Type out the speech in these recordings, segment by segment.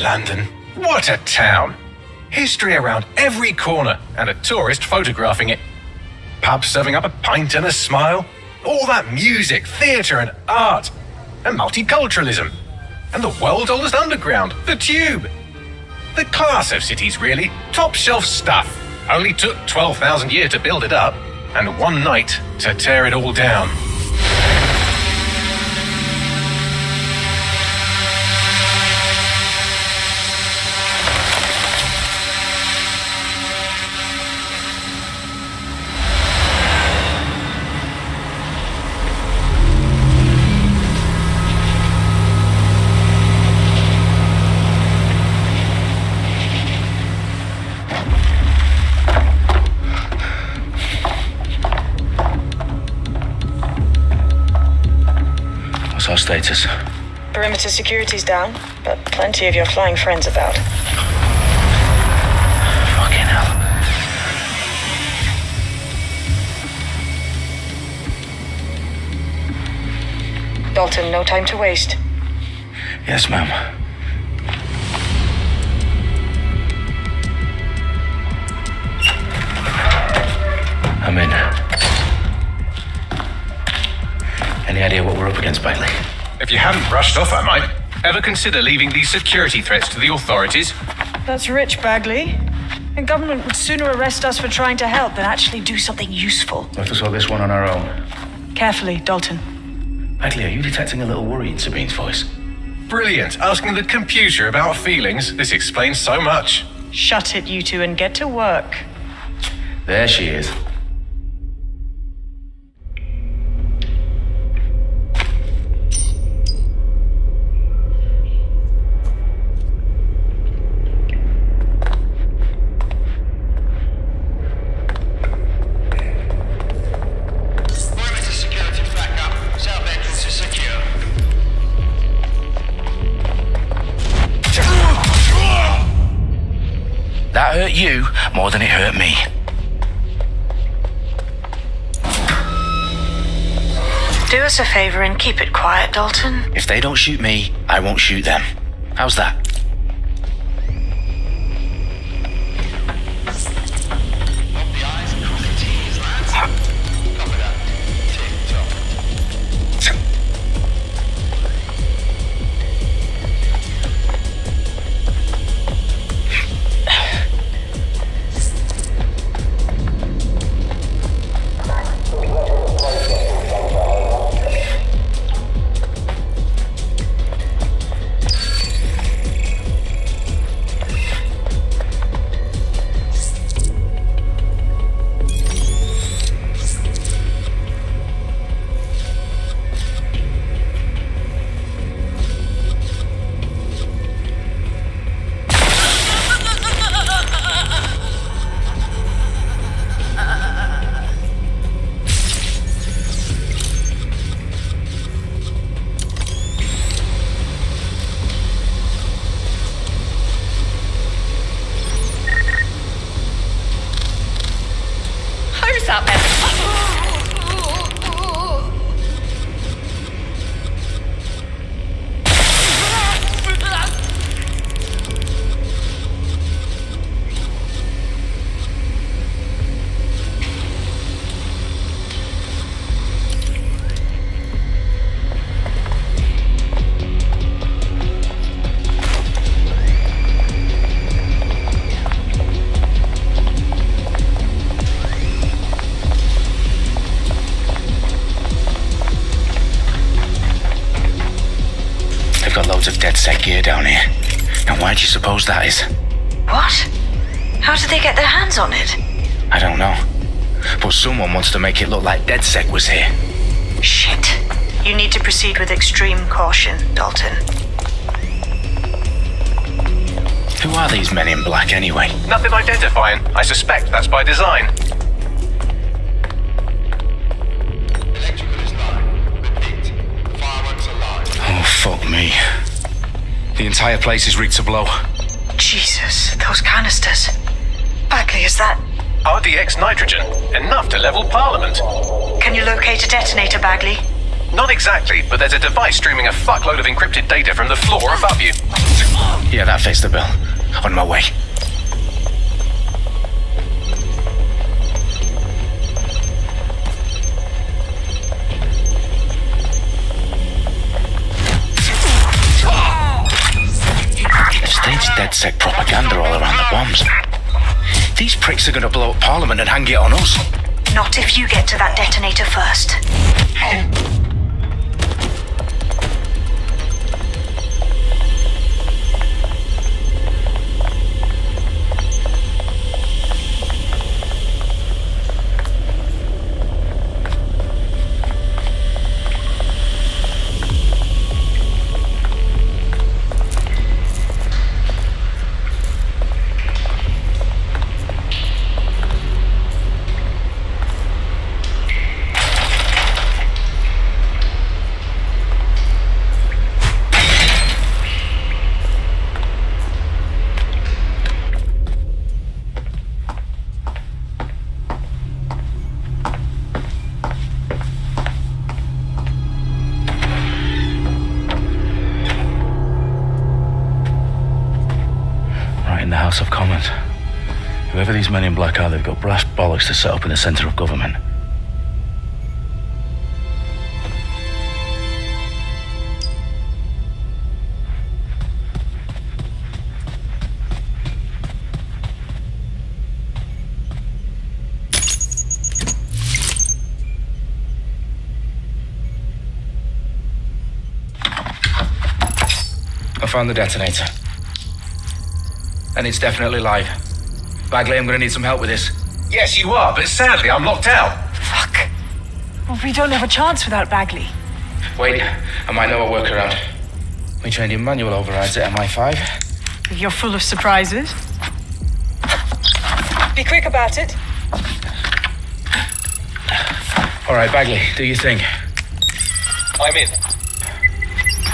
London. What a town. History around every corner and a tourist photographing it. Pubs serving up a pint and a smile. All that music, theatre and art. And multiculturalism. And the world's oldest underground, the Tube. The class of cities, really. Top shelf stuff. Only took 12,000 years to build it up. And one night to tear it all down. Our status? Perimeter security's down, but plenty of your flying friends about. Fucking hell. Dalton, no time to waste. Yes, ma'am. I'm in. Any idea what we're up against, Bagley? If you hadn't brushed off, I might. Ever consider leaving these security threats to the authorities? That's rich, Bagley. The government would sooner arrest us for trying to help than actually do something useful. We'll have to solve this one on our own. Carefully, Dalton. Bagley, are you detecting a little worry in Sabine's voice? Brilliant. Asking the computer about feelings. This explains so much. Shut it, you two, and get to work. There she is. That hurt you more than it hurt me. Do us a favor and keep it quiet, Dalton. If they don't shoot me, I won't shoot them. How's that? Loads of DedSec gear down here. Now why do you suppose that is? What? How did they get their hands on it? I don't know. But someone wants to make it look like DedSec was here. Shit. You need to proceed with extreme caution, Dalton. Who are these men in black anyway? Nothing identifying. I suspect that's by design. Oh, fuck me. The entire place is rigged to blow. Jesus, those canisters. Bagley, is that... RDX nitrogen. Enough to level Parliament. Can you locate a detonator, Bagley? Not exactly, but there's a device streaming a fuckload of encrypted data from the floor above you. Yeah, that fits the bill. On my way. Staged DedSec propaganda all around the bombs. These pricks are gonna blow up Parliament and hang it on us. Not if you get to that detonator first. In the House of Commons. Whoever these men in black are, they've got brass bollocks to set up in the centre of government. I found the detonator. And it's definitely live. Bagley, I'm gonna need some help with this. Yes, you are, but sadly I'm locked out. Fuck. Well, we don't have a chance without Bagley. Wait, I might know a workaround. We trained in manual overrides at MI5. You're full of surprises. Be quick about it. All right, Bagley, do your thing. I'm in.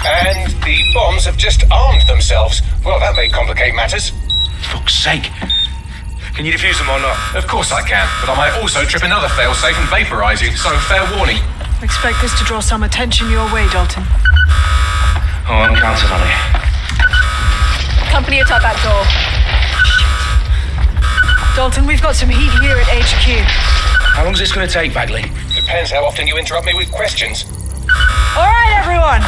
And the bombs have just armed themselves. Well, that may complicate matters. Fuck's sake. Can you defuse them or not? Of course I can, but I might also trip another failsafe and vaporize you, so fair warning. Expect this to draw some attention your way, Dalton. Oh, I'm counting on it. Company at our back door. Dalton, we've got some heat here at HQ. How long is this gonna take, Bagley? Depends how often you interrupt me with questions. All right, everyone.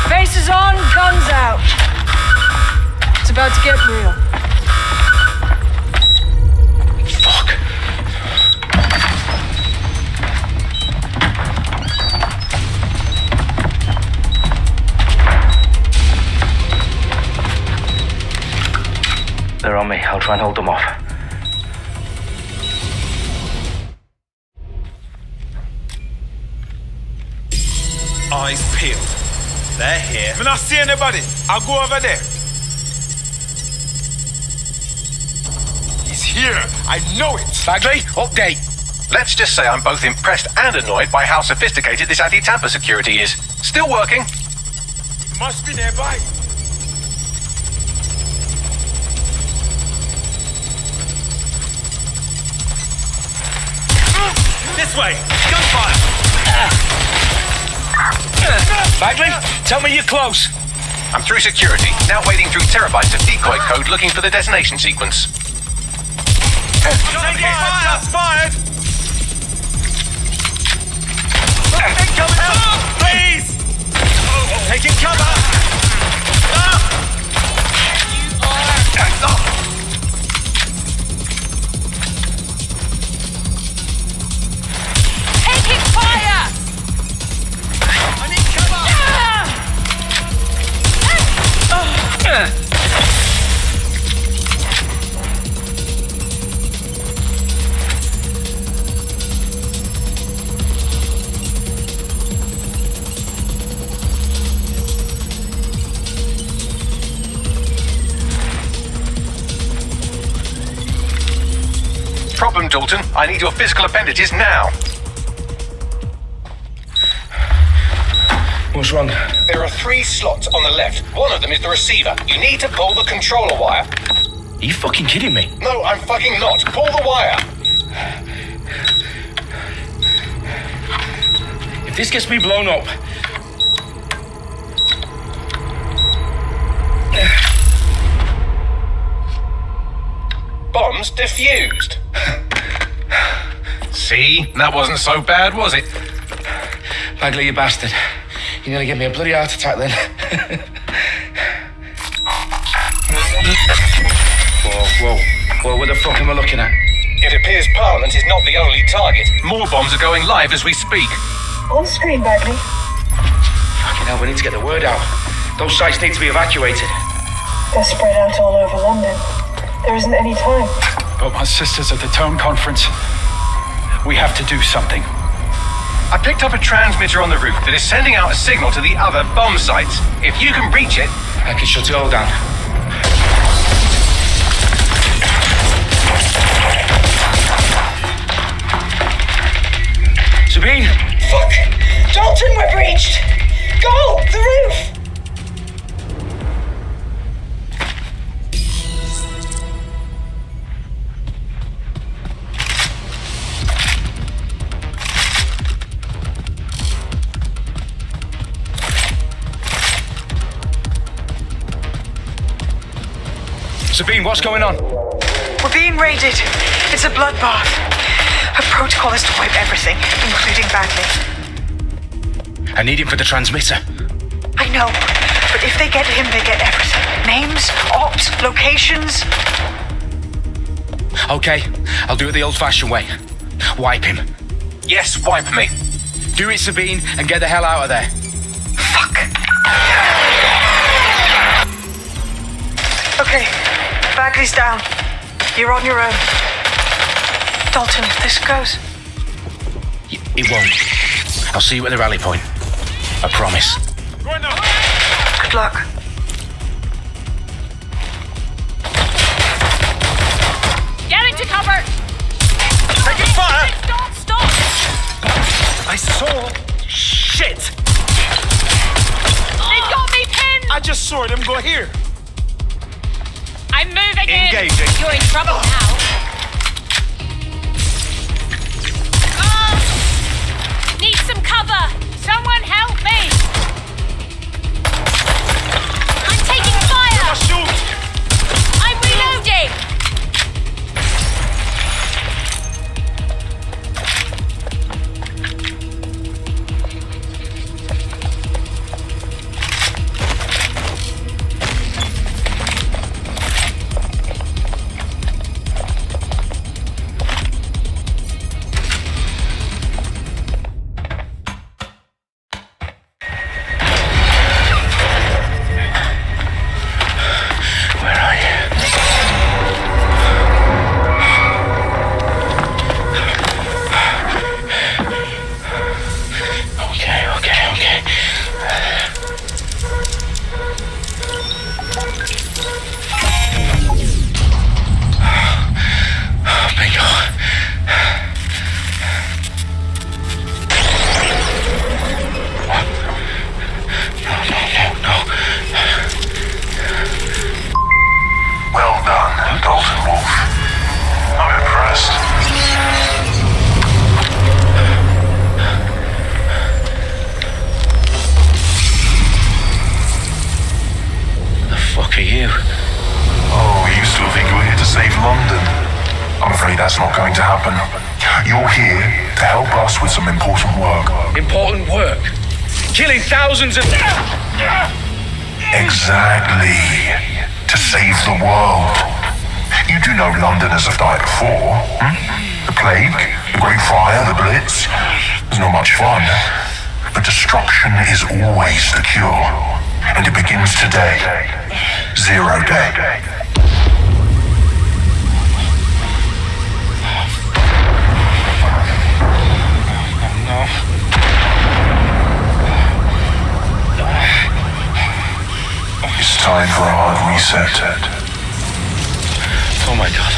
Faces on, guns out. It's about to get real. Fuck. They're on me. I'll try and hold them off. Eyes peeled. They're here. When I see anybody, I'll go over there. He's here. I know it. Bagley, update. Let's just say I'm both impressed and annoyed by how sophisticated this anti-tamper security is. Still working. He must be nearby. This way. Gunfire. Bagley, tell me you're close. I'm through security, now wading through terabytes of decoy code looking for the detonation sequence. Taking fire. Just fired. Incoming help, please. Taking cover. Taking fire! I need cover. Problem, Dalton. I need your physical appendages now. What's wrong? There are 3 slots on the left. One of them is the receiver. You need to pull the controller wire. Are you fucking kidding me? No, I'm fucking not. Pull the wire. If this gets me blown up... bombs defused. See? That wasn't so bad, was it? Bagley, you bastard. You nearly gave me a bloody heart attack then. Whoa, what the fuck am I looking at? It appears Parliament is not the only target. More bombs are going live as we speak. On screen, Bagley. Fucking hell, we need to get the word out. Those sites need to be evacuated. They're spread out all over London. There isn't any time. But my sister's at the town conference. We have to do something. I picked up a transmitter on the roof that is sending out a signal to the other bomb sites. If you can reach it... I can shut it all down. Sabine! Fuck! Dalton, we're breached! Go! The roof! Sabine, what's going on? We're being raided. It's a bloodbath. Her protocol is to wipe everything, including Bagley. I need him for the transmitter. I know, but if they get him, they get everything. Names, ops, locations. Okay, I'll do it the old-fashioned way. Wipe him. Yes, wipe me. Do it, Sabine, and get the hell out of there. Fuck. Okay, Bagley's down. You're on your own. Dalton, if this goes... It won't. I'll see you at the rally point. I promise. Good luck. Get into cover! Taking fire! Stop! I saw shit! They've got me pinned! I just saw them go here. I'm moving in! Engaging. You're in trouble now. Need some cover! Someone help me! I'm taking fire! Shoot! I'm reloading! That's not going to happen. You're here to help us with some important work. Important work? Killing thousands of... Exactly. To save the world. You do know Londoners have died before. The plague, the Great Fire, the Blitz. It's not much fun. But destruction is always the cure. And it begins today. 0 day. It's time for a hard reset. Oh my God.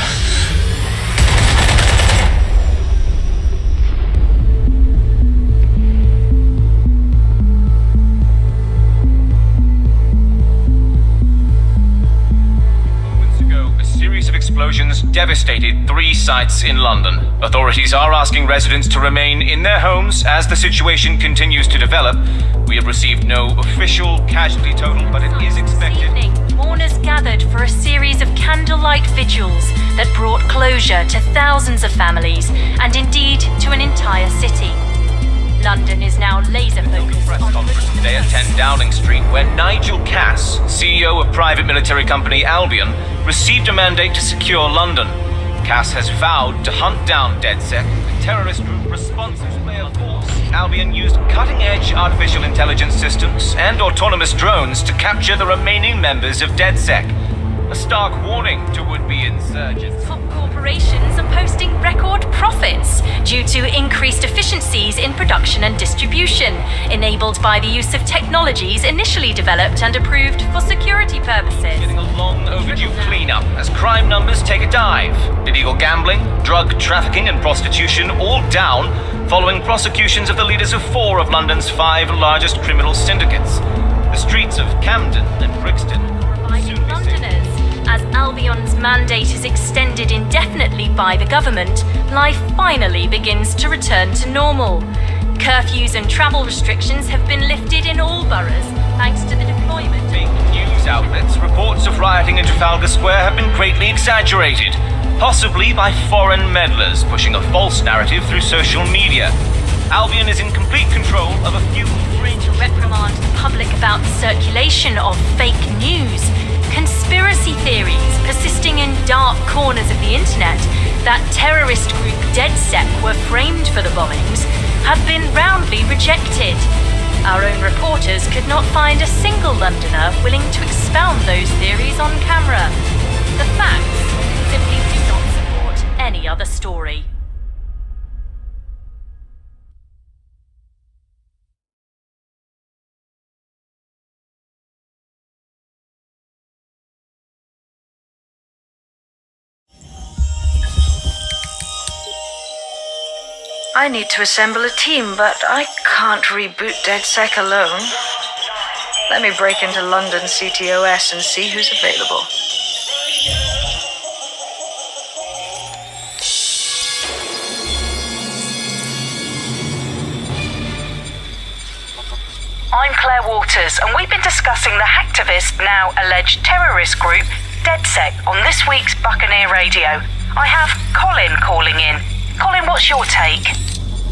Moments ago, a series of explosions devastated 3 sites in London. Authorities are asking residents to remain in their homes as the situation continues to develop. We have received no official casualty total, but it is expected. This evening, mourners gathered for a series of candlelight vigils that brought closure to thousands of families and indeed to an entire city. London is now laser-focused Press on conference today at 10 Downing Street, where Nigel Cass, CEO of private military company Albion, received a mandate to secure London. Cass has vowed to hunt down DedSec, the terrorist group responsible for their force. Albion used cutting-edge artificial intelligence systems and autonomous drones to capture the remaining members of DedSec. A stark warning to would-be insurgents. top corporations are posting record profits due to increased efficiencies in production and distribution, enabled by the use of technologies initially developed and approved for security purposes. Getting a long overdue cleanup as crime numbers take a dive. Illegal gambling, drug trafficking and prostitution all down following prosecutions of the leaders of 4 of London's 5 largest criminal syndicates. The streets of Camden and Brixton Providing Londoners. As Albion's mandate is extended indefinitely by the government, life finally begins to return to normal. Curfews and travel restrictions have been lifted in all boroughs thanks to the deployment of Fake news outlets, reports of rioting in Trafalgar Square have been greatly exaggerated, possibly by foreign meddlers pushing a false narrative through social media. Albion is in complete control of a few to reprimand the public about the circulation of fake news. Conspiracy theories persisting in dark corners of the internet that terrorist group DedSec were framed for the bombings have been roundly rejected. Our own reporters could not find a single Londoner willing to expound those theories on camera. The facts simply do not support any other story. I need to assemble a team, but I can't reboot DedSec alone. Let me break into London CTOS and see who's available. I'm Claire Waters, and we've been discussing the hacktivist, now alleged terrorist group, DedSec, on this week's Buccaneer Radio. I have Colin calling in. Colin, what's your take?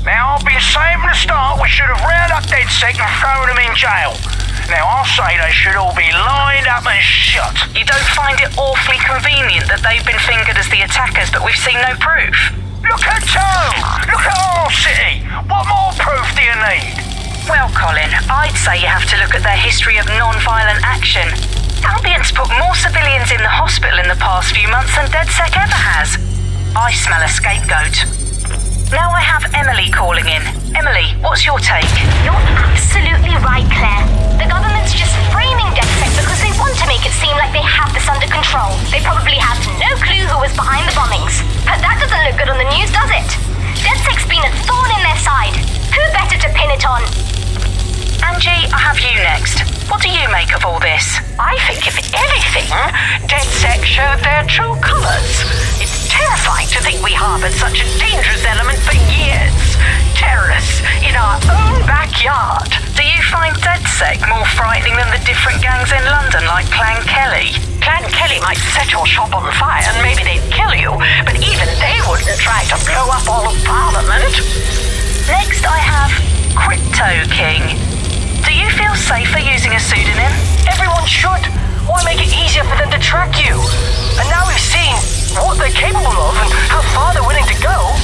Now, I've been saying from the start we should have rounded up DedSec and thrown them in jail. Now, I'll say they should all be lined up and shot. You don't find it awfully convenient that they've been fingered as the attackers, but we've seen no proof? Look at Tone! Look at our city! What more proof do you need? Well, Colin, I'd say you have to look at their history of non-violent action. Albion's put more civilians in the hospital in the past few months than DedSec ever has. I smell a scapegoat. Now I have Emily calling in. Emily, what's your take? You're absolutely right, Claire. The government's just framing DedSec because they want to make it seem like they have this under control. They probably have no clue who was behind the bombings. But that doesn't look good on the news, does it? DedSec's been a thorn in their side. Who better to pin it on? Angie, I have you next. What do you make of all this? I think, if anything, DedSec showed their true colours. It's terrifying to think we harboured such a dangerous element for years. Terrorists in our own backyard. Do you find DedSec more frightening than the different gangs in London, like Clan Kelly? Clan Kelly might set your shop on fire and maybe they'd kill you, but even they wouldn't try to blow up all of Parliament. Next I have Crypto King. Do you feel safer using a pseudonym? Everyone should. Why make it easier for them to track you? And now we've seen what they're capable of and how far they're willing to go.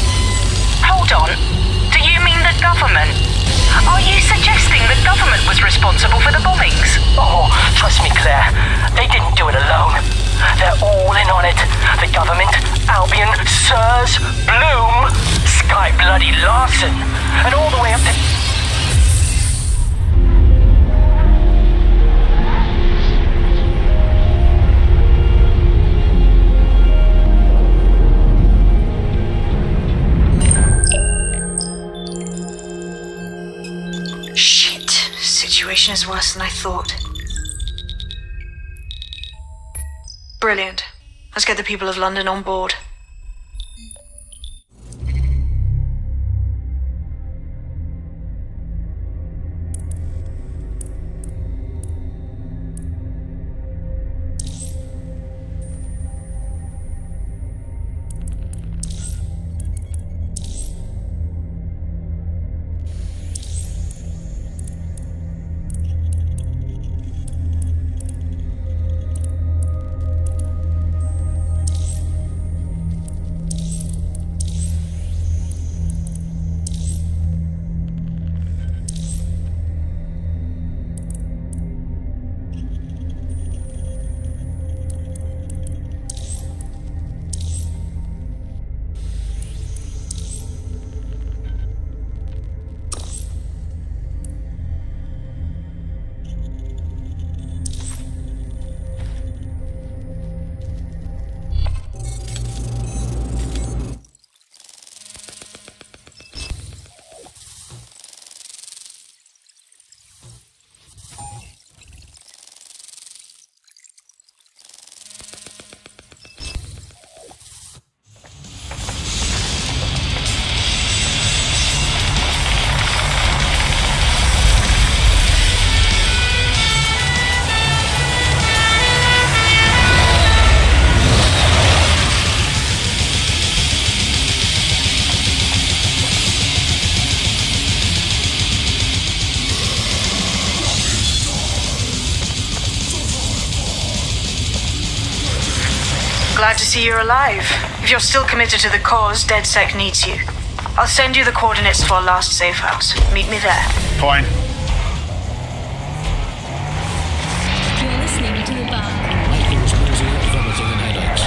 Hold on. Do you mean the government? Are you suggesting the government was responsible for the bombings? Oh, trust me, Claire. They didn't do it alone. They're all in on it. The government, Albion, Sirs, Bloom, Sky Bloody Larson, and all the way up to... Shit. Situation is worse than I thought. Brilliant. Let's get the people of London on board. see you're alive. If you're still committed to the cause, DedSec needs you. I'll send you the coordinates to our last safe house. Meet me there. Fine. You're listening to The Bug. Making nausea, vomiting and headaches.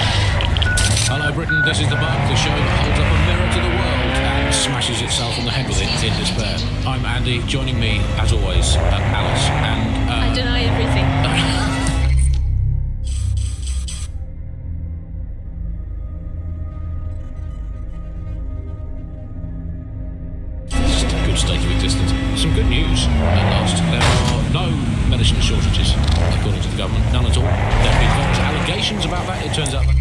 Hello Britain, this is The Bug, the show that holds up a mirror to the world and smashes itself on the head with it in despair. I'm Andy, joining me, as always, Alice and... I deny everything. Good state of existence. Some good news at last. There are no medicine shortages, according to the government. None at all. There have been various allegations about that. It turns out that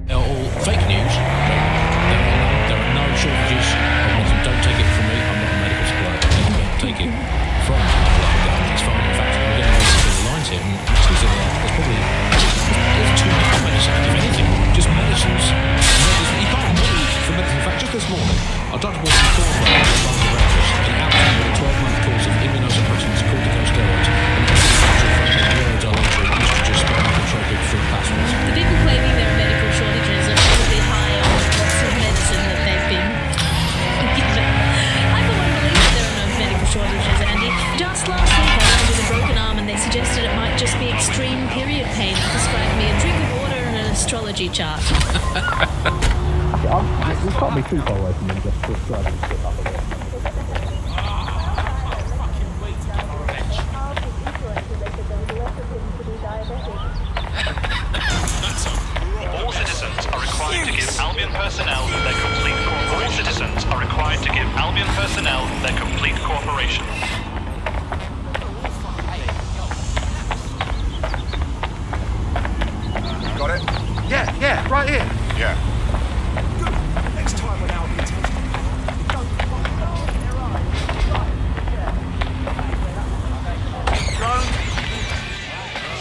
they're all fake news. There are no shortages of medicine. Don't take it from me. I'm not a medical supplier. Take it from the government. It's fine. In fact, we're getting to the lines here. And actually, so there's probably too much medicine, if anything. Just medicines. You can't move for medicine. In fact, just this morning, our Dr. Wilson called for breakfast and outlined with a 12-month course of immunosuppressants, corticosteroids, and words are later estrogen, spermatotropic fruit plasmids. The people claiming there are medical shortages are probably high on lots of medicine that they've been. I for one believe that there are no medical shortages, Andy. Just last week I landed with a broken arm and they suggested it might just be extreme period pain and prescribed me a drink of water and an astrology chart. We can't be too far away from them just prescribing shit up a bit. All citizens are required to give Albion personnel their complete cooperation. All citizens are required to give Albion personnel their complete cooperation. Got it? Yeah, right here. Yeah. Next time when Albion takes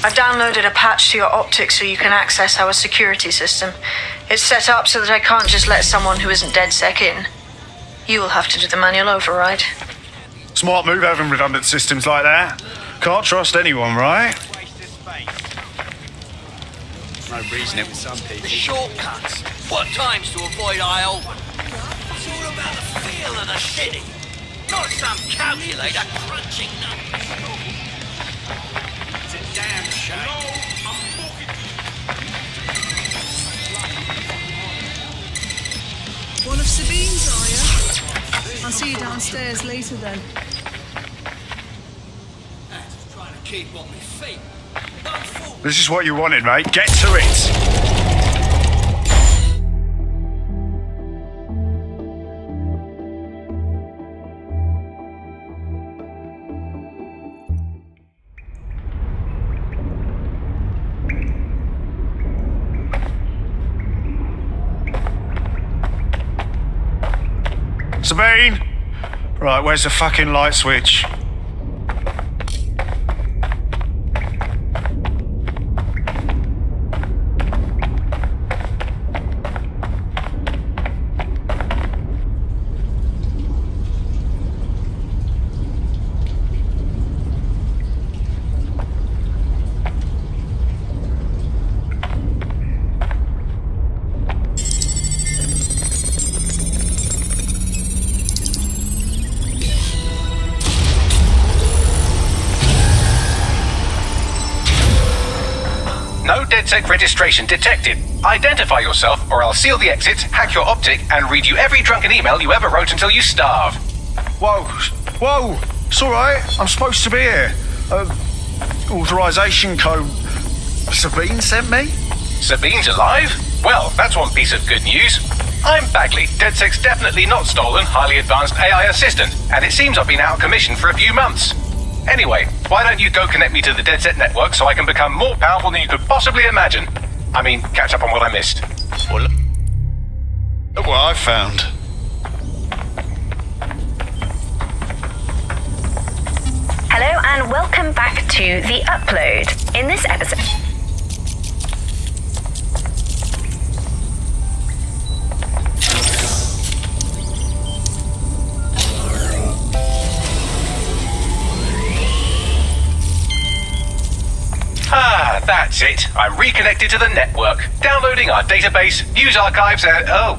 I've downloaded a patch to your optics so you can access our security system. It's set up so that I can't just let someone who isn't DedSec in. You will have to do the manual override. Smart move having redundant systems like that. Can't trust anyone, right? No reason it with some people. Shortcuts. What times to avoid I-01? It's all about the feel of the city. Not some calculator crunching numbers. It's a damn shame. One of Sabine's, are you? I'll see you downstairs later then. Just trying to keep on my feet. This is what you wanted, mate. Get to it. Sabine! Right, where's the fucking light switch? No DedSec registration detected. Identify yourself or I'll seal the exits, hack your optic, and read you every drunken email you ever wrote until you starve. Whoa! It's alright. I'm supposed to be here. Authorization code Sabine sent me? Sabine's alive? Well, that's one piece of good news. I'm Bagley, DedSec's definitely not stolen, highly advanced AI assistant, and it seems I've been out of commission for a few months. Anyway, why don't you go connect me to the DedSec network so I can become more powerful than you could possibly imagine? I mean, catch up on what I missed. Well, look what I found. Hello and welcome back to The Upload. In this episode... That's it. I'm reconnected to the network, downloading our database, news archives, and oh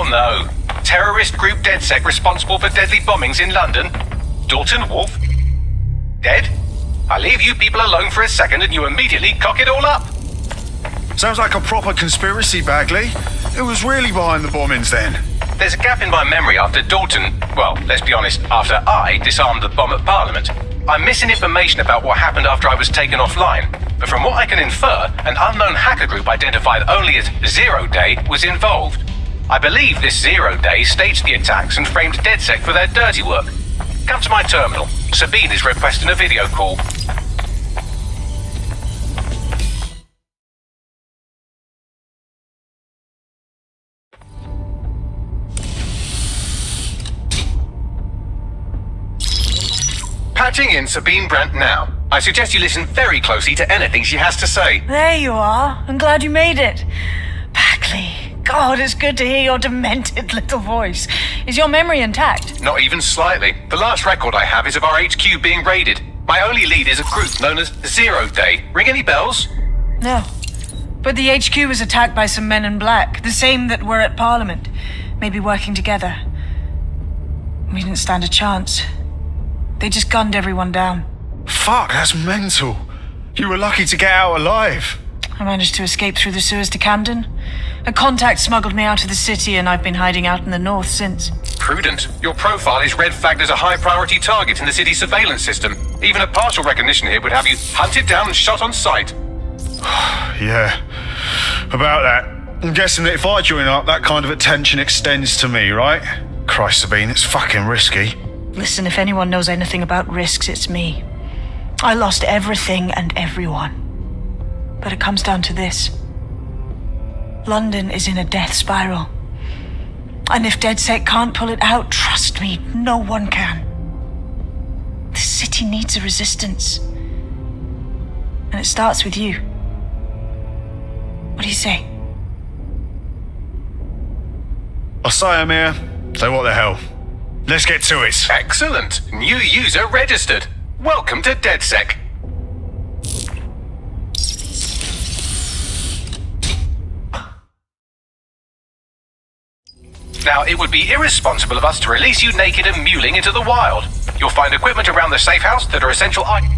no. Terrorist group DedSec responsible for deadly bombings in London. Dalton Wolf? Dead? I leave you people alone for a second and you immediately cock it all up. Sounds like a proper conspiracy, Bagley. Who was really behind the bombings then? There's a gap in my memory after Dalton, well, let's be honest, after I disarmed the bomb at Parliament. I'm missing information about what happened after I was taken offline, but from what I can infer, an unknown hacker group identified only as Zero Day was involved. I believe this Zero Day staged the attacks and framed DedSec for their dirty work. Come to my terminal. Sabine is requesting a video call. Patching in Sabine Brandt now. I suggest you listen very closely to anything she has to say. There you are. I'm glad you made it. Bagley, God, it's good to hear your demented little voice. Is your memory intact? Not even slightly. The last record I have is of our HQ being raided. My only lead is a group known as Zero Day. Ring any bells? No. But the HQ was attacked by some men in black, the same that were at Parliament. Maybe working together. We didn't stand a chance. They just gunned everyone down. Fuck, that's mental. You were lucky to get out alive. I managed to escape through the sewers to Camden. A contact smuggled me out of the city and I've been hiding out in the north since. Prudent. Your profile is red flagged as a high-priority target in the city's surveillance system. Even a partial recognition here would have you hunted down and shot on sight. Yeah, about that. I'm guessing that if I join up, that kind of attention extends to me, right? Christ, Sabine, it's fucking risky. Listen, if anyone knows anything about risks, it's me. I lost everything and everyone. But it comes down to this. London is in a death spiral. And if DedSec can't pull it out, trust me, no one can. The city needs a resistance. And it starts with you. What do you say? I'll say, Amir. So what the hell? Let's get to it. Excellent. New user registered. Welcome to DedSec. Now, it would be irresponsible of us to release you naked and mewling into the wild. You'll find equipment around the safe house that are essential items.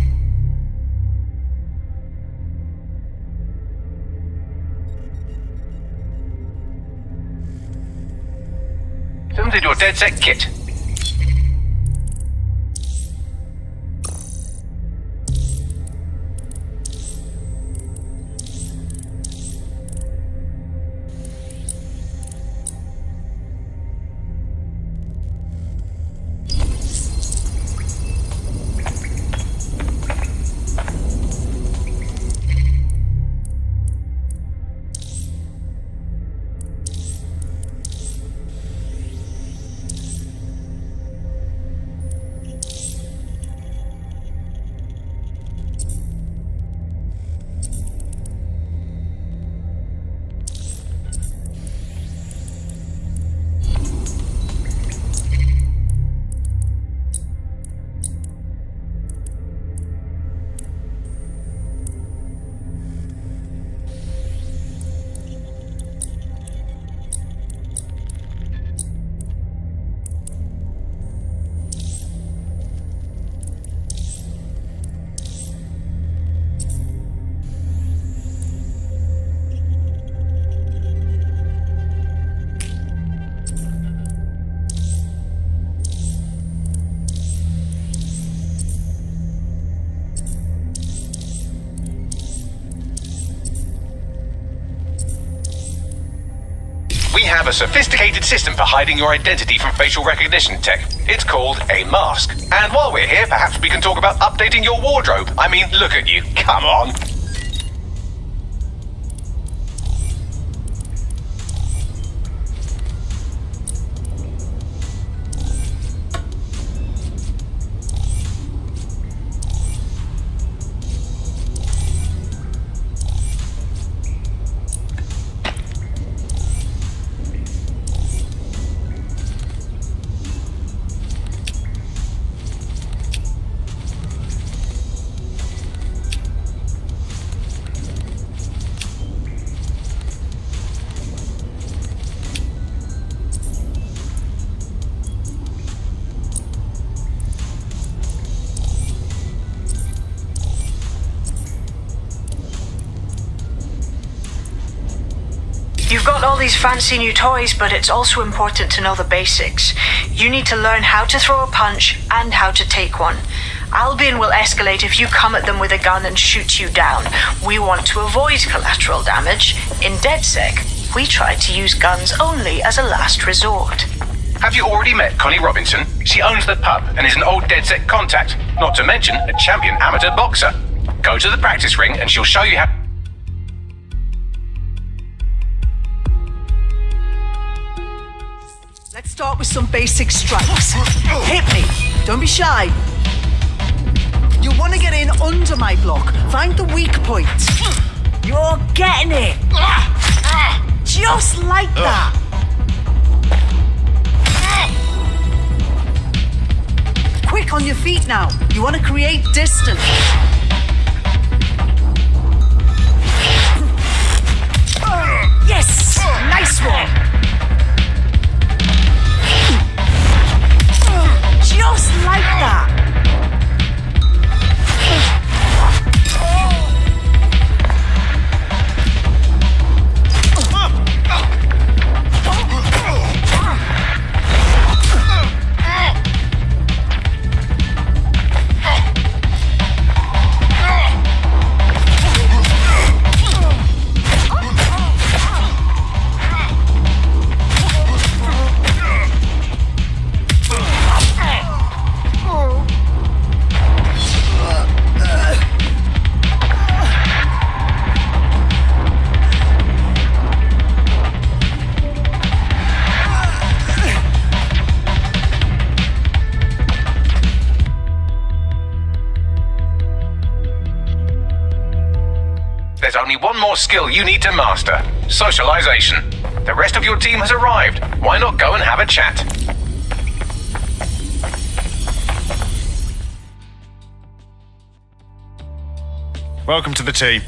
In your DedSec kit. We have a sophisticated system for hiding your identity from facial recognition tech. It's called a mask. And while we're here, perhaps we can talk about updating your wardrobe. I mean, look at you. Come on. You've got all these fancy new toys, but it's also important to know the basics. You need to learn how to throw a punch and how to take one. Albion will escalate if you come at them with a gun and shoot you down. We want to avoid collateral damage. In DedSec, we try to use guns only as a last resort. Have you already met Connie Robinson? She owns the pub and is an old DedSec contact, not to mention a champion amateur boxer. Go to the practice ring and she'll show you how... Let's start with some basic strikes. Hit me. Don't be shy. You want to get in under my block. Find the weak point. You're getting it. Just like that. Quick on your feet now. You want to create distance. Yes! Nice one. Just like that. There's only one more skill you need to master. Socialization. The rest of your team has arrived. Why not go and have a chat? Welcome to the team.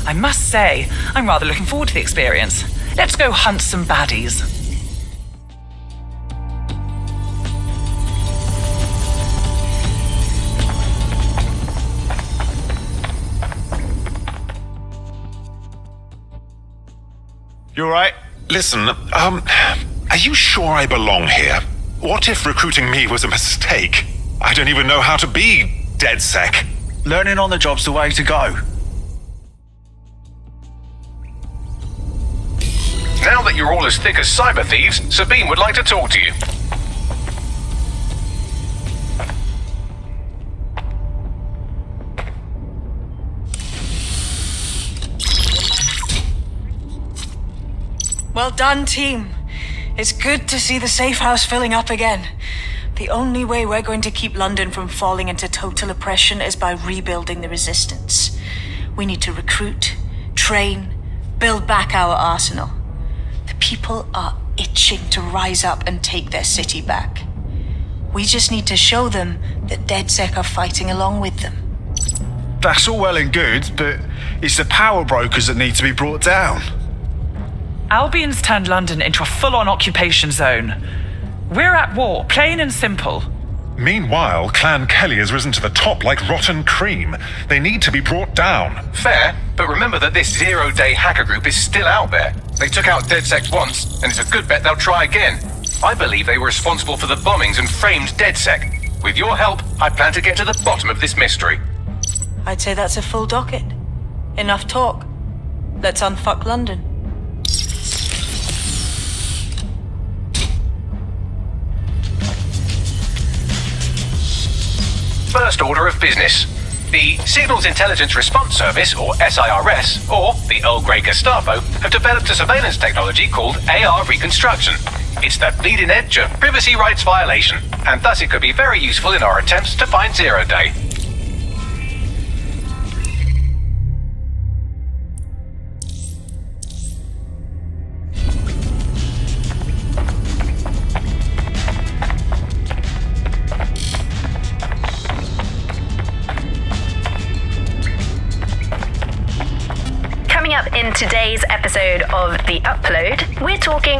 I must say, I'm rather looking forward to the experience. Let's go hunt some baddies. You alright? Listen, are you sure I belong here? What if recruiting me was a mistake? I don't even know how to be DedSec. Learning on the job's the way to go. Now that you're all as thick as cyber thieves, Sabine would like to talk to you. Well done, team. It's good to see the safe house filling up again. The only way we're going to keep London from falling into total oppression is by rebuilding the resistance. We need to recruit, train, build back our arsenal. The people are itching to rise up and take their city back. We just need to show them that DedSec are fighting along with them. That's all well and good, but it's the power brokers that need to be brought down. Albion's turned London into a full-on occupation zone. We're at war, plain and simple. Meanwhile, Clan Kelly has risen to the top like rotten cream. They need to be brought down. Fair, but remember that this zero-day hacker group is still out there. They took out DedSec once, and it's a good bet they'll try again. I believe they were responsible for the bombings and framed DedSec. With your help, I plan to get to the bottom of this mystery. I'd say that's a full docket. Enough talk. Let's unfuck London. First order of business. The Signals Intelligence Response Service, or SIRS, or the Earl Grey Gestapo, have developed a surveillance technology called AR Reconstruction. It's the bleeding edge of privacy rights violation, and thus it could be very useful in our attempts to find Zero Day. In today's episode of The Upload, we're talking...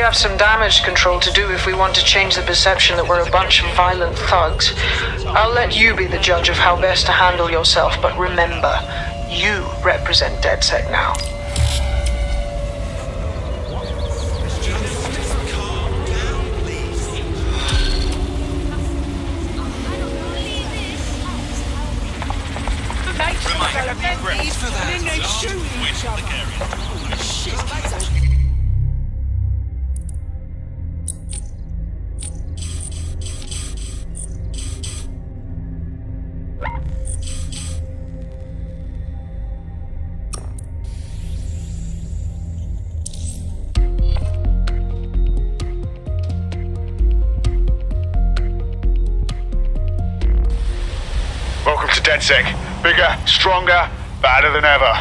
have some damage control to do if we want to change the perception that we're a bunch of violent thugs. I'll let you be the judge of how best to handle yourself, but remember, you represent DedSec now. Welcome to DedSec. Bigger, stronger, badder than ever.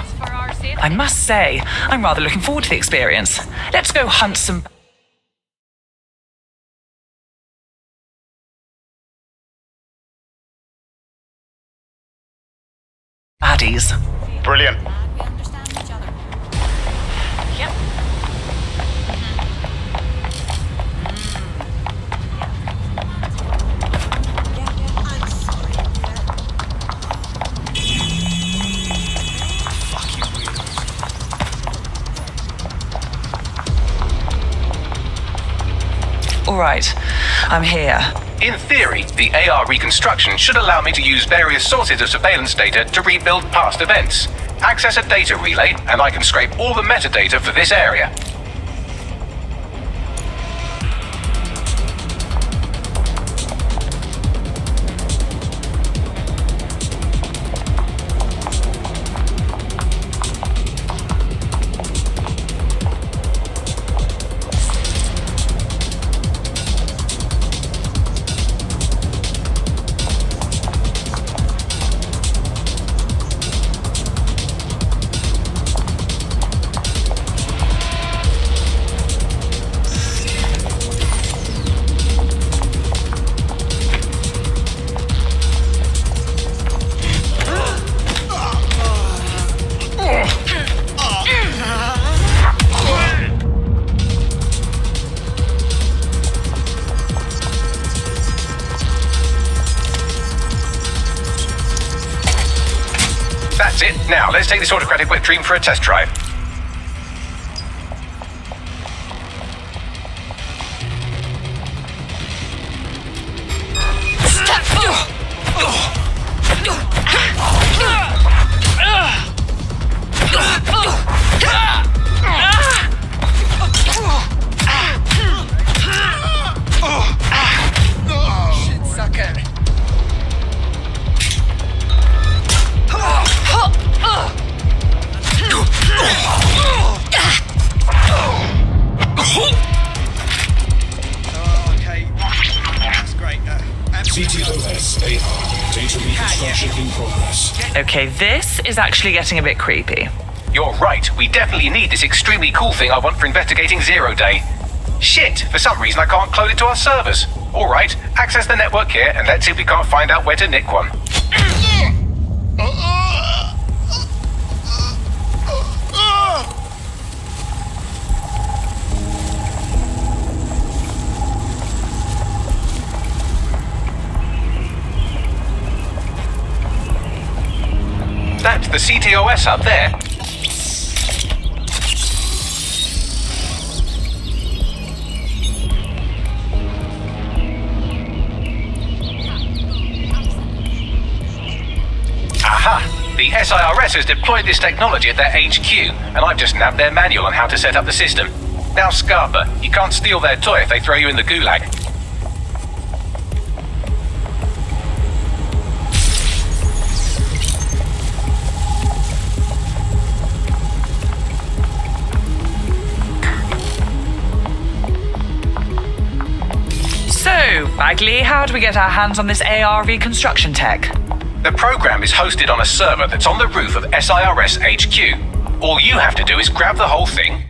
I must say, I'm rather looking forward to the experience. Let's go hunt some... baddies. Brilliant. All right, I'm here. In theory, the AR reconstruction should allow me to use various sources of surveillance data to rebuild past events. Access a data relay, and I can scrape all the metadata for this area. That's it. Now, let's take this autocratic wet dream for a test drive. Shit, sucker. CTOS AR. Data reconstruction in progress. Okay, this is actually getting a bit creepy. You're right. We definitely need this extremely cool thing I want for investigating Zero Day. Shit, for some reason I can't clone it to our servers. Alright, access the network here and let's see if we can't find out where to nick one. That's the CTOS up there. Aha! The SIRS has deployed this technology at their HQ, and I've just nabbed their manual on how to set up the system. Now, Scarpa, you can't steal their toy if they throw you in the gulag. So, Bagley, how do we get our hands on this AR reconstruction tech? The program is hosted on a server that's on the roof of SIRS HQ. All you have to do is grab the whole thing,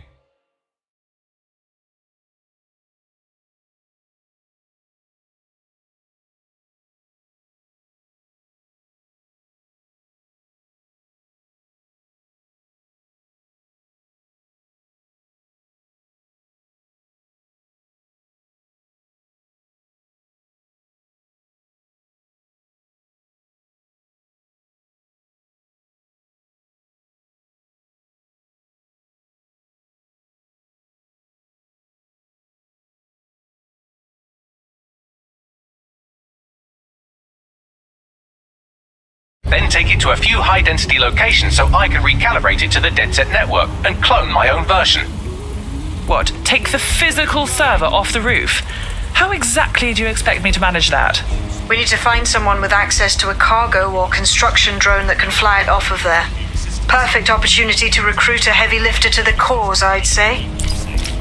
Then take it to a few high-density locations so I can recalibrate it to the DedSec network and clone my own version. What, take the physical server off the roof? How exactly do you expect me to manage that? We need to find someone with access to a cargo or construction drone that can fly it off of there. Perfect opportunity to recruit a heavy lifter to the cause, I'd say.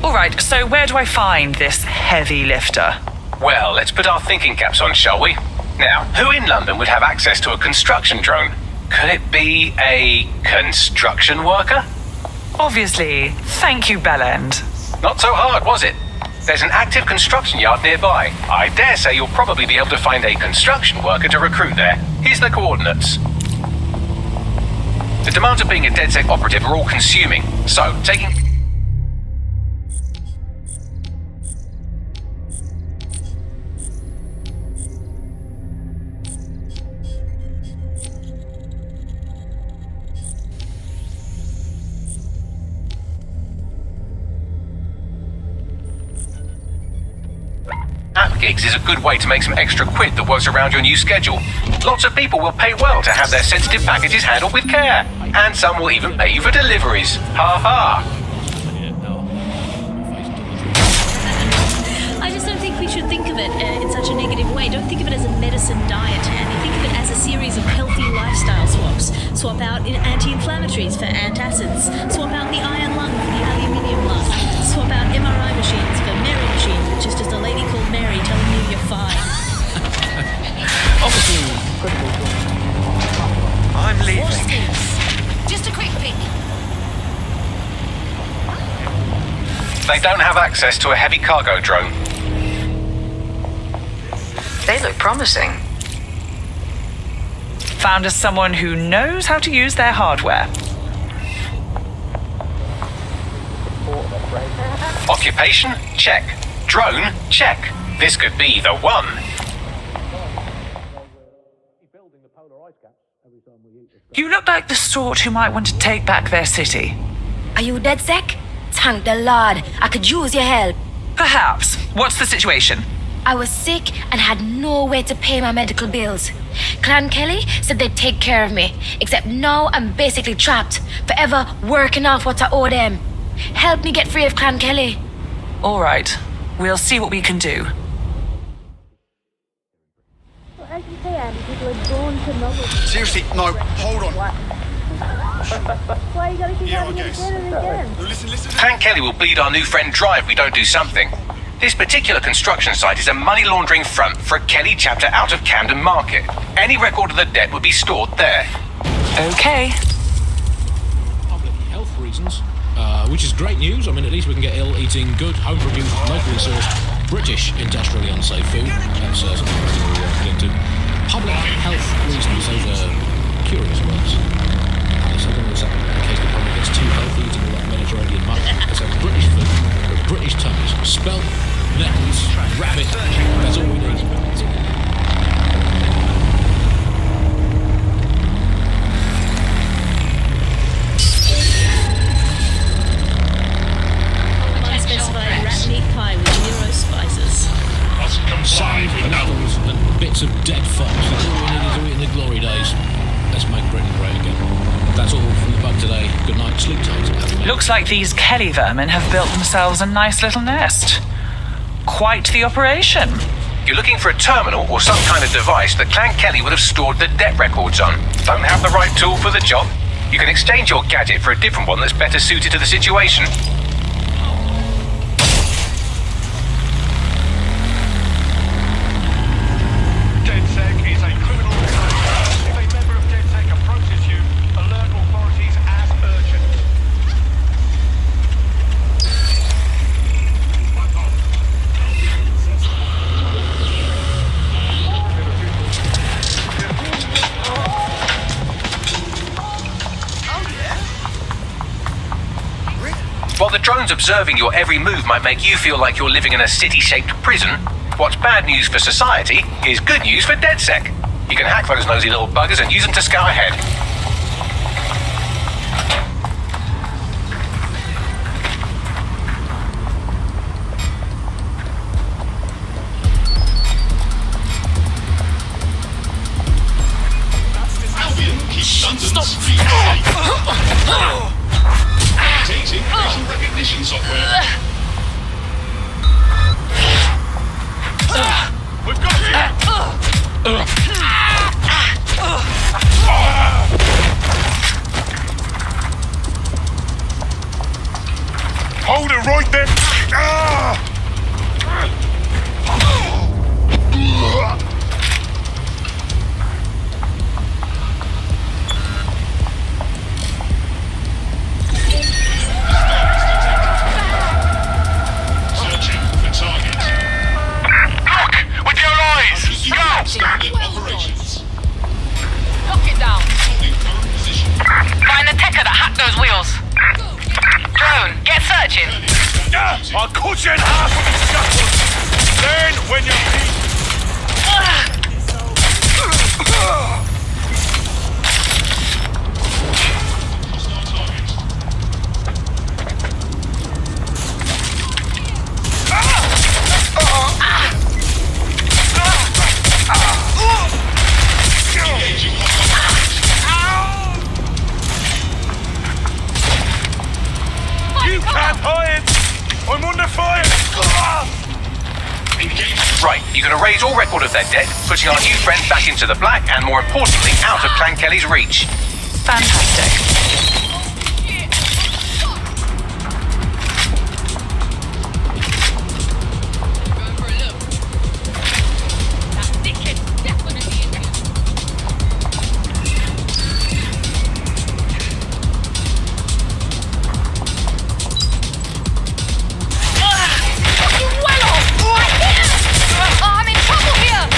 Alright, so where do I find this heavy lifter? Well, let's put our thinking caps on, shall we? Now, who in London would have access to a construction drone? Could it be a construction worker? Obviously. Thank you, Bellend. Not so hard, was it? There's an active construction yard nearby. I dare say you'll probably be able to find a construction worker to recruit there. Here's the coordinates. The demands of being a DedSec operative are all consuming, so taking... App gigs is a good way to make some extra quid that works around your new schedule. Lots of people will pay well to have their sensitive packages handled with care. And some will even pay you for deliveries. Ha ha! I just don't think we should think of it in such a negative way. Don't think of it as a medicine diet, Andy. Think of it as a series of healthy lifestyle swaps. Swap out anti-inflammatories for antacids. Swap out the iron lung for the aluminium lung. Swap out MRI machines for Mary machines, which is just a lady called Mary telling you you're fine. Obviously, I'm leaving. Just a quick pick. They don't have access to a heavy cargo drone. They look promising. Found us someone who knows how to use their hardware. Occupation? Check. Drone? Check. This could be the one. You look like the sort who might want to take back their city. Are you DedSec? Thank the Lord. I could use your help. Perhaps. What's the situation? I was sick and had no way to pay my medical bills. Clan Kelly said they'd take care of me, except now I'm basically trapped, forever working off what I owe them. Help me get free of Clan Kelly. All right. We'll see what we can do. Well, as you say, Andy, people are drawn to novels. Seriously, no, hold on. Why you gotta keep having it again and again? No, listen. Clan Kelly will bleed our new friend dry if we don't do something. This particular construction site is a money laundering front for a Kelly chapter out of Camden Market. Any record of the debt would be stored there. Okay. public health reasons, which is great news. I mean, at least we can get ill-eating, good, home-produced, locally sourced, British, industrially unsafe food. That's something we'll get to. Public health reasons, those are curious words. Alice, I don't know what's that in case the public gets too healthy eating all that Mediterranean mutton. It's a British food with British tummies. Spelt, nettles, rabbit, that's all we need. That's all. Unspecified rat meat pie with 0 spices. Sand, knuckles, and bits of dead fox. That's all we need to eat in the glory days. Let's make Britain great again. That's all from the bug today. Good night, sleep tight. Looks like these Kelly vermin have built themselves a nice little nest. Quite the operation. You're looking for a terminal or some kind of device that Clan Kelly would have stored the debt records on. Don't have the right tool for the job? You can exchange your gadget for a different one that's better suited to the situation. DedSec is a criminal organization. If a member of DedSec approaches you, alert authorities as urgent. While the drones observing your every move might make you feel like you're living in a city-shaped prison, what's bad news for society is good news for DedSec. You can hack those nosy little buggers and use them to scout ahead. Albion Updating facial recognition software. We've got you! Hold it right there. Searching for target. Look! With your eyes! Go! Standard operations. Knock it down. Holding current position. Find the techer that hacked those wheels. Drone, get searching. I'll cut you in half with these scuffles. Then, when you're beat. You can't hide! I'm under fire! Right, you're going to raise all record of their debt, putting our new friend back into the black and, more importantly, out of Clan Kelly's reach. Fantastic. I'm in trouble here!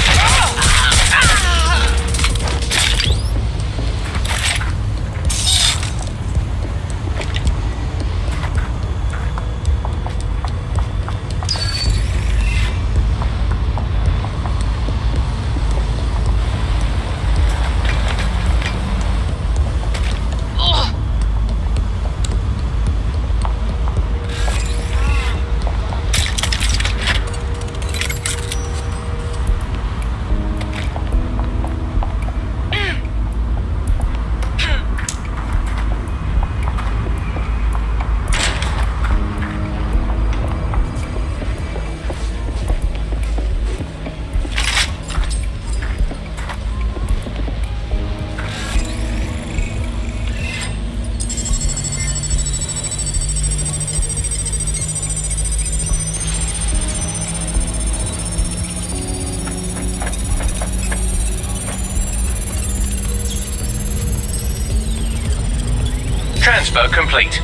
Transfer complete.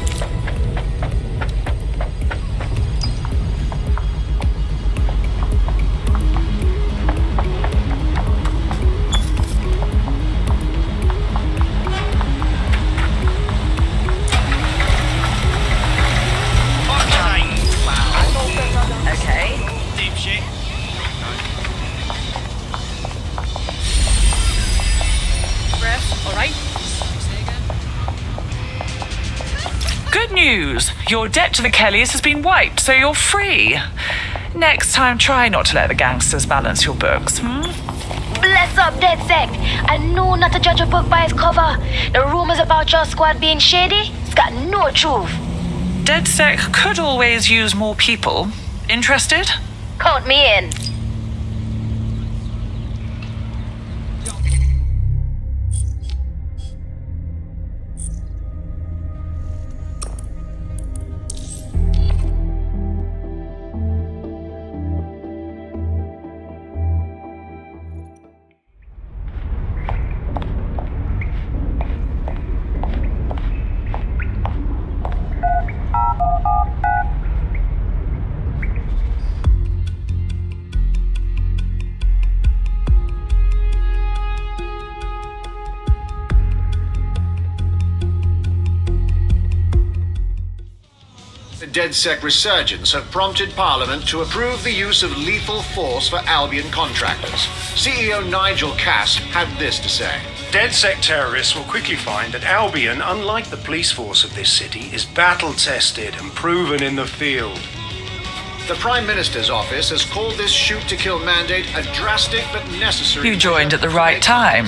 Okay. Deep shit. Breath, alright? Good news! Your debt to the Kellys has been wiped, so you're free. Next time, try not to let the gangsters balance your books, Bless up, DedSec. I know not to judge a book by its cover. The rumors about your squad being shady, it's got no truth. DedSec could always use more people. Interested? Count me in. The DedSec resurgence have prompted Parliament to approve the use of lethal force for Albion contractors. CEO Nigel Cass had this to say. DedSec terrorists will quickly find that Albion, unlike the police force of this city, is battle-tested and proven in the field. The Prime Minister's office has called this shoot-to-kill mandate a drastic but necessary... You joined at the right time.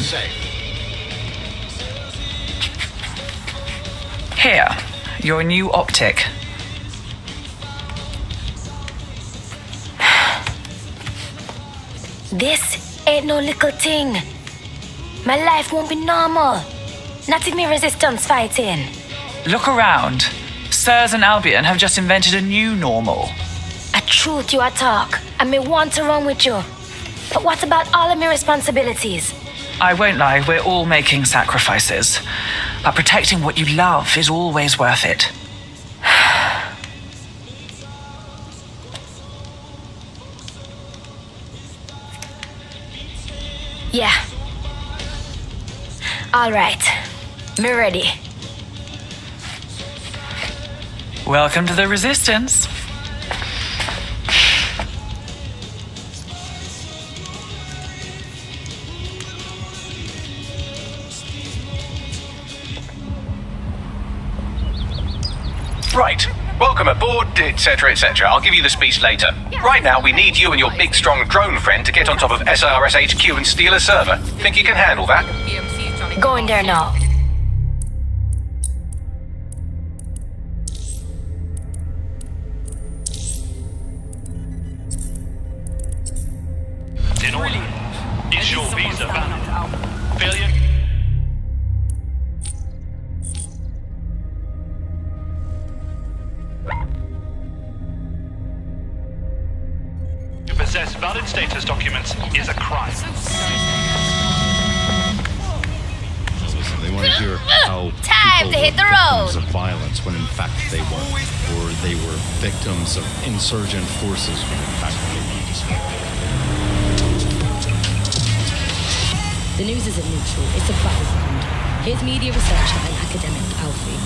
Here, your new optic. This ain't no little thing. My life won't be normal. Not if me resistance fighting. Look around. Sirs and Albion have just invented a new normal. A truth you a talk, and me want to run with you. But what about all of my responsibilities? I won't lie, we're all making sacrifices. But protecting what you love is always worth it. Yeah. All right. Me ready. Welcome to the Resistance. Right. Welcome aboard, etc., etc. I'll give you the speech later. Right now, we need you and your big, strong drone friend to get on top of SRS HQ and steal a server. Think you can handle that? Going there now. In order. Is your visa valid? Failure? To possess valid status documents is a crime. They want to hear how Time people to hit the were victims road. of violence when in fact they weren't, or they were victims of insurgent forces when in fact they weren't. The news isn't neutral, it's a battleground. Here's media researcher and academic Alfie.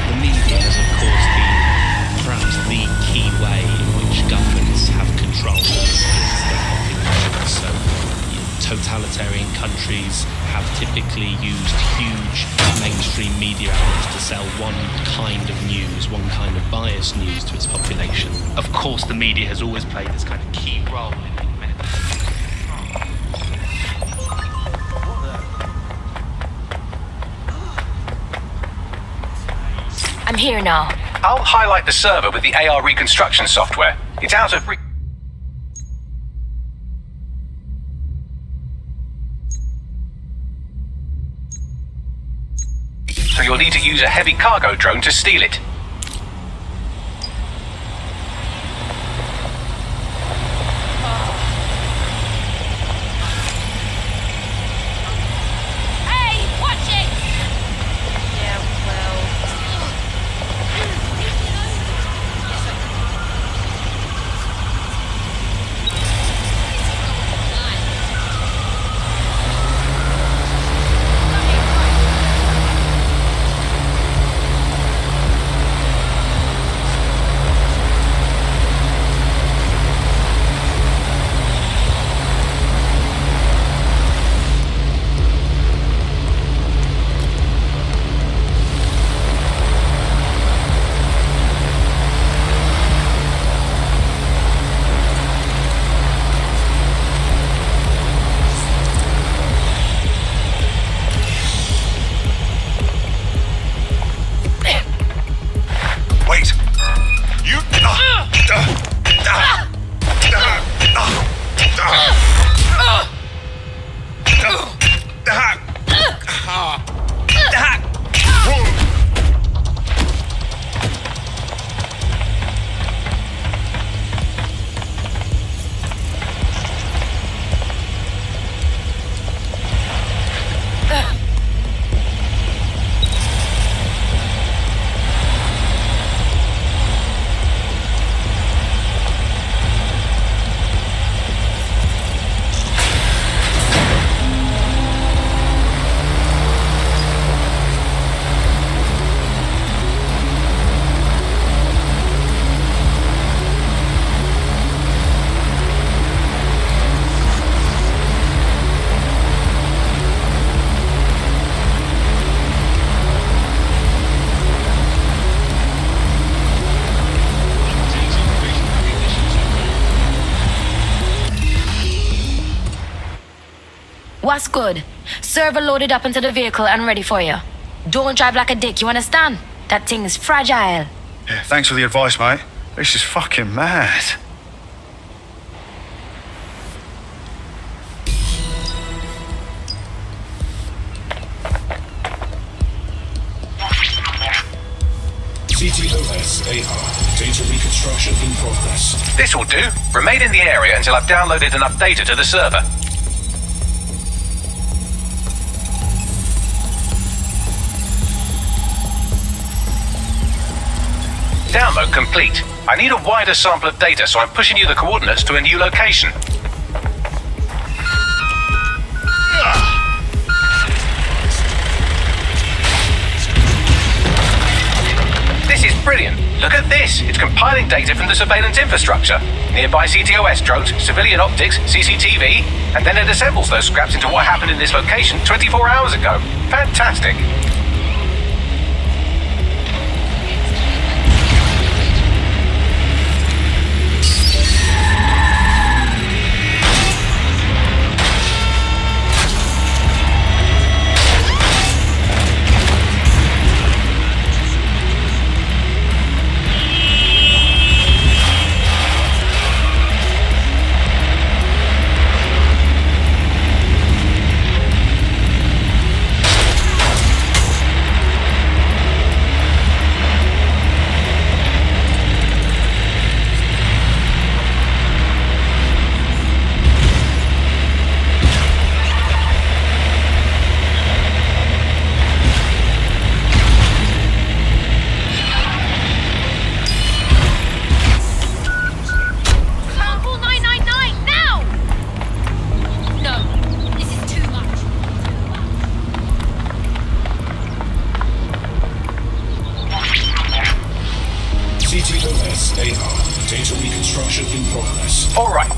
The media has, of course, been perhaps the key way in which governments have control of their population. So, totalitarian countries have typically used huge mainstream media outlets to sell one kind of news, one kind of biased news to its population. Of course, the media has always played this kind of key role in I'm here now. I'll highlight the server with the AR reconstruction software. It's out of so you'll need to use a heavy cargo drone to steal it. Hey, watch it! Yeah, well. What's good? Server loaded up into the vehicle and ready for you. Don't drive like a dick, you understand? That thing is fragile. Yeah, thanks for the advice, mate. This is fucking mad. CTOS AR. Data reconstruction in progress. This will do. Remain in the area until I've downloaded enough data to the server. Download complete. I need a wider sample of data, so I'm pushing you the coordinates to a new location. This is brilliant. Look at this. It's compiling data from the surveillance infrastructure. Nearby CTOS drones, civilian optics, CCTV, and then it assembles those scraps into what happened in this location 24 hours ago. Fantastic.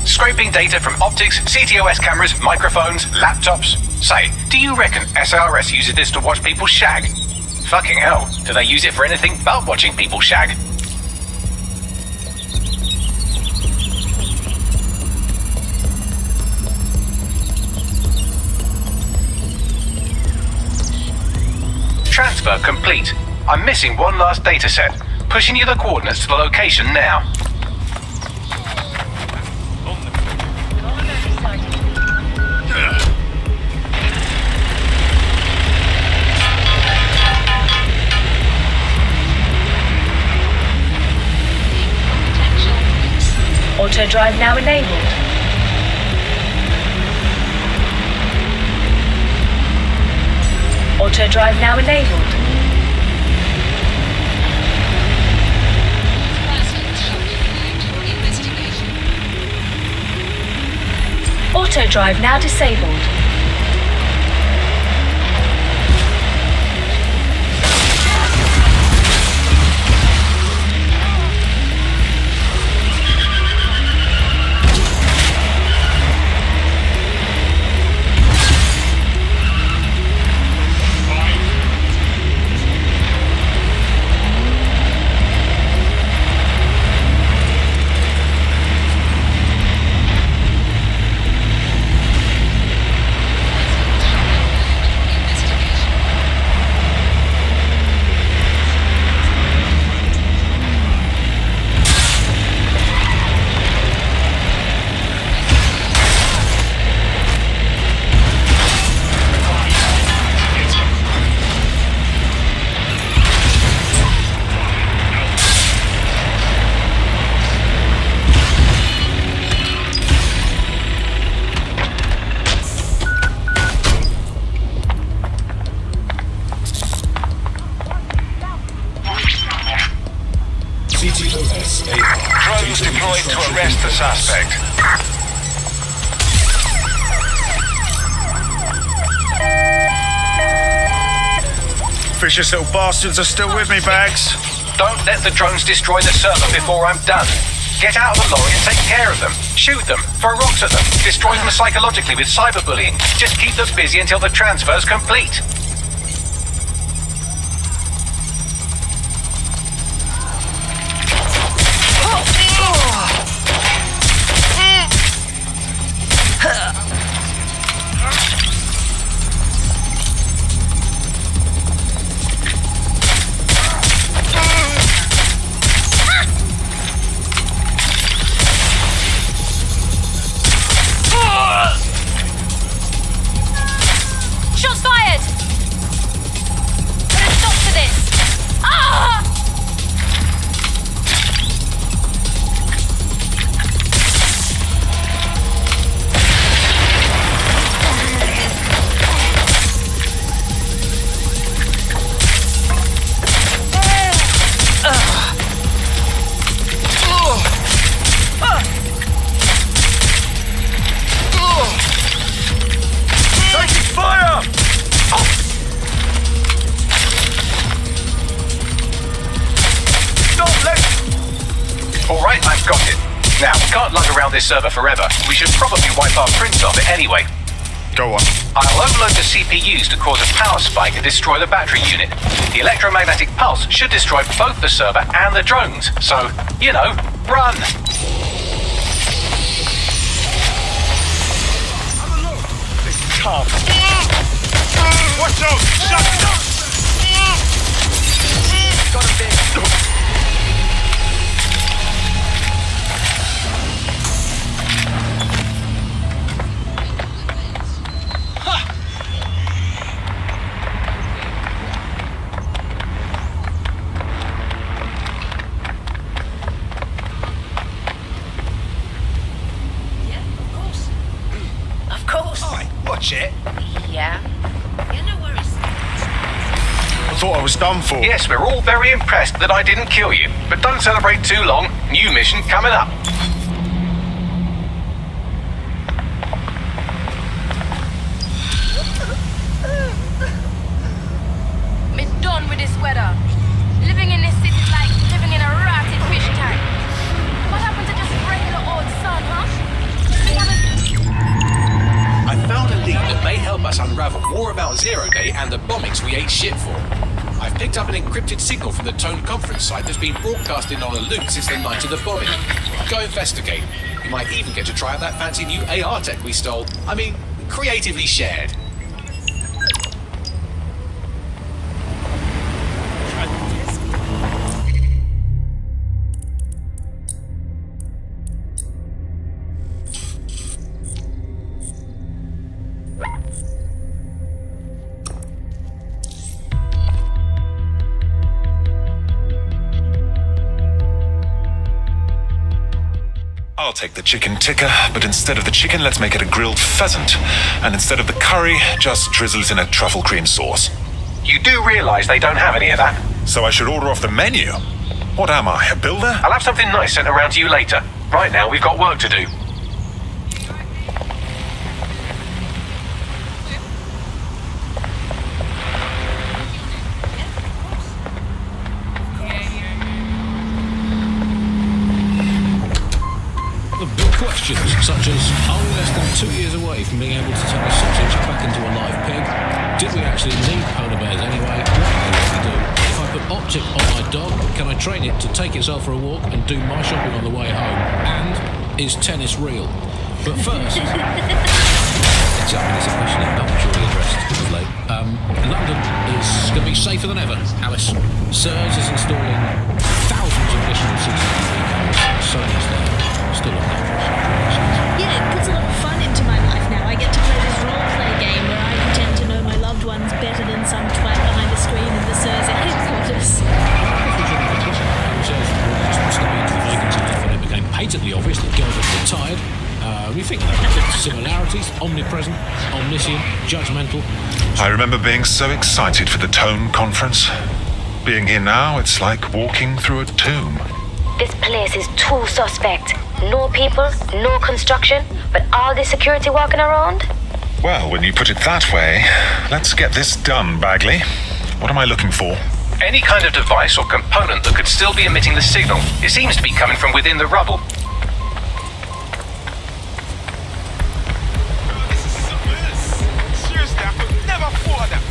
Scraping data from optics, CTOS cameras, microphones, laptops. Say, do you reckon SRS uses this to watch people shag? Fucking hell, do they use it for anything but watching people shag? Transfer complete. I'm missing one last data set. Pushing you the coordinates to the location now. Auto drive now enabled. Auto drive now enabled. Auto drive now disabled. Drones deployed to arrest the suspect. Vicious little bastards are still with me, Bags. Don't let the drones destroy the server before I'm done. Get out of the lorry and take care of them. Shoot them, throw rocks at them, destroy them psychologically with cyberbullying. Just keep them busy until the transfer's complete. can't lug around this server forever. We should probably wipe our prints off it anyway. Go on. I'll overload the CPUs to cause a power spike and destroy the battery unit. The electromagnetic pulse should destroy both the server and the drones. So, you know, run! Tough. Watch out! Shut up! Got a bit. Of course. Watch it. Yeah. Yeah, no worries. I thought I was done for. Yes, we're all very impressed that I didn't kill you. But don't celebrate too long. New mission coming up. Me done with this weather. Living in this city is like living in a rotted fish tank. What happened to just regular old sun, huh? I found a lead that may help us unravel more about Zero Day and the bombings we ate shit for. I've picked up an encrypted signal from the Tone conference site that's been broadcasting on a loop since the night of the bombing. Go investigate. You might even get to try out that fancy new AR tech we stole. I mean, creatively shared. I'll take the chicken tikka, but instead of the chicken, let's make it a grilled pheasant. And instead of the curry, just drizzle it in a truffle cream sauce. You do realise they don't have any of that? So I should order off the menu? What am I, a builder? I'll have something nice sent around to you later. Right now, we've got work to do. Questions such as, are we less than 2 years away from being able to turn a sausage back into a live pig? Did we actually need polar bears anyway? What do we do? If I put Optic on my dog, can I train it to take itself for a walk and do my shopping on the way home? And is tennis real? But first, it's a question that I'm sure we addressed of late. London is going to be safer than ever, Alice. SIRS is installing thousands of additional CCTV cameras. Sony's there. Still on that. Yeah, it puts a lot of fun into my life now. I get to play this role-play game where I pretend to know my loved ones better than some twat behind the screen in the SIRS headquarters. When it became patently obvious that girls had retired, we think there are similarities: omnipresent, omniscient, judgmental. I remember being so excited for the Tone conference. Being here now, it's like walking through a tomb. This place is too suspect. No people, no construction, but all this security walking around? Well, when you put it that way, let's get this done, Bagley. What am I looking for? Any kind of device or component that could still be emitting the signal. It seems to be coming from within the rubble. Seriously, I could never afford that.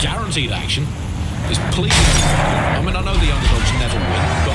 Guaranteed action is pleasing. I mean, I know the underdogs never win, but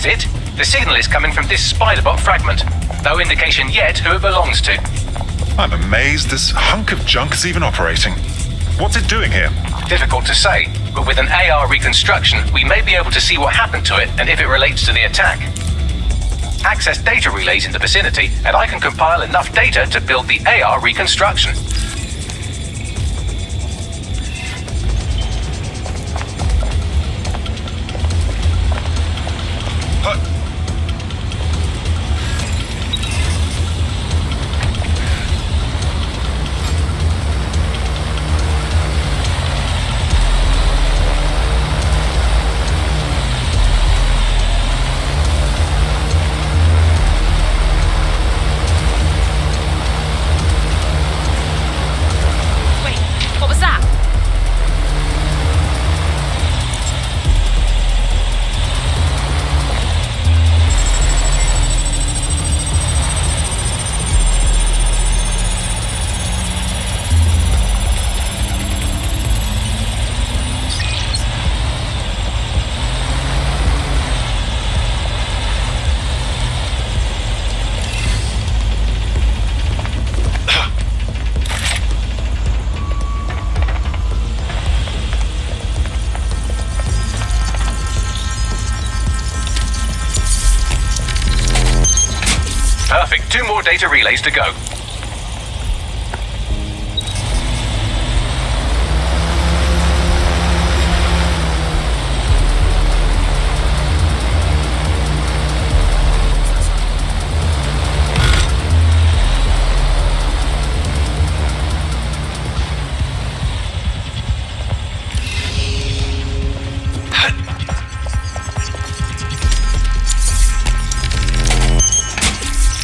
That's it. The signal is coming from this Spiderbot fragment. No indication yet who it belongs to. I'm amazed this hunk of junk is even operating. What's it doing here? Difficult to say, but with an AR reconstruction, we may be able to see what happened to it and if it relates to the attack. Access data relays in the vicinity, and I can compile enough data to build the AR reconstruction. Perfect. 2 more data relays to go.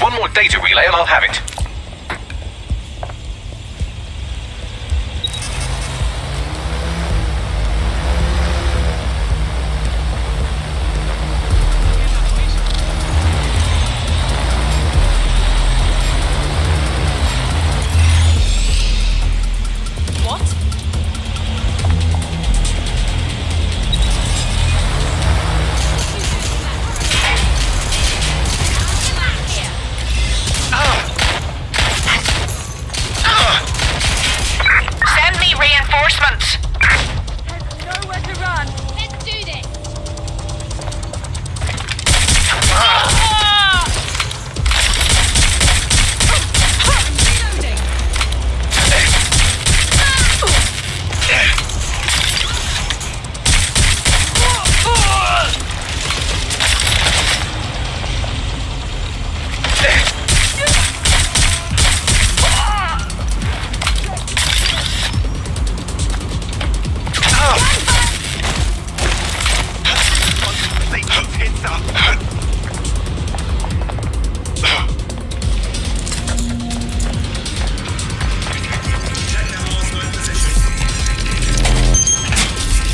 One more data relay and I'll have it.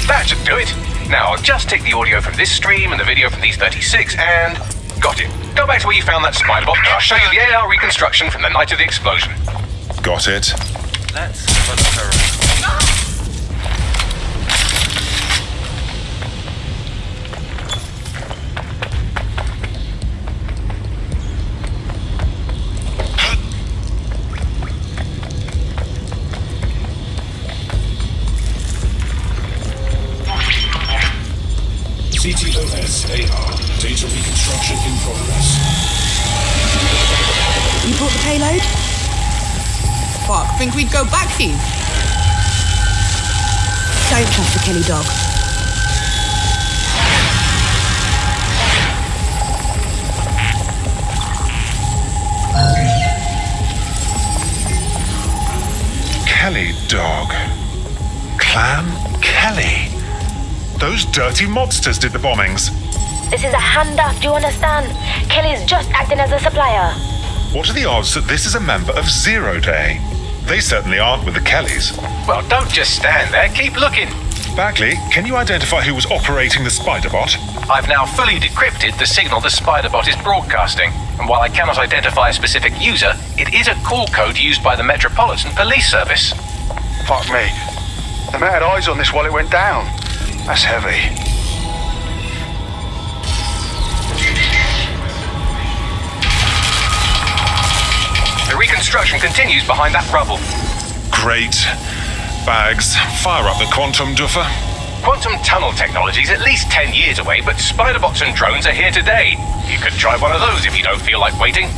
That should do it. Now I'll just take the audio from this stream and the video from these 36 and... Got it. Go back to where you found that Spiderbot and I'll show you the AR reconstruction from the night of the explosion. Got it. Let's have a look around. CTOS AR. Data reconstruction in progress. You brought the payload? Fuck, think we'd go back here? Don't trust the Kelly dog. Kelly dog. Clan Kelly. Those dirty mobsters did the bombings. This is a handout, do you understand? Kelly's just acting as a supplier. What are the odds that this is a member of Zero Day? They certainly aren't with the Kellys. Well, don't just stand there, keep looking. Bagley, can you identify who was operating the Spiderbot? I've now fully decrypted the signal the Spiderbot is broadcasting, and while I cannot identify a specific user, it is a call code used by the Metropolitan Police Service. Fuck me. The man had eyes on this while it went down. That's heavy. construction continues behind that rubble. Great. Bags, fire up the quantum duffer. Quantum tunnel technology's at least 10 years away, but Spiderbots and drones are here today. You could try one of those if you don't feel like waiting.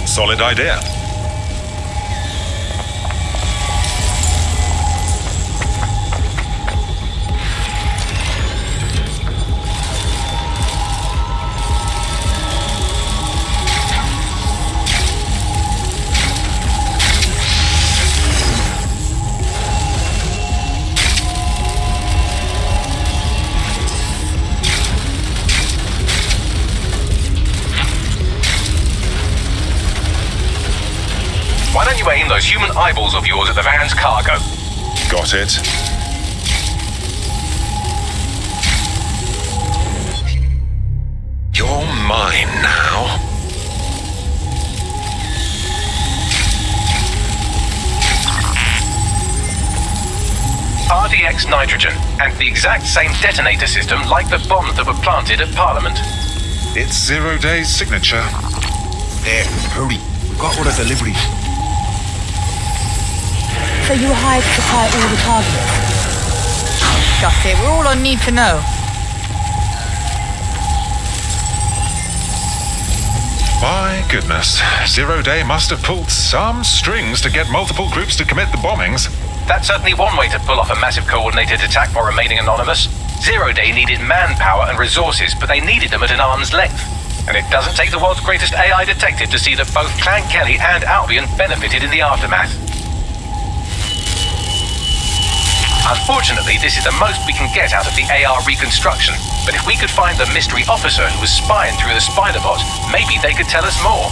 Solid idea. Why don't you aim those human eyeballs of yours at the van's cargo? Got it. You're mine now. RDX nitrogen, and the exact same detonator system like the bombs that were planted at Parliament. It's Zero Day's signature. There, hurry. We've got all the deliveries. So you hired to supply all the targets? That's it. We're all I need to know. My goodness. Zero Day must have pulled some strings to get multiple groups to commit the bombings. That's certainly one way to pull off a massive coordinated attack while remaining anonymous. Zero Day needed manpower and resources, but they needed them at an arm's length. And it doesn't take the world's greatest AI detective to see that both Clan Kelly and Albion benefited in the aftermath. Unfortunately, this is the most we can get out of the AR reconstruction, but if we could find the mystery officer who was spying through the Spiderbot, maybe they could tell us more.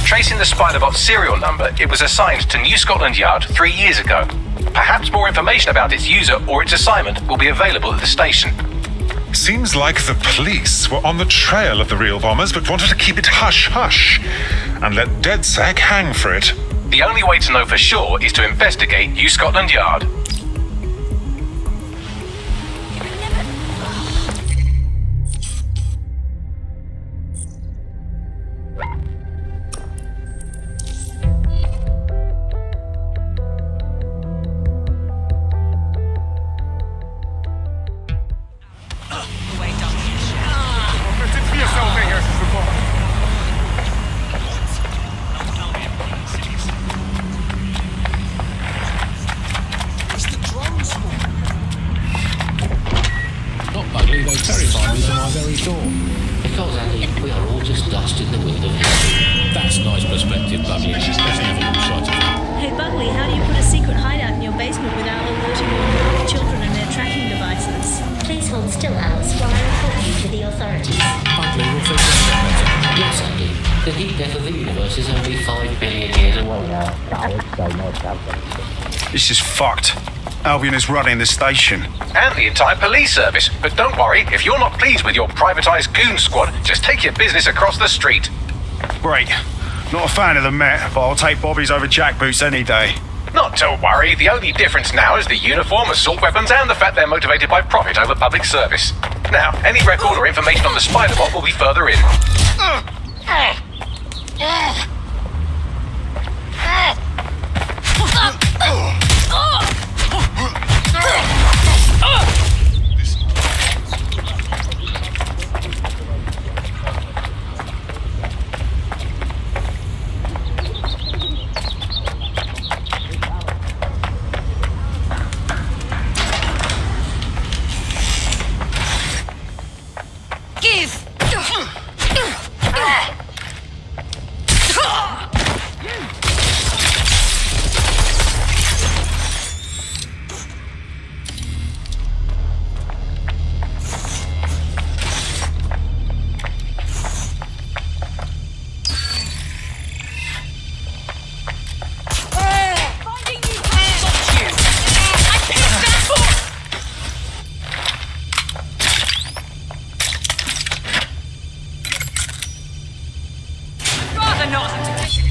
Tracing the Spiderbot serial number, it was assigned to New Scotland Yard 3 years ago. Perhaps more information about its user or its assignment will be available at the station. Seems like the police were on the trail of the real bombers but wanted to keep it hush-hush and let DedSec hang for it. The only way to know for sure is to investigate New Scotland Yard. Bugley, they terrify me to my very thought. Because, Andy, we are all just dust in the wind of history. That's nice perspective, Bugley. Let's never lose sight of it. Hey, Bugley, how do you put a secret hideout in your basement without alerting your children and their tracking devices? Please hold still, Alice, while I report you to the authorities. Bugley, will think that better. Yes, Andy. The heat death of the universe is only 5 billion years away now. This is fucked. Albion is running the station. And the entire police service. But don't worry, if you're not pleased with your privatized goon squad, just take your business across the street. Great. Not a fan of the Met, but I'll take Bobby's over jackboots any day. Not to worry, the only difference now is the uniform, assault weapons, and the fact they're motivated by profit over public service. Now, any record or information on the Spiderbot will be further in. rather not have to take...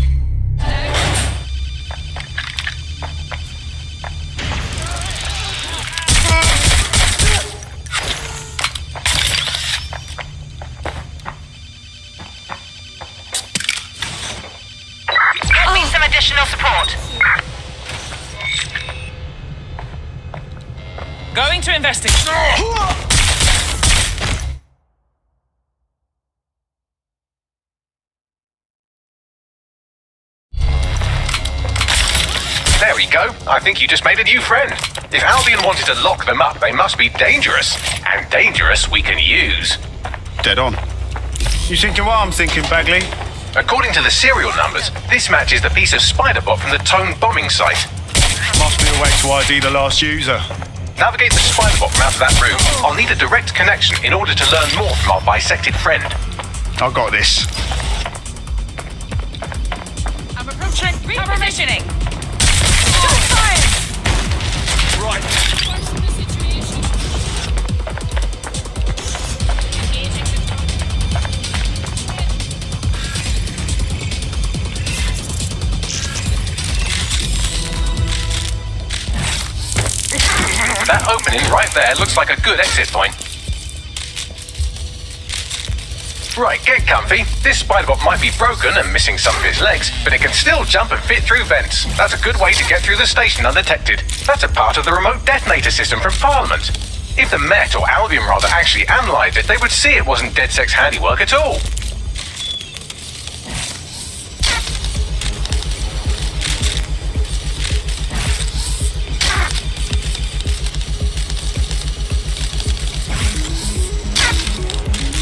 Get me some additional support. Going to investigate. There we go. I think you just made a new friend. If Albion wanted to lock them up, they must be dangerous. And dangerous we can use. Dead on. You thinking what I'm thinking, Bagley? According to the serial numbers, this matches the piece of Spiderbot from the Tone bombing site. Must be a way to ID the last user. Navigate the Spiderbot from out of that room. I'll need a direct connection in order to learn more from our bisected friend. I've got this. I'm approaching. Repositioning. Right. That opening right there looks like a good exit point. Right, get comfy. This Spiderbot might be broken and missing some of its legs, but it can still jump and fit through vents. That's a good way to get through the station undetected. That's a part of the remote detonator system from Parliament. If the Met, or Albion rather, actually analysed it, they would see it wasn't DedSec's handiwork at all.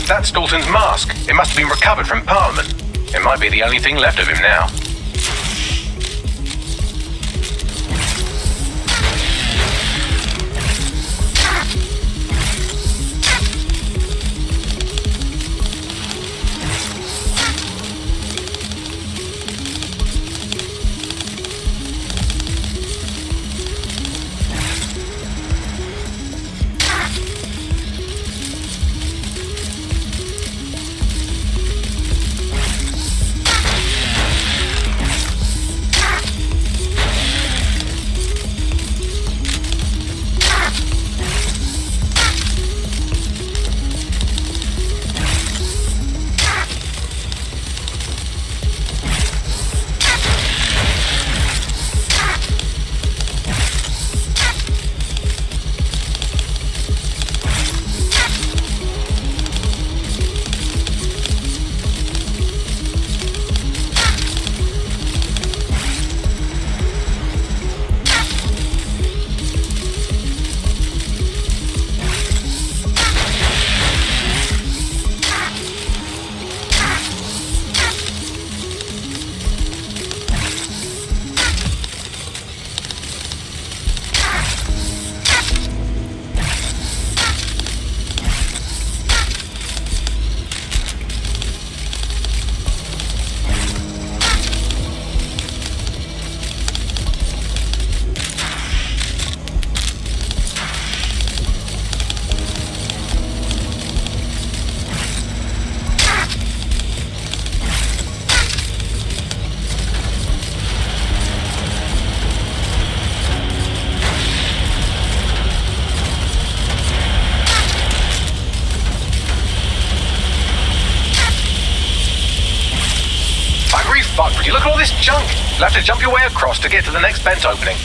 That's Dalton's mask. It must have been recovered from Parliament. It might be the only thing left of him now. Would you look at all this junk? You'll have to jump your way across to get to the next vent opening.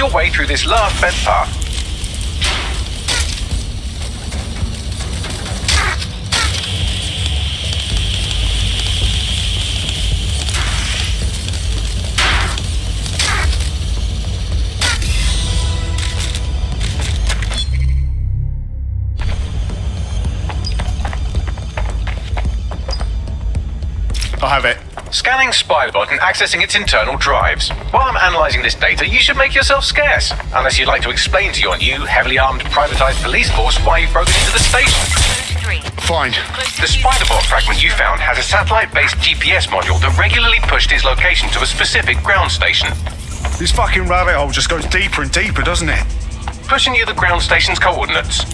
your way through this last bed path. I have it. Scanning Spiderbot and accessing its internal drives. While I'm analysing this data, you should make yourself scarce. Unless you'd like to explain to your new, heavily armed, privatised police force why you've broken into the station. Fine. The Spiderbot fragment you found has a satellite-based GPS module that regularly pushed its location to a specific ground station. This fucking rabbit hole just goes deeper and deeper, doesn't it? Pushing you the ground station's coordinates.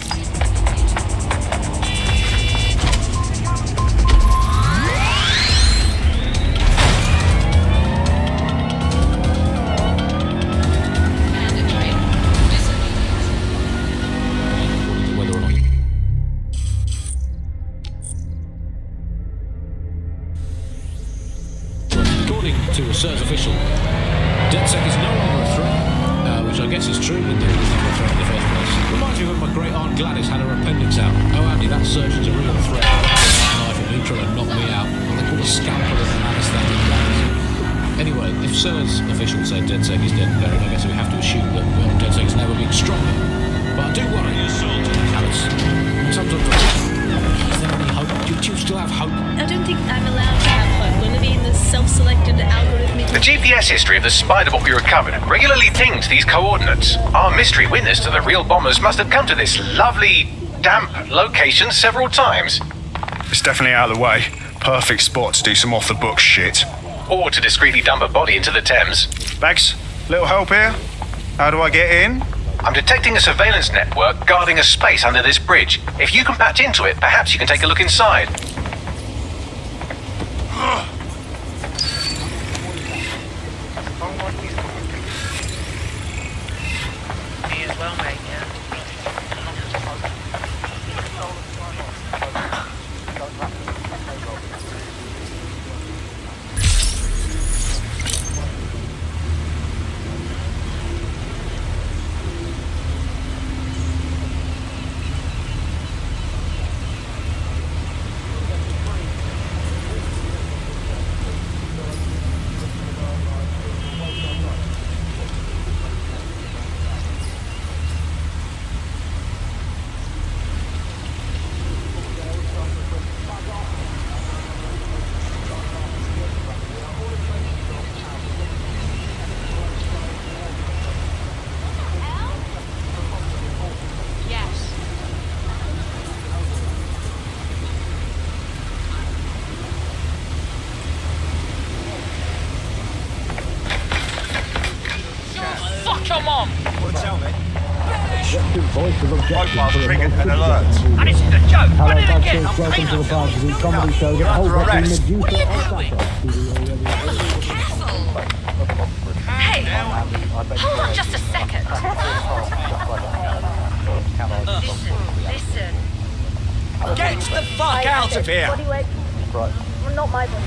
To a CERS official, DedSec is no longer a threat, which I guess is true, and it was never a threat in the first place. Reminds me when my great aunt Gladys had her appendix out. Oh, Andy, that surgeon's a real threat. Knife at me trying to knock me out. What they call a scalpel and an anaesthetic gas. Anyway, if CERS official said DedSec is dead and buried, I guess we have to assume that DedSec has never been stronger. But I do worry, Alice. Sometimes is there any hope? Do you still have hope? I don't think I'm allowed to have hope. We're living in this self-selected algorithmic... The GPS history of the Spiderbot we recovered regularly pings these coordinates. Our mystery witness to the real bombers must have come to this lovely, damp location several times. It's definitely out of the way. Perfect spot to do some off-the-book shit. Or to discreetly dump a body into the Thames. Bags, little help here? How do I get in? I'm detecting a surveillance network guarding a space under this bridge. If you can patch into it, perhaps you can take a look inside. Me as well, mate, yeah. Come on! Tell me. Profiles triggered an alert. And it's a joke! Hello, Run it again! Buzzkins. I'm Welcome paying to the us. Party Comedy Show that holds up in Medusa What are you Osaka. Hey, hold on just a second. Listen. Get the fuck out of here! Right. Not my body.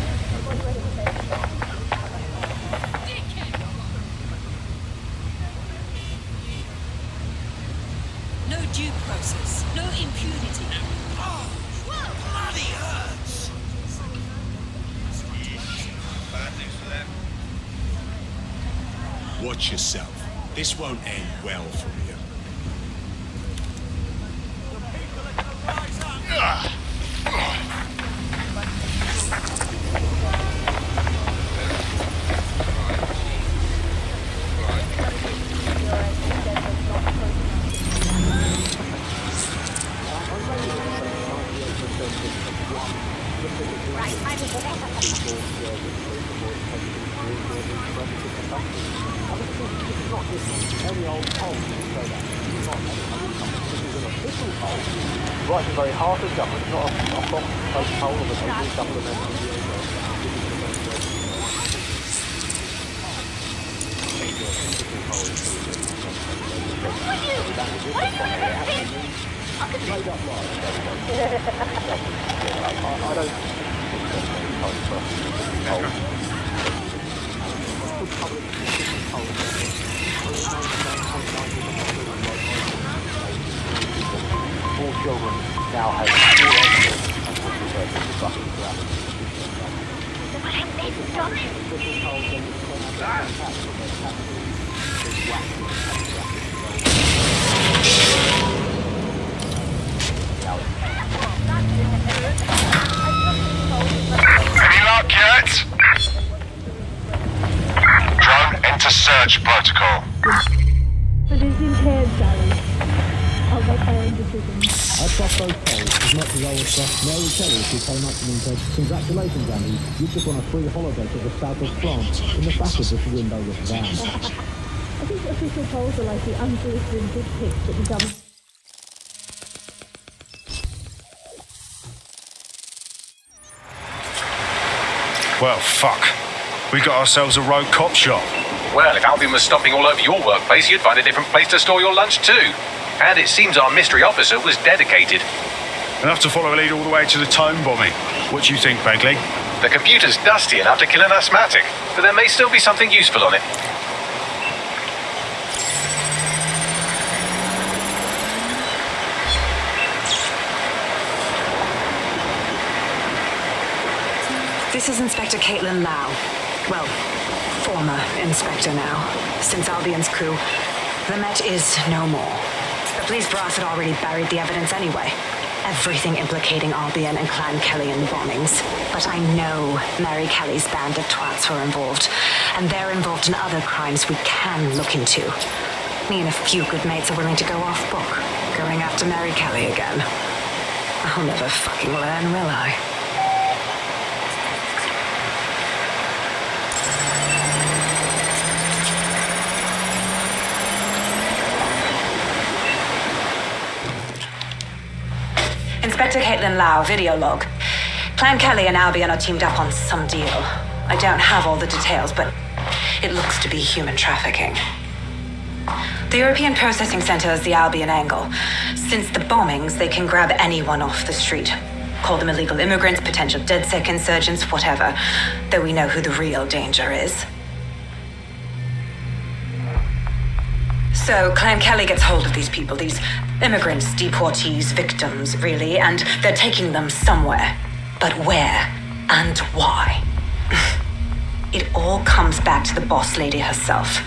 No due process, no impunity. Oh, bloody hurts! Watch yourself. This won't end well for you. Right at the very heart of government, not a post poll of a supplementary. I don't program now has 4 exits and will return to the bucket ground. Any luck yet? Drone, enter search protocol. But it's impaired, Sally. I'll make my own decision. I trust those polls as much as I would trust Mary Kelly if she came up to me and said, "Congratulations, Andy, you've just won a free holiday to the south of France in the back of this windowless van." I think official polls are like the unsolicited dick pics that become... Well, fuck. We got ourselves a rogue cop shop. Well, if Albion was stomping all over your workplace, you'd find a different place to store your lunch too. And it seems our mystery officer was dedicated. Enough to follow a lead all the way to the Tone bombing. What do you think, Begley? The computer's dusty enough to kill an asthmatic, but there may still be something useful on it. This is Inspector Caitlin Lau. Well, former inspector now, since Albion's coup. The Met is no more. The police brass had already buried the evidence anyway. Everything implicating Albion and Clan Kelly in the bombings. But I know Mary Kelly's band of twats were involved, and they're involved in other crimes we can look into. Me and a few good mates are willing to go off book, going after Mary Kelly again. I'll never fucking learn, will I? Inspector Caitlin Lau, video log. Clan Kelly and Albion are teamed up on some deal. I don't have all the details, but it looks to be human trafficking. The European Processing Center is the Albion angle. Since the bombings, they can grab anyone off the street. Call them illegal immigrants, potential DedSec insurgents, whatever. Though we know who the real danger is. So Clan Kelly gets hold of these people, these immigrants, deportees, victims, really, and they're taking them somewhere. But where and why? It all comes back to the boss lady herself.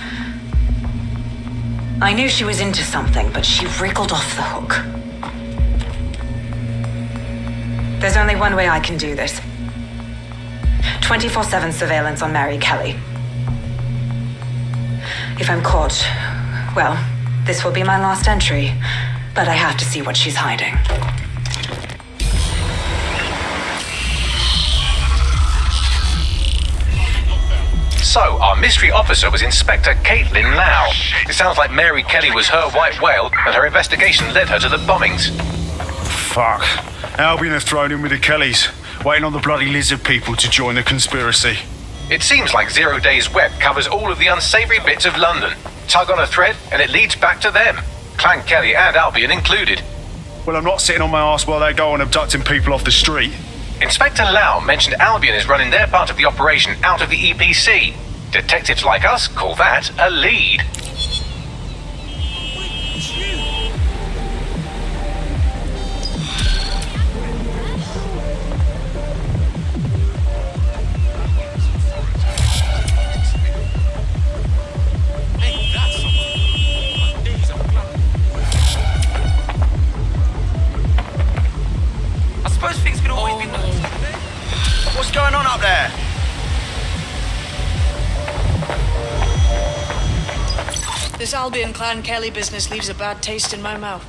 I knew she was into something, but she wriggled off the hook. There's only one way I can do this. 24/7 surveillance on Mary Kelly. If I'm caught, well, this will be my last entry, but I have to see what she's hiding. So, our mystery officer was Inspector Caitlin Lau. It sounds like Mary Kelly was her white whale, and her investigation led her to the bombings. Fuck. Albion have thrown in with the Kellys, waiting on the bloody lizard people to join the conspiracy. It seems like Zero Days Web covers all of the unsavory bits of London. Tug on a thread, and it leads back to them. Clan Kelly and Albion included. Well, I'm not sitting on my ass while they go on abducting people off the street. Inspector Lau mentioned Albion is running their part of the operation out of the EPC. Detectives like us call that a lead. I suppose things could always be... What's going on up there? This Albion Clan Kelly business leaves a bad taste in my mouth.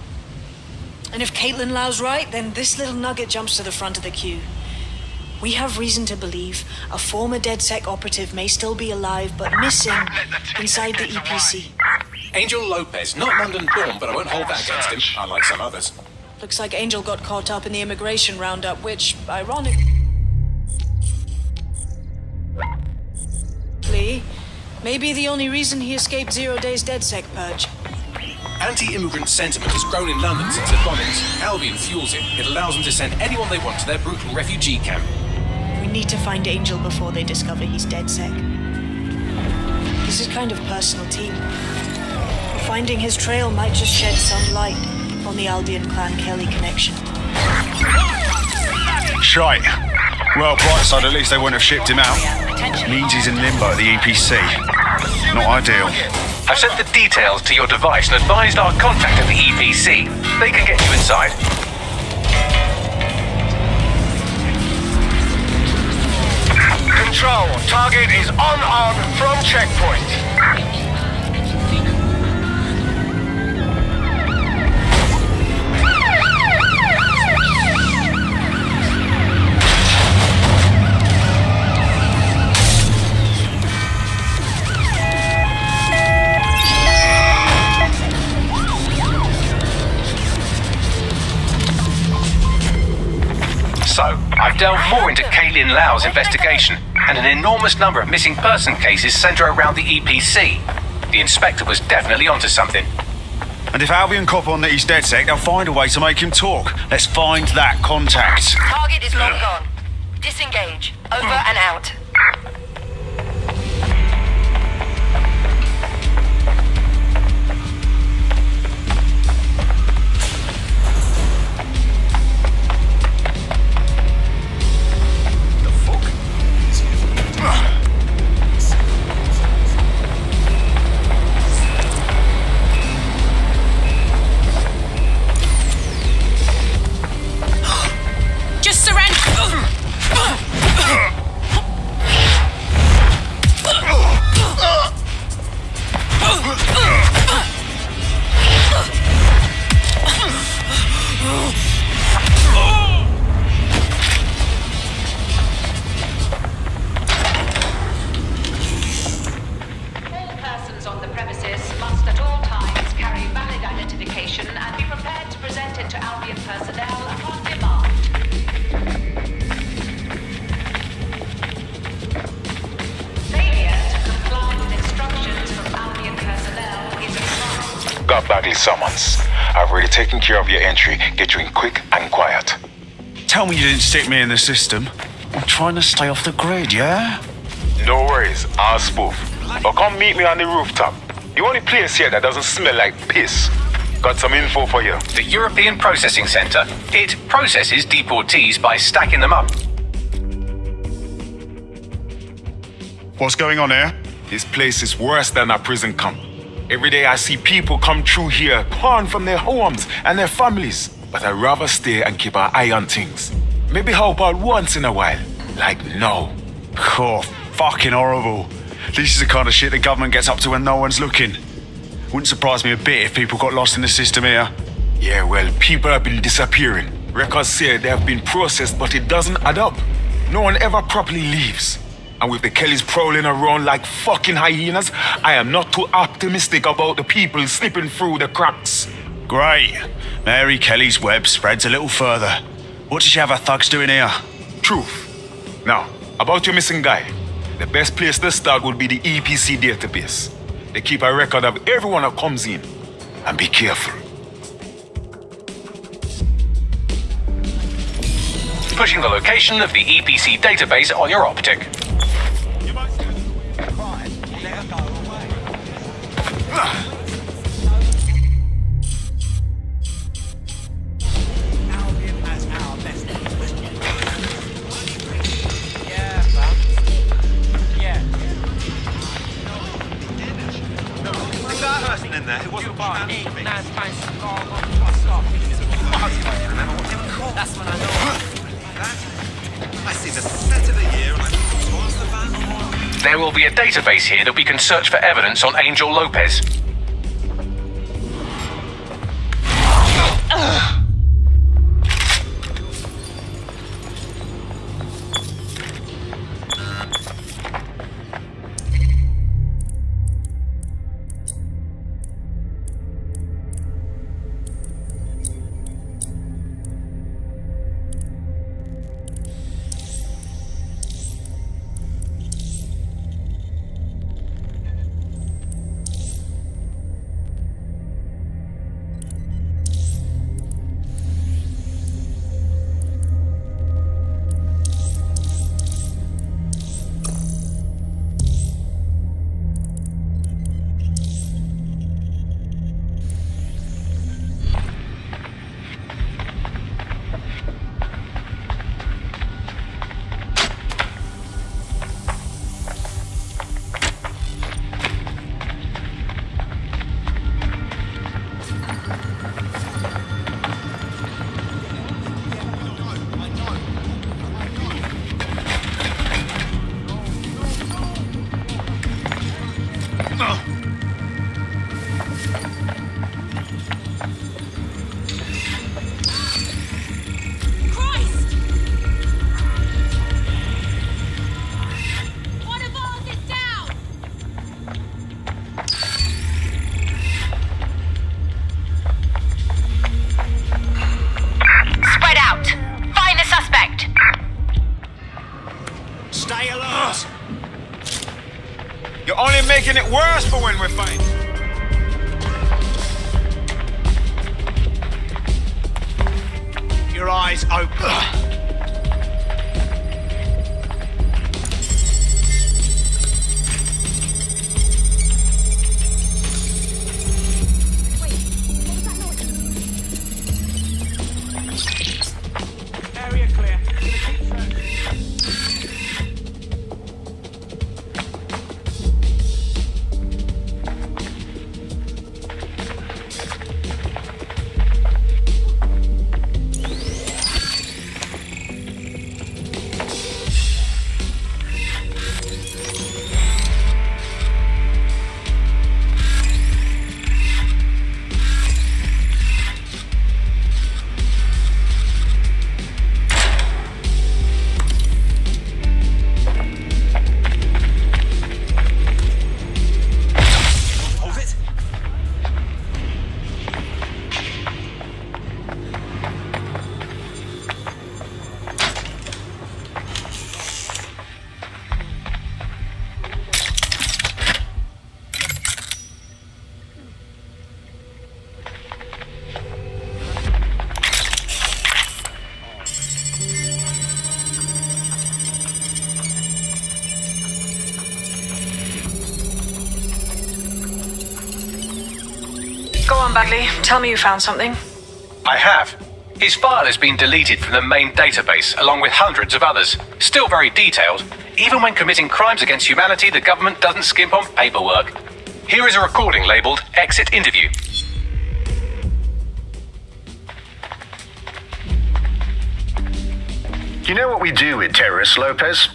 And if Caitlin Lau's right, then this little nugget jumps to the front of the queue. We have reason to believe a former DedSec operative may still be alive but missing inside the EPC. Angel Lopez, not London born, but I won't hold that against him, unlike some others. Looks like Angel got caught up in the immigration roundup, which, ironically, may be the only reason he escaped 0 Days DedSec purge. Anti-immigrant sentiment has grown in London since the bombings. Albion fuels it. It allows them to send anyone they want to their brutal refugee camp. We need to find Angel before they discover he's DedSec. This is kind of personal, team. Finding his trail might just shed some light. on the Albion Clan Kelly connection. Shite. Well, bright side, at least they wouldn't have shipped him out. Means he's in limbo at the EPC. Not ideal. I've sent the details to your device and advised our contact at the EPC. They can get you inside. Control, target is on from checkpoint. So, I've delved more into Caitlin Lau's investigation, and an enormous number of missing person cases centre around the EPC. The inspector was definitely onto something. And if Albion cop on that he's DedSec, they'll find a way to make him talk. Let's find that contact. Target is long gone. Disengage. Over and out. Just surrender. All persons on the premises must at all times carry valid identification and be prepared to present it to Albion personnel upon demand. Failure to comply with instructions from Albion personnel is a crime. Got Bagley summons. I've already taken care of your entry. Get you in quick and quiet. Tell me you didn't stick me in the system. I'm trying to stay off the grid, yeah? No worries, I'll spoof. Or come meet me on the rooftop. The only place here that doesn't smell like piss. Got some info for you. The European Processing Centre. It processes deportees by stacking them up. What's going on here? This place is worse than a prison camp. Every day I see people come through here, torn from their homes and their families. But I'd rather stay and keep an eye on things. Maybe help out once in a while. Like now. Oh, fucking horrible. This is the kind of shit the government gets up to when no one's looking. Wouldn't surprise me a bit if people got lost in the system here. Yeah, well, people have been disappearing. Records say they have been processed, but it doesn't add up. No one ever properly leaves. And with the Kellys prowling around like fucking hyenas, I am not too optimistic about the people slipping through the cracks. Great. Mary Kelly's web spreads a little further. What does she have her thugs doing here? Truth. Now, about your missing guy. The best place to start would be the EPC database. They keep a record of everyone that comes in. And be careful. Pushing the location of the EPC database on your optic. In there, it wasn't bad. That's when I know. I see the set of the year and I toss the van. There will be a database here that we can search for evidence on Angel Lopez. making it worse for when we're fighting. Your eyes open. Area clear. Go on, Bagley. Tell me you found something. I have. His file has been deleted from the main database, along with hundreds of others. Still very detailed. Even when committing crimes against humanity, the government doesn't skimp on paperwork. Here is a recording labelled Exit Interview. You know what we do with terrorists, Lopez?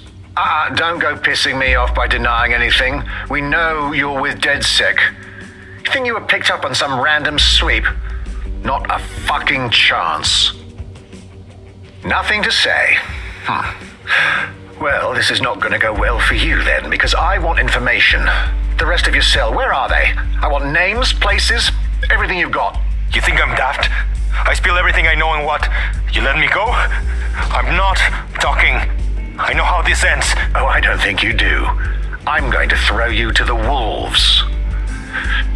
Don't go pissing me off by denying anything. We know you're with DedSec. You think you were picked up on some random sweep? Not a fucking chance. Nothing to say. Well, this is not going to go well for you then, because I want information. The rest of your cell, where are they? I want names, places, everything you've got. You think I'm daft? I spill everything I know and what? You let me go? I'm not talking. I know how this ends. Oh, I don't think you do. I'm going to throw you to the wolves.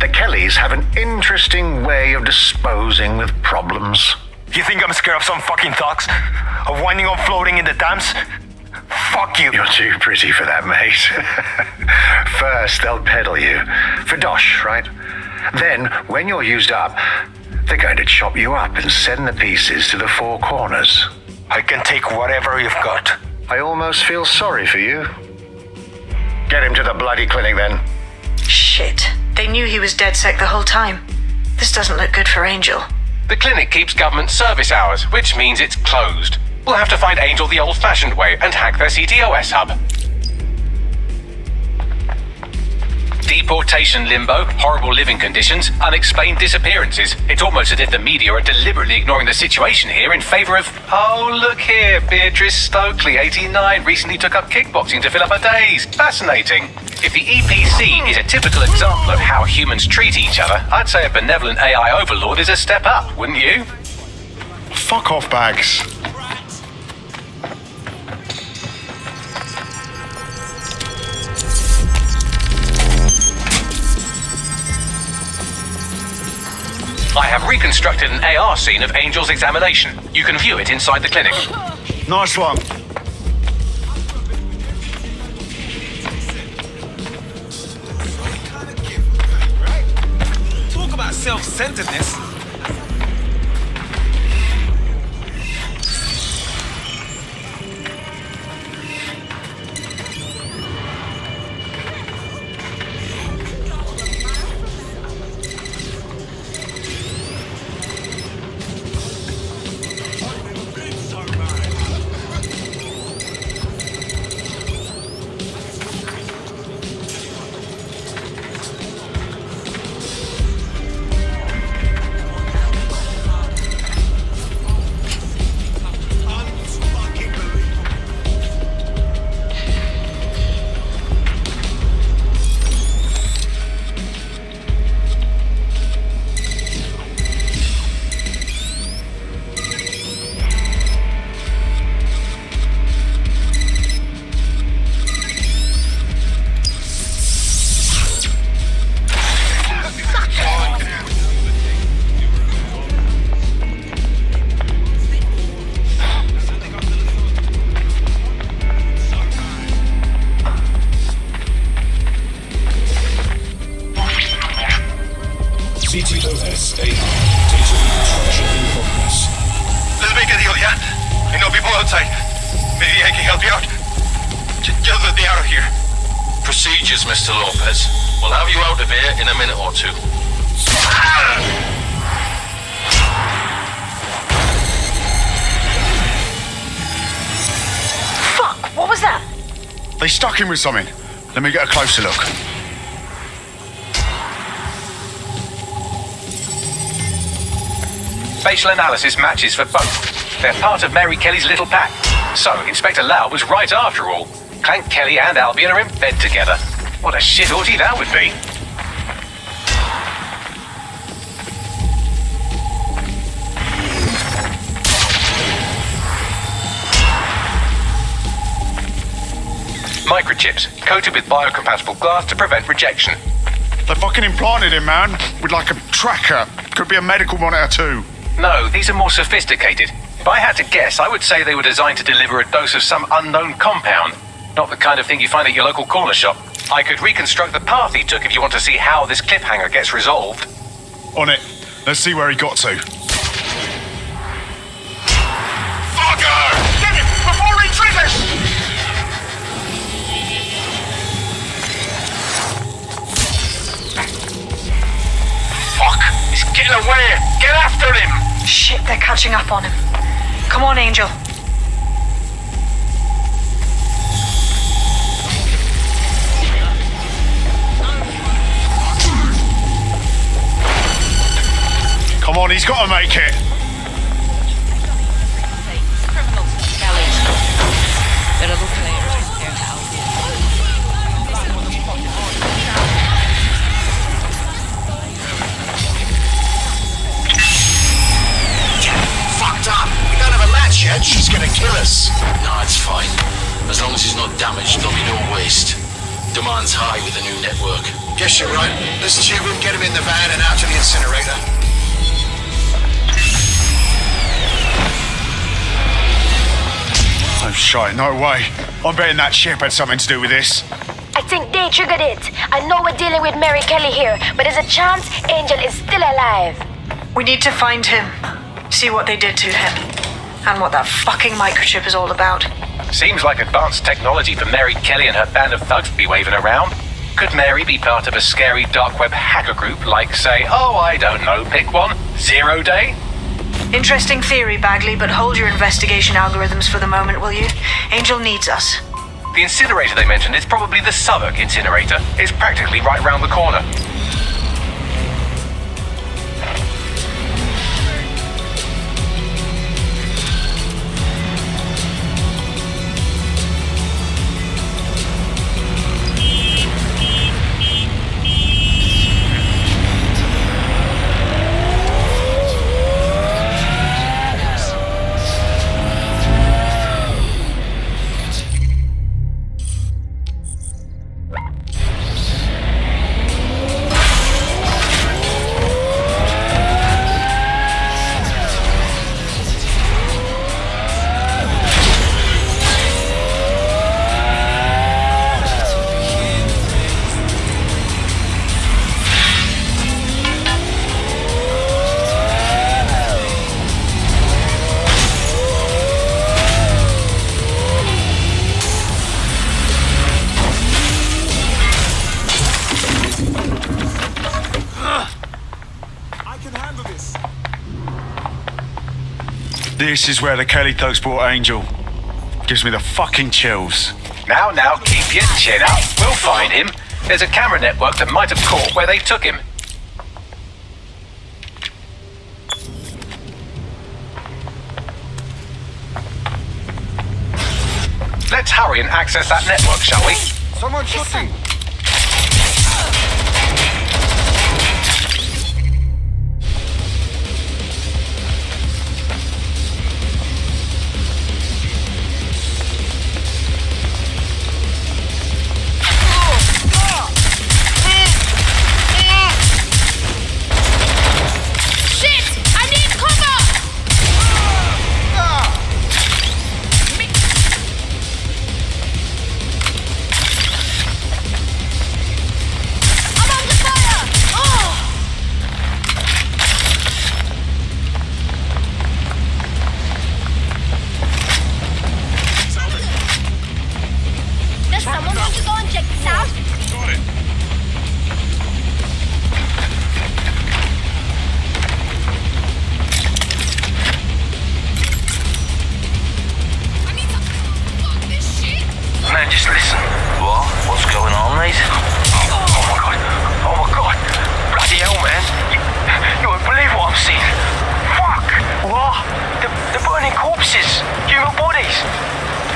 The Kellys have an interesting way of disposing with problems. You think I'm scared of some fucking thugs? Of winding up floating in the dams? Fuck you. You're too pretty for that, mate. First, they'll peddle you. For dosh, right? Then, when you're used up, they're going to chop you up and send the pieces to the four corners. I can take whatever you've got. I almost feel sorry for you. Get him to the bloody clinic, then. Shit. They knew he was DedSec the whole time. This doesn't look good for Angel. The clinic keeps government service hours, which means it's closed. We'll have to find Angel the old-fashioned way and hack their CTOS hub. Deportation limbo, horrible living conditions, unexplained disappearances. It's almost as if the media are deliberately ignoring the situation here in favour of... Oh, look here, Beatrice Stokely, 89, recently took up kickboxing to fill up her days. Fascinating. If the EPC is a typical example of how humans treat each other, I'd say a benevolent AI overlord is a step up, wouldn't you? Fuck off, Bags. I have reconstructed an AR scene of Angel's examination. You can view it inside the clinic. Nice one. Talk about self-centeredness. outside. Maybe I can help you out. Just let me out of here. Procedures, Mr. Lopez. We'll have you out of here in a minute or two. Fuck, what was that? They stuck him with something. Let me get a closer look. Facial analysis matches for both. They're part of Mary Kelly's little pack. So, Inspector Lau was right after all. Clank Kelly and Albion are in bed together. What a shit orgy that would be. Microchips, coated with biocompatible glass to prevent rejection. They fucking implanted him, man. With like a tracker. Could be a medical monitor too. No, these are more sophisticated. If I had to guess, I would say they were designed to deliver a dose of some unknown compound. Not the kind of thing you find at your local corner shop. I could reconstruct the path he took if you want to see how this cliffhanger gets resolved. On it. Let's see where he got to. Fucker! Get him before he triggers! Fuck! He's getting away! Get after him! Shit, they're catching up on him. Come on, Angel. Come on, he's got to make it. Better look later compared to Fucked up. We don't have a match yet. She's gonna kill us. No, it's fine. As long as he's not damaged, there'll be no waste. Demand's high with the new network. Guess you're right. Let's see if we can get him in the van and out to the incinerator. Oh, shite, no way. I'm betting that ship had something to do with this. I think they triggered it. I know we're dealing with Mary Kelly here, but there's a chance Angel is still alive. We need to find him. See what they did to him. And what that fucking microchip is all about. Seems like advanced technology for Mary Kelly and her band of thugs to be waving around. Could Mary be part of a scary dark web hacker group like, say, oh, I don't know, pick one, 0 Day? Interesting theory, Bagley, but hold your investigation algorithms for the moment, will you? Angel needs us. The incinerator they mentioned is probably the Southwark incinerator. It's practically right round the corner. This is where the Kelly thugs brought Angel. Gives me the fucking chills. Now, keep your chin up. We'll find him. There's a camera network that might have caught where they took him. Let's hurry and access that network, shall we? Someone shooting. corpses! Human bodies!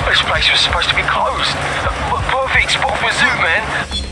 This place was supposed to be closed. A perfect spot for zoo, man.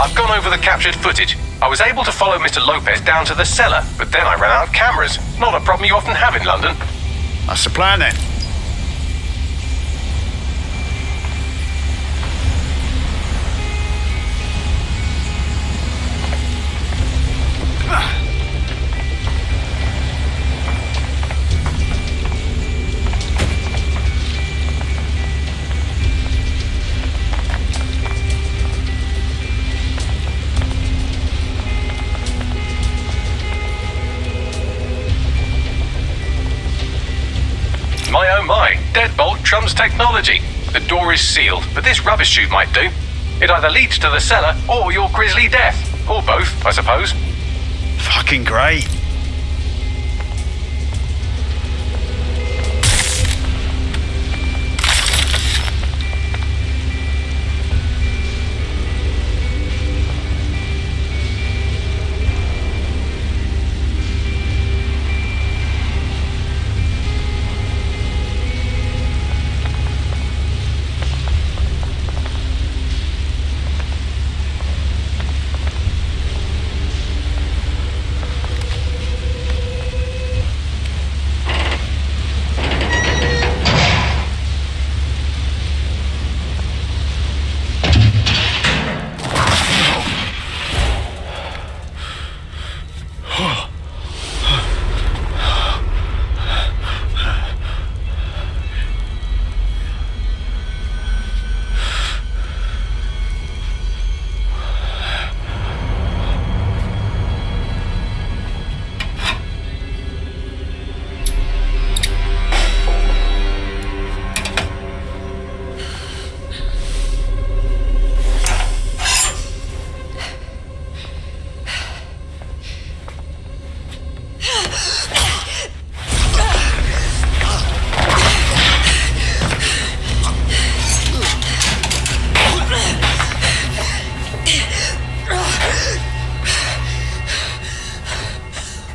I've gone over the captured footage. I was able to follow Mr. Lopez down to the cellar, but then I ran out of cameras. Not a problem you often have in London. That's the plan then. My oh my, deadbolt trumps technology. The door is sealed, but this rubbish chute might do. It either leads to the cellar or your grisly death. Or both, I suppose. Fucking great.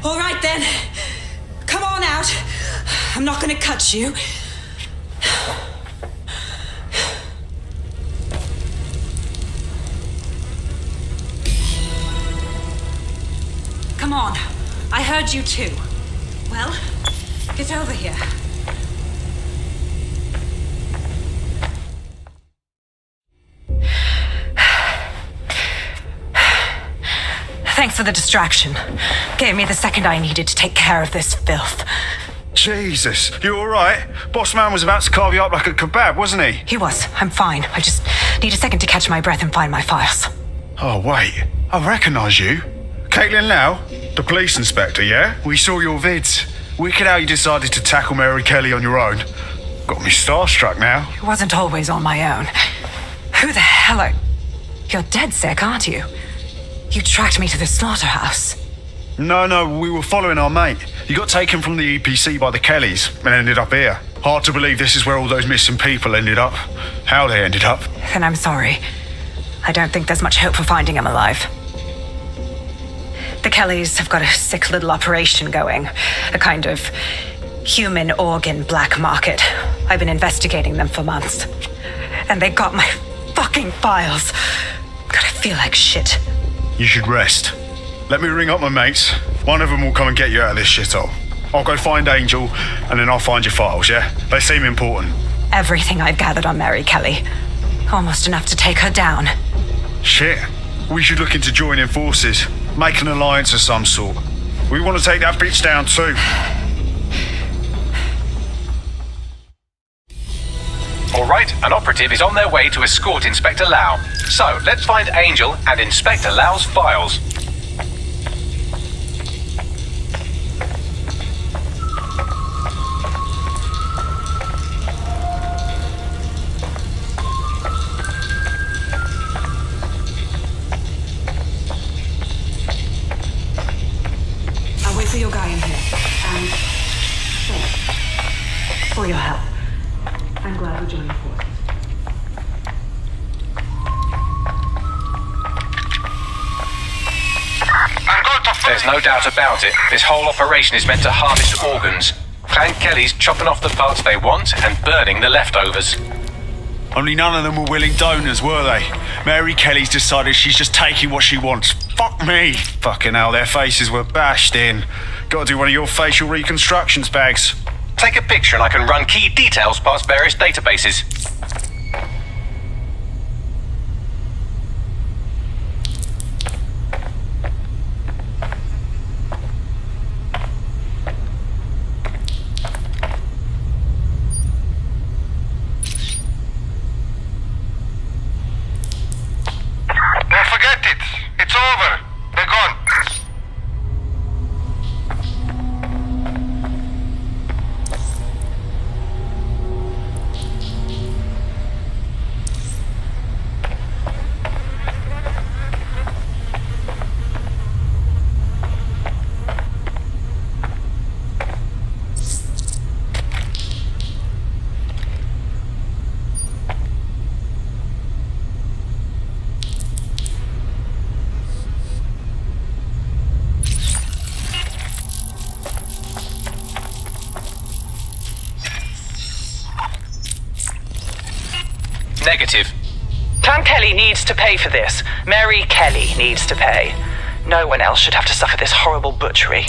All right then. Come on out. I'm not gonna cut you. Come on. I heard you too. Well, get over here. Thanks for the distraction. Gave me the second I needed to take care of this filth. Jesus, you alright? Boss man was about to carve you up like a kebab, wasn't he? He was. I'm fine. I just need a second to catch my breath and find my files. Oh, wait. I recognise you. Caitlin Lau, the police inspector, yeah? We saw your vids. Wicked how you decided to tackle Mary Kelly on your own. Got me starstruck now. It wasn't always on my own. Who the hell are... You're dead sick, aren't you? You tracked me to the slaughterhouse. No, we were following our mate. He got taken from the EPC by the Kellys and ended up here. Hard to believe this is where all those missing people ended up. How they ended up. Then I'm sorry. I don't think there's much hope for finding him alive. The Kellys have got a sick little operation going. A kind of human organ black market. I've been investigating them for months. And they got my fucking files. God, I feel like shit. You should rest. Let me ring up my mates. One of them will come and get you out of this shithole. I'll go find Angel, and then I'll find your files, yeah? They seem important. Everything I've gathered on Mary Kelly. Almost enough to take her down. Shit. We should look into joining forces. Make an alliance of some sort. We want to take that bitch down too. Alright, an operative is on their way to escort Inspector Lau. So, let's find Angel and Inspector Lau's files. I'll wait for your guy in here. And thanks for your help. I'm glad we joined the forces. There's no doubt about it. This whole operation is meant to harvest organs. Clan Kelly's chopping off the parts they want and burning the leftovers. Only none of them were willing donors, were they? Mary Kelly's decided she's just taking what she wants. Fuck me. Fucking hell, their faces were bashed in. Gotta do one of your facial reconstructions, Bags. Take a picture and I can run key details past various databases. Forget it. It's over. They're gone. Negative. Clan Kelly needs to pay for this. Mary Kelly needs to pay. No one else should have to suffer this horrible butchery.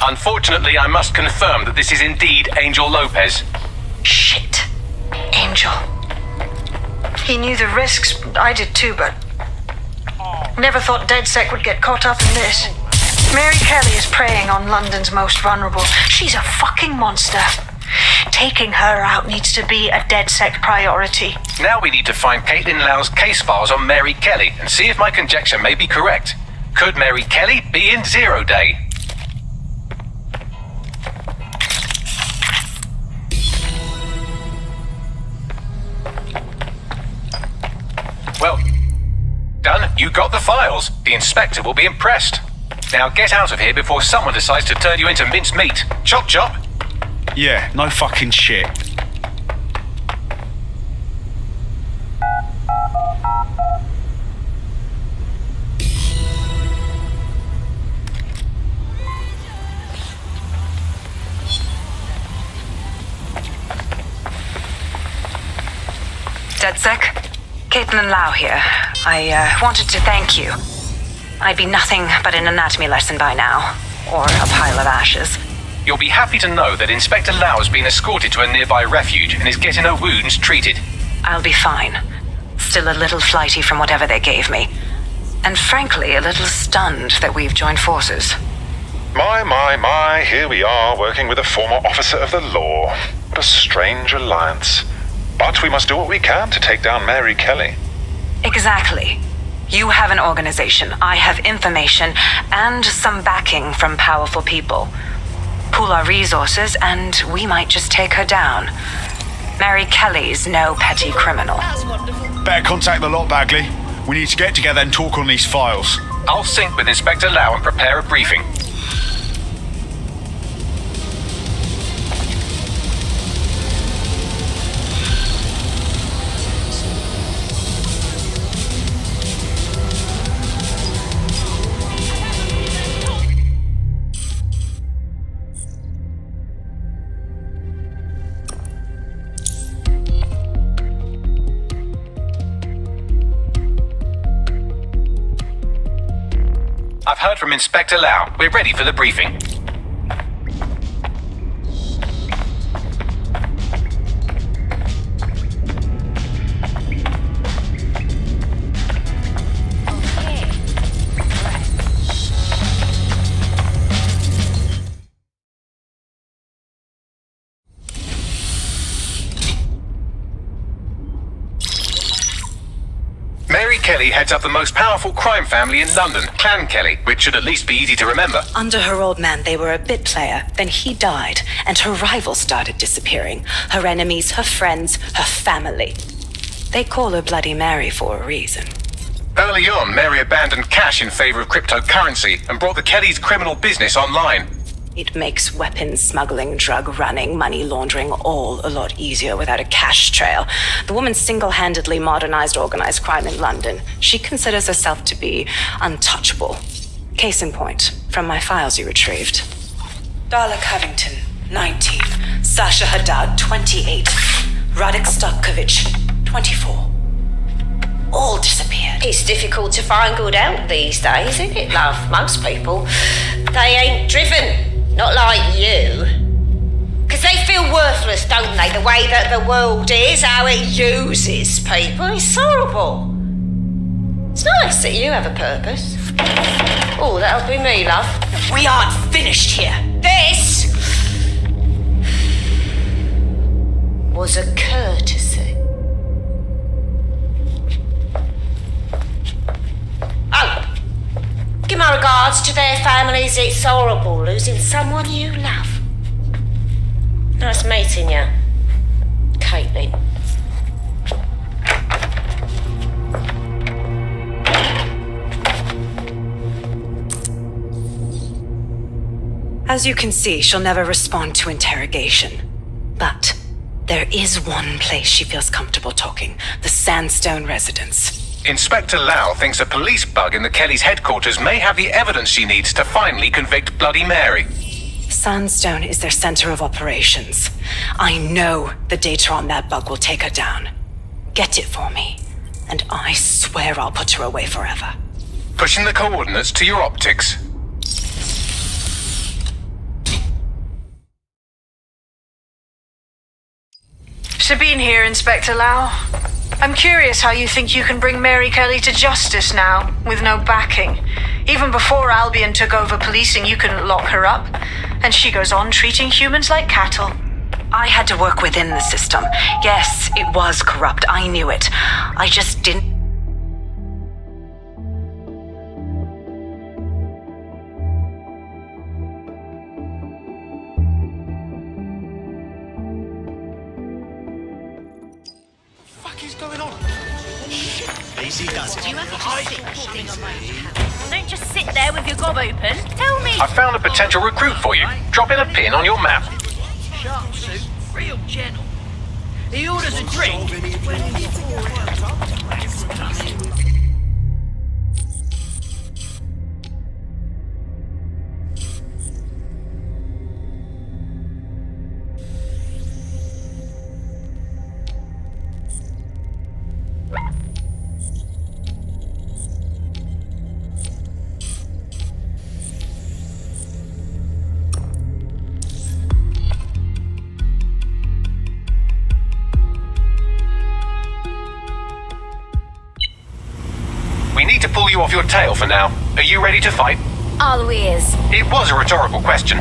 Unfortunately, I must confirm that this is indeed Angel Lopez. Shit. Angel. He knew the risks. I did too, but never thought DedSec would get caught up in this. Mary Kelly is preying on London's most vulnerable. She's a fucking monster. Taking her out needs to be a DedSec priority. Now we need to find Caitlin Lau's case files on Mary Kelly and see if my conjecture may be correct. Could Mary Kelly be in Zero Day? Well, done. You got the files. The inspector will be impressed. Now get out of here before someone decides to turn you into minced meat. Chop chop. Yeah, no fucking shit. DedSec? Caitlin Lau here. I wanted to thank you. I'd be nothing but an anatomy lesson by now. Or a pile of ashes. You'll be happy to know that Inspector Lau has been escorted to a nearby refuge and is getting her wounds treated. I'll be fine. Still a little flighty from whatever they gave me. And frankly, a little stunned that we've joined forces. My, here we are, working with a former officer of the law. What a strange alliance. But we must do what we can to take down Mary Kelly. Exactly. You have an organization, I have information, and some backing from powerful people. Pool our resources, and we might just take her down. Mary Kelly's no petty criminal. Better contact the lot, Bagley. We need to get together and talk on these files. I'll sync with Inspector Lau and prepare a briefing. I've heard from Inspector Lau. We're ready for the briefing. Mary Kelly heads up the most powerful crime family in London, Clan Kelly, which should at least be easy to remember. Under her old man, they were a bit player. Then he died, and her rivals started disappearing. Her enemies, her friends, her family. They call her Bloody Mary for a reason. Early on, Mary abandoned cash in favor of cryptocurrency and brought the Kellys' criminal business online. It makes weapons smuggling, drug running, money laundering all a lot easier without a cash trail. The woman single-handedly modernized organized crime in London. She considers herself to be untouchable. Case in point, from my files you retrieved. Darla Covington, 19. Sasha Haddad, 28. Radek Starkovich, 24. All disappeared. It's difficult to find good help these days, isn't it, love? Most people, they ain't driven. Not like you. Because they feel worthless, don't they? The way that the world is, how it uses people. It's horrible. It's nice that you have a purpose. Oh, that'll be me, love. We aren't finished here. This was a courtesy. Oh. Give my regards to their families. It's horrible losing someone you love. Nice meeting you, Caitlin. As you can see, she'll never respond to interrogation. But there is one place she feels comfortable talking, the Sandstone residence. Inspector Lau thinks a police bug in the Kellys' headquarters may have the evidence she needs to finally convict Bloody Mary. Sandstone is their center of operations. I know the data on that bug will take her down. Get it for me, and I swear I'll put her away forever. Pushing the coordinates to your optics. Sabine here, Inspector Lau. I'm curious how you think you can bring Mary Kelly to justice now, with no backing. Even before Albion took over policing, you couldn't lock her up. And she goes on treating humans like cattle. I had to work within the system. Yes, it was corrupt. I knew it. I just didn't... Easy does it. Do you have a thing on my house? Don't just sit there with your gob open. Tell me. I found a potential recruit for you. Drop in a pin on your map. Sharp suit, real gentle. He orders a drink. We need to pull you off your tail for now. Are you ready to fight? All ears. It was a rhetorical question.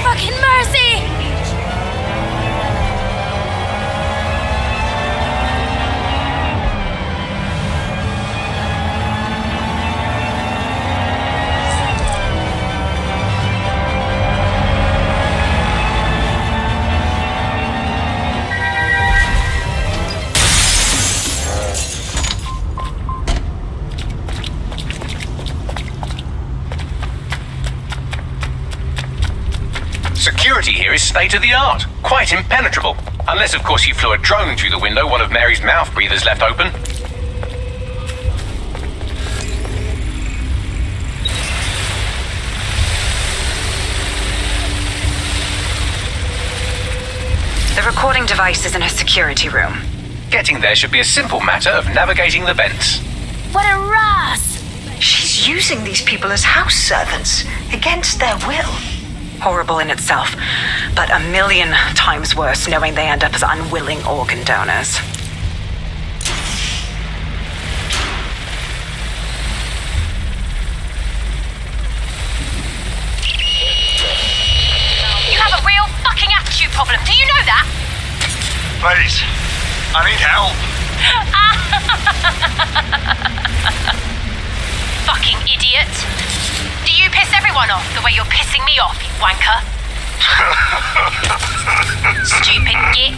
Fucking murder! Security here is state of the art, quite impenetrable. Unless, of course, you flew a drone through the window one of Mary's mouth breathers left open. The recording device is in her security room. Getting there should be a simple matter of navigating the vents. What a Ross! She's using these people as house servants, against their will. Horrible in itself, but a million times worse knowing they end up as unwilling organ donors. You have a real fucking attitude problem. Do you know that? Please, I need help. Fucking idiot. Do you piss everyone off the way you're pissing me off, you wanker? Stupid git.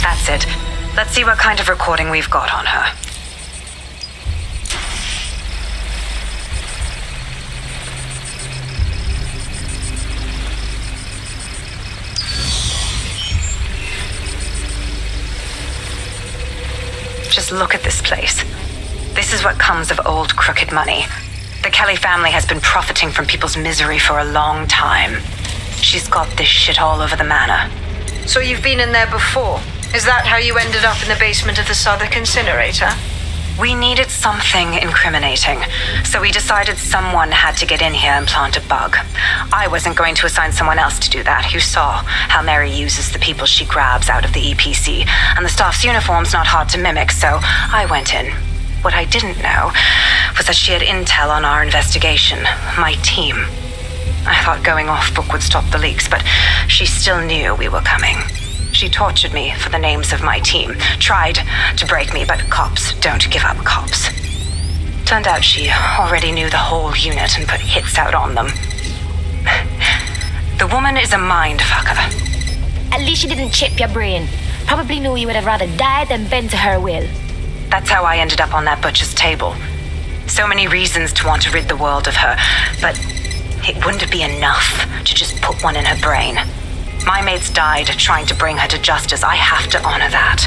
That's it. Let's see what kind of recording we've got on her. Just look at this place. This is what comes of old crooked money. The Kelly family has been profiting from people's misery for a long time. She's got this shit all over the manor. So you've been in there before? Is that how you ended up in the basement of the Southwark incinerator? We needed something incriminating, so we decided someone had to get in here and plant a bug. I wasn't going to assign someone else to do that. You saw how Mary uses the people she grabs out of the EPC, and the staff's uniform's not hard to mimic, so I went in. What I didn't know was that she had intel on our investigation, my team. I thought going off book would stop the leaks, but she still knew we were coming. She tortured me for the names of my team, tried to break me, but cops don't give up cops. Turned out she already knew the whole unit and put hits out on them. The woman is a mind fucker. At least she didn't chip your brain. Probably knew you would have rather died than bend to her will. That's how I ended up on that butcher's table. So many reasons to want to rid the world of her, but it wouldn't be enough to just put one in her brain. My mates died trying to bring her to justice. I have to honor that.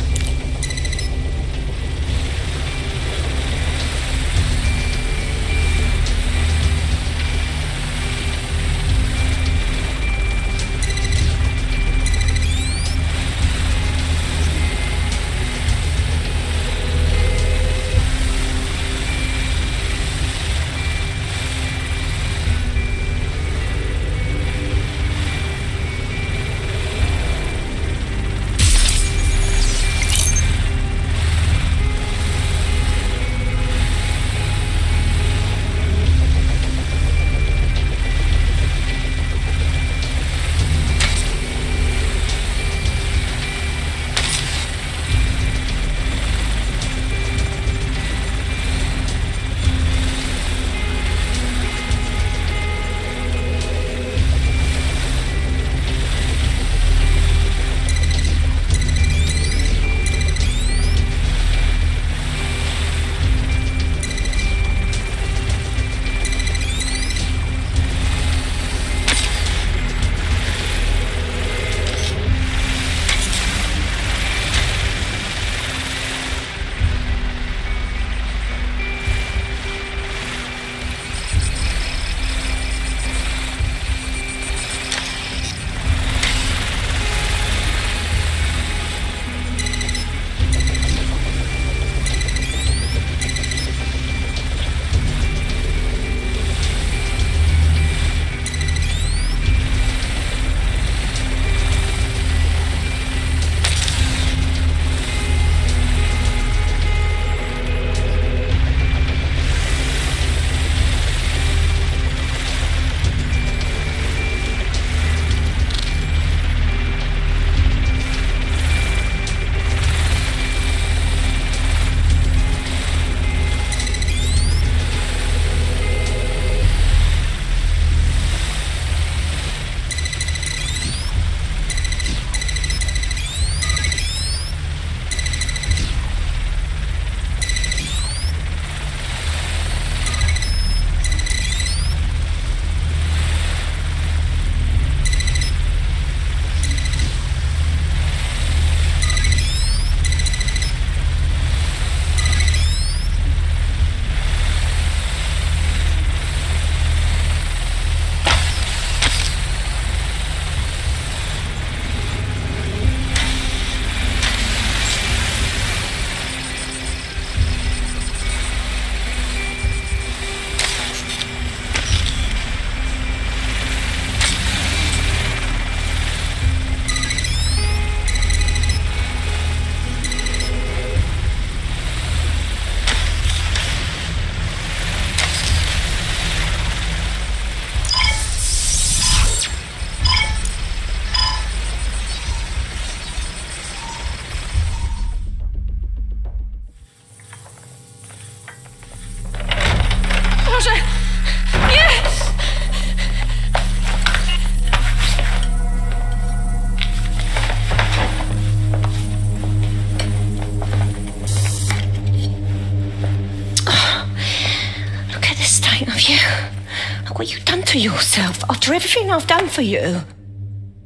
to yourself after everything I've done for you?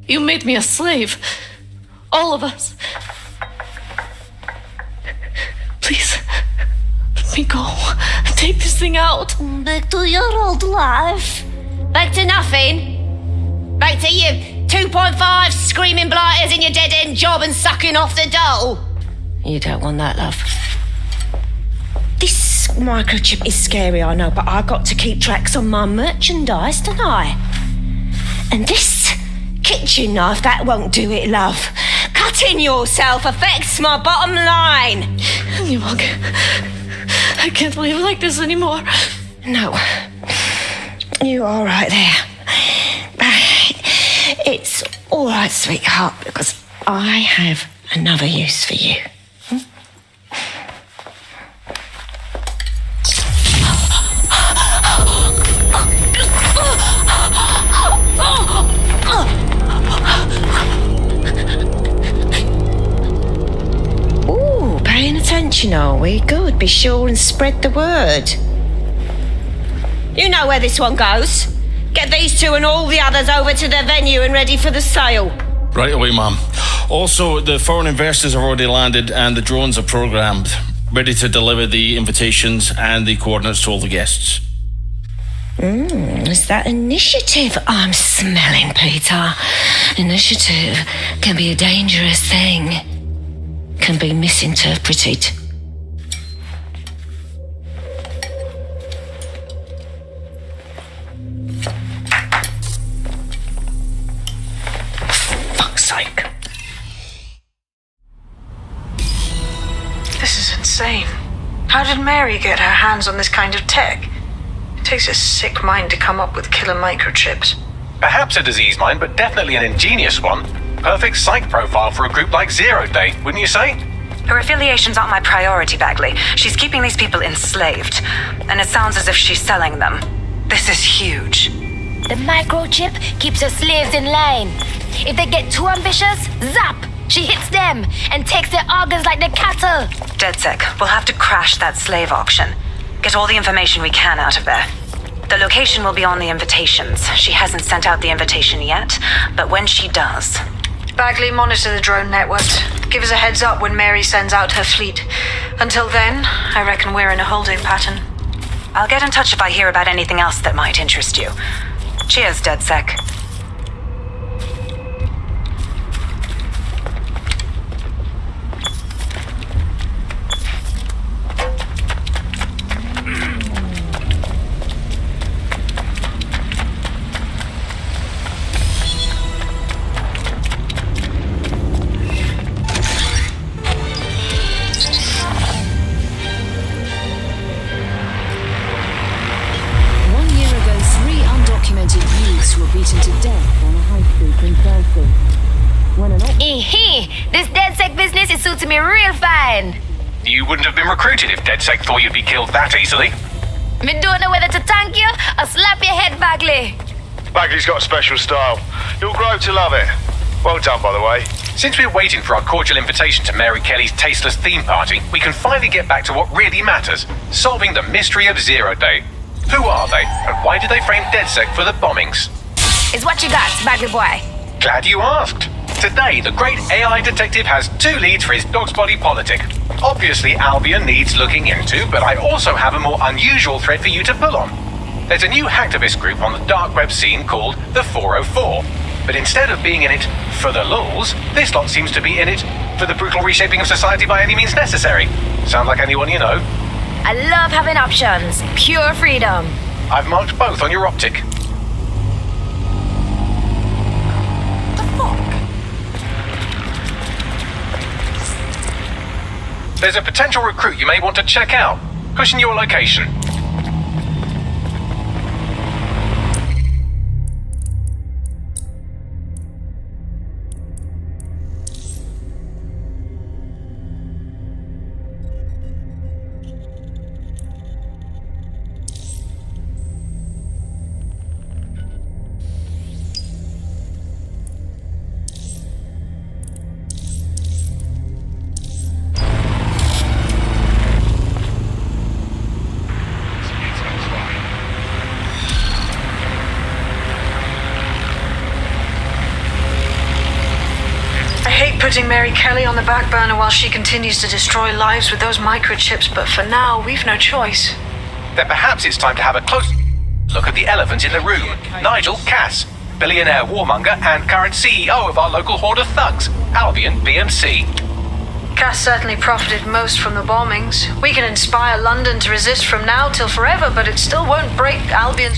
You made me a slave. All of us. Please, let me go. Take this thing out. Back to your old life. Back to nothing. Back to you 2.5 screaming blighters in your dead-end job and sucking off the dole. You don't want that, love. This microchip is scary, I know, but I got to keep tracks on my merchandise, don't I? And this kitchen knife, that won't do it, love. Cutting yourself affects my bottom line. You won't. I can't live like this anymore. No. You're all right there. It's all right, sweetheart, because I have another use for you. Ooh, paying attention, are we? Good. Be sure and spread the word. You know where this one goes. Get these two and all the others over to their venue and ready for the sale. Right away, Mum. Also, the foreign investors have already landed and the drones are programmed, ready to deliver the invitations and the coordinates to all the guests. Is that initiative I'm smelling, Peter? Initiative can be a dangerous thing. Can be misinterpreted. Fuck's sake. This is insane. How did Mary get her hands on this kind of tech? It takes a sick mind to come up with killer microchips. Perhaps a disease mind, but definitely an ingenious one. Perfect psych profile for a group like Zero Day, wouldn't you say? Her affiliations aren't my priority, Bagley. She's keeping these people enslaved. And it sounds as if she's selling them. This is huge. The microchip keeps her slaves in line. If they get too ambitious, zap! She hits them and takes their organs like the cattle. DedSec, we'll have to crash that slave auction. Get all the information we can out of there. The location will be on the invitations. She hasn't sent out the invitation yet, but when she does... Bagley, monitor the drone networks. Give us a heads up when Mary sends out her fleet. Until then, I reckon we're in a holding pattern. I'll get in touch if I hear about anything else that might interest you. Cheers, DedSec. beaten to death on a high street in Thursday. This DedSec business is suiting me real fine. You wouldn't have been recruited if DedSec thought you'd be killed that easily. Me don't know whether to thank you or slap your head, Bagley. Bagley's got a special style. You'll grow to love it. Well done, by the way. Since we're waiting for our cordial invitation to Mary Kelly's tasteless theme party, we can finally get back to what really matters, solving the mystery of Zero Day. Who are they, and why did they frame DedSec for the bombings? It's what you got, Bagley boy. Glad you asked. Today, the great AI detective has 2 leads for his dog's body politic. Obviously, Albion needs looking into, but I also have a more unusual thread for you to pull on. There's a new hacktivist group on the dark web scene called the 404. But instead of being in it for the lulz, this lot seems to be in it for the brutal reshaping of society by any means necessary. Sound like anyone you know? I love having options. Pure freedom. I've marked both on your optic. There's a potential recruit you may want to check out. Pushing your location. putting Mary Kelly on the back burner while she continues to destroy lives with those microchips, but for now, we've no choice. Then perhaps it's time to have a close look at the elephant in the room, Nigel Cass, billionaire warmonger and current CEO of our local horde of thugs, Albion PMC. Cass certainly profited most from the bombings. We can inspire London to resist from now till forever, but it still won't break Albion's...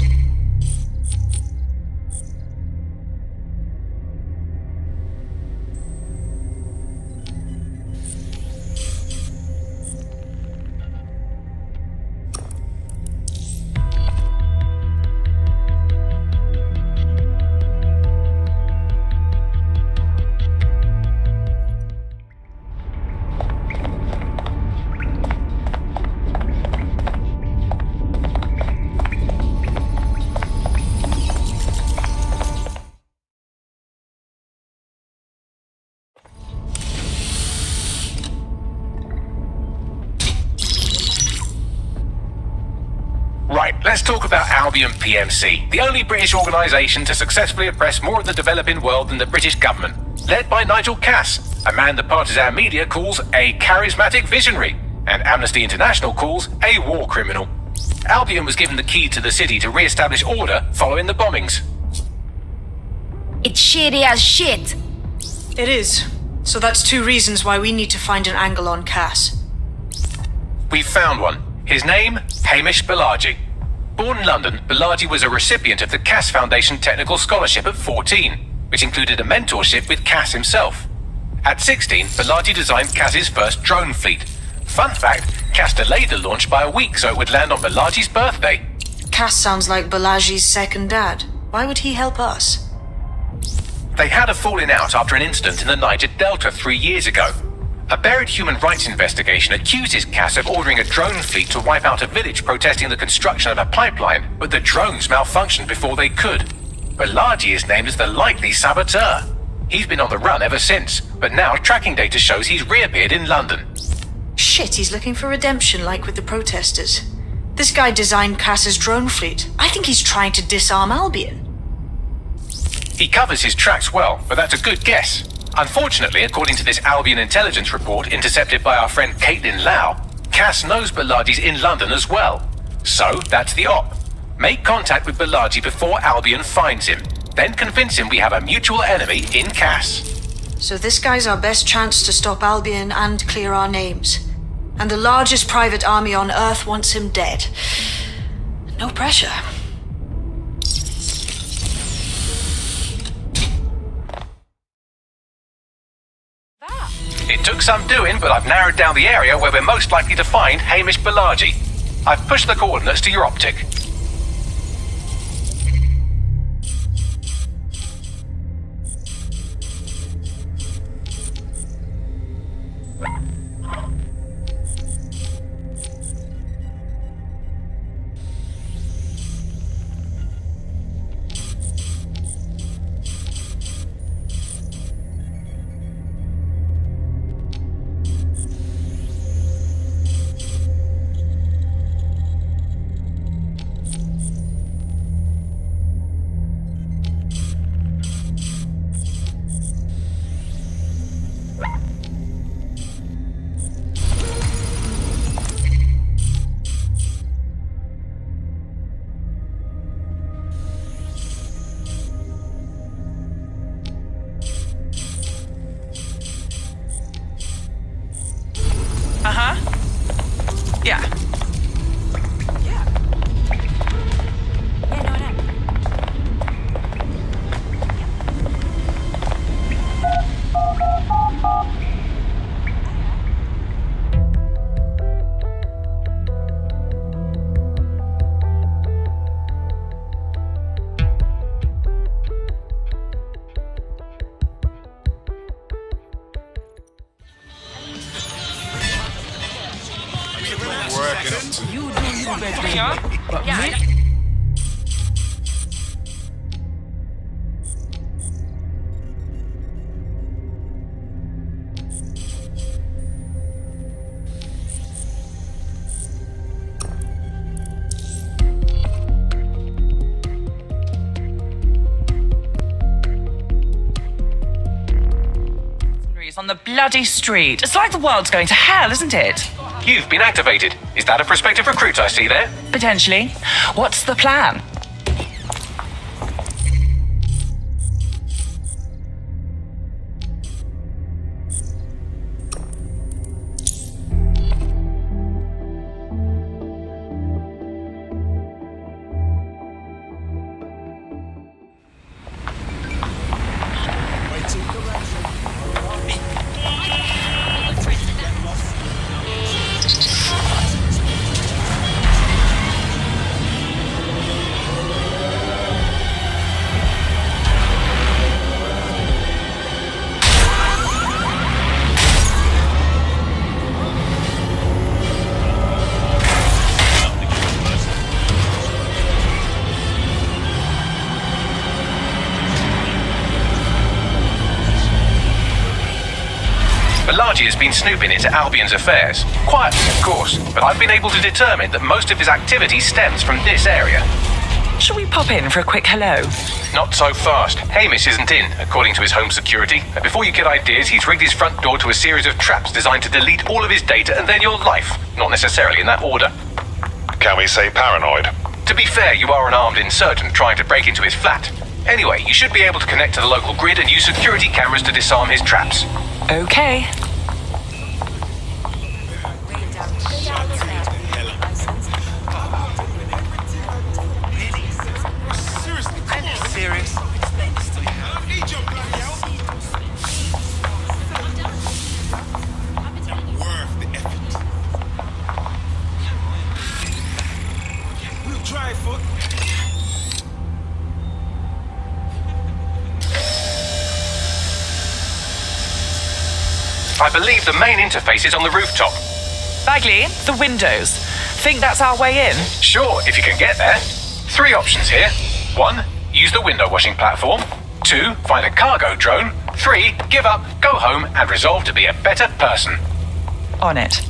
Right, let's talk about Albion PMC, the only British organisation to successfully oppress more of the developing world than the British government. Led by Nigel Cass, a man the partisan media calls a charismatic visionary, and Amnesty International calls a war criminal. Albion was given the key to the city to re-establish order following the bombings. It's shitty as shit. It is. So that's two reasons why we need to find an angle on Cass. We've found one. His name, Hamish Balaji. Born in London, Balaji was a recipient of the Cass Foundation Technical Scholarship at 14, which included a mentorship with Cass himself. At 16, Balaji designed Cass's first drone fleet. Fun fact, Cass delayed the launch by a week so it would land on Balaji's birthday. Cass sounds like Balaji's second dad. Why would he help us? They had a falling out after an incident in the Niger Delta 3 years ago. A buried human rights investigation accuses Cass of ordering a drone fleet to wipe out a village protesting the construction of a pipeline, but the drones malfunctioned before they could. Balaji is named as the likely saboteur. He's been on the run ever since, but now tracking data shows he's reappeared in London. Shit, he's looking for redemption like with the protesters. This guy designed Cass's drone fleet. I think he's trying to disarm Albion. He covers his tracks well, but that's a good guess. Unfortunately, according to this Albion intelligence report intercepted by our friend Caitlin Lau, Cass knows Balaji's in London as well. So, that's the op. Make contact with Balaji before Albion finds him. Then convince him we have a mutual enemy in Cass. So this guy's our best chance to stop Albion and clear our names. And the largest private army on Earth wants him dead. No pressure. It took some doing, but I've narrowed down the area where we're most likely to find Hamish Balaji. I've pushed the coordinates to your optic. Yeah. You do you better. Yeah. on the bloody street. It's like the world's going to hell, isn't it? You've been activated. Is that a prospective recruit I see there? Potentially. What's the plan? Balaji has been snooping into Albion's affairs. Quietly, of course, but I've been able to determine that most of his activity stems from this area. Shall we pop in for a quick hello? Not so fast. Hamish isn't in, according to his home security. And before you get ideas, he's rigged his front door to a series of traps designed to delete all of his data and then your life. Not necessarily in that order. Can we say paranoid? To be fair, you are an armed insurgent trying to break into his flat. Anyway, you should be able to connect to the local grid and use security cameras to disarm his traps. Okay. Serious? Try foot. I believe the main interface is on the rooftop. Bagley, the windows. Think that's our way in? Sure, if you can get there. 3 options here. 1, use the window washing platform. 2, find a cargo drone. 3, give up, go home, and resolve to be a better person. On it.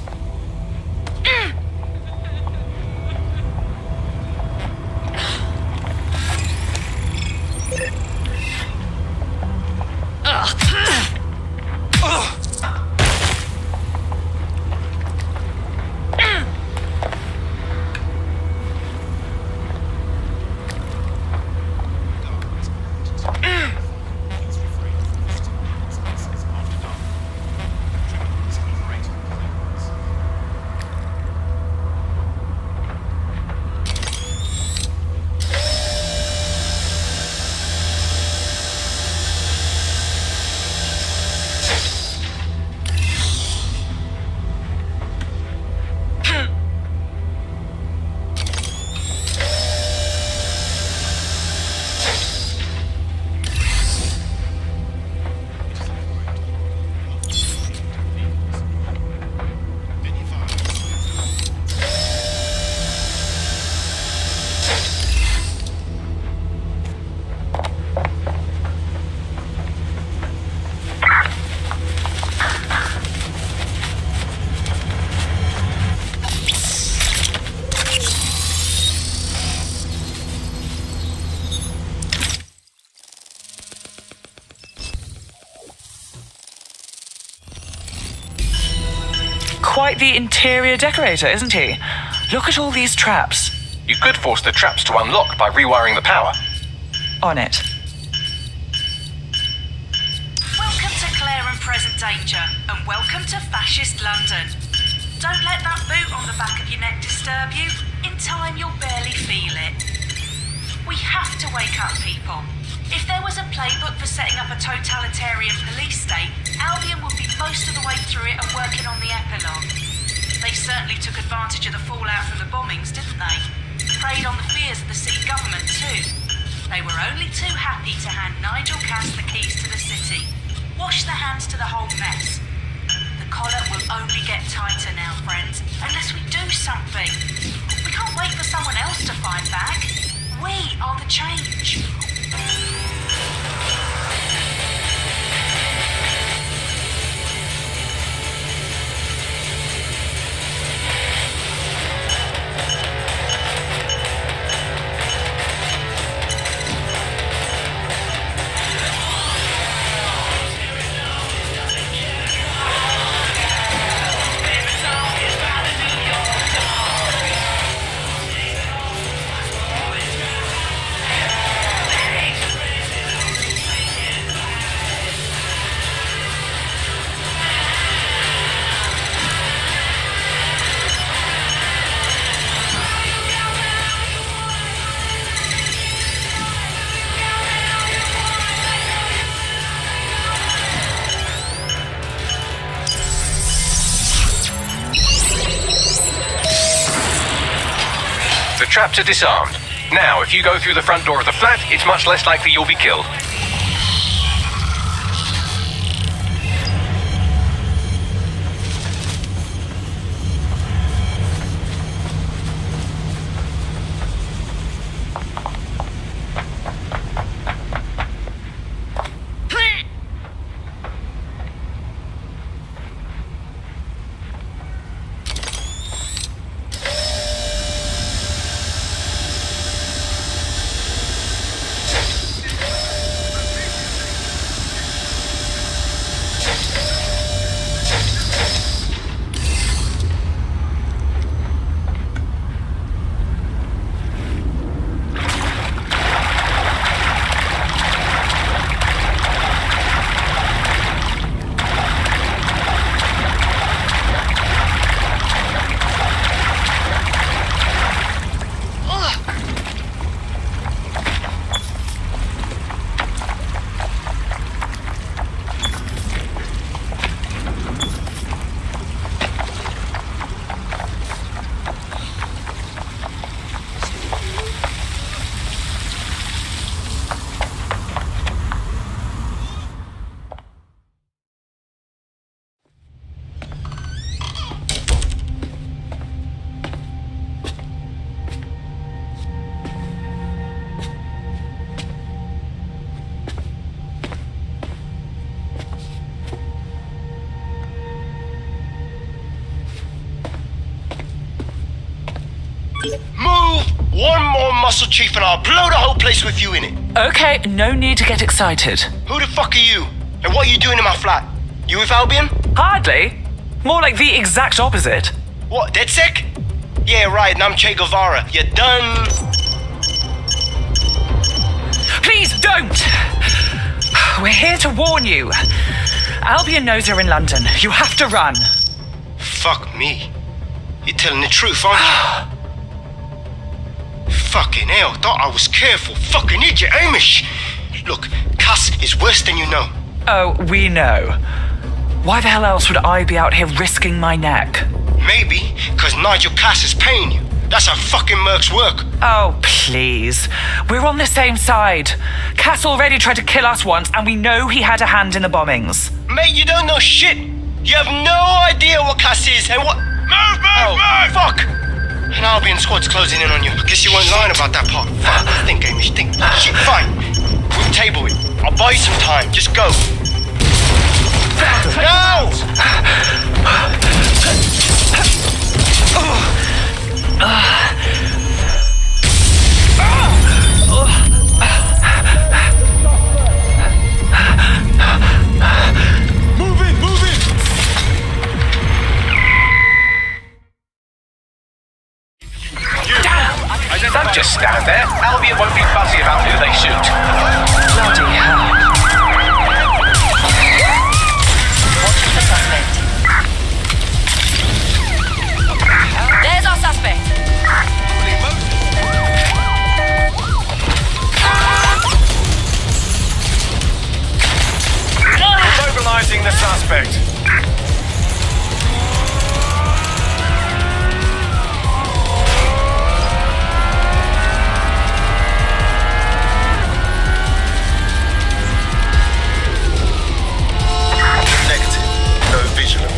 Quite the interior decorator, isn't he? Look at all these traps. You could force the traps to unlock by rewiring the power. On it. Welcome to Claire and Present Danger, and welcome to Fascist London. Don't let that boot on the back of your neck disturb you. In time, you'll barely feel it. We have to wake up, people. If there was a playbook for setting up a totalitarian police state, Albion would be most of the way through it and working on the epilogue. They certainly took advantage of the fallout from the bombings, didn't they? Preyed on the fears of the city government too. They were only too happy to hand Nigel Cass the keys to the city. Wash their hands to the whole mess. The collar will only get tighter now, friends, unless we do something. We can't wait for someone else to fight back. We are the change. traps are disarmed. Now, if you go through the front door of the flat, it's much less likely you'll be killed. Move! One more muscle chief and I'll blow the whole place with you in it. Okay, no need to get excited. Who the fuck are you? And what are you doing in my flat? You with Albion? Hardly. More like the exact opposite. What, DedSec? Yeah, right, and I'm Che Guevara. You done? Please don't! We're here to warn you. Albion knows you're in London. You have to run. Fuck me. You're telling the truth, aren't you? Fucking hell, thought I was careful. Fucking idiot, Amish. Look, Cass is worse than you know. Oh, we know. Why the hell else would I be out here risking my neck? Maybe, because Nigel Cass is paying you. That's how fucking mercs work. Oh, please. We're on the same side. Cass already tried to kill us once, and we know he had a hand in the bombings. Mate, you don't know shit. You have no idea what Cass is and what... Move! Fuck! An Albion squad's closing in on you. Guess you weren't lying about that part. Fuck, think, Amish, think. Shit, fine. We'll table it. I'll buy you some time. Just go. No! Don't just stand there. Albion won't be fussy about who they shoot. Bloody hell. Watch the suspect. There's our suspect. We're mobilizing the suspect.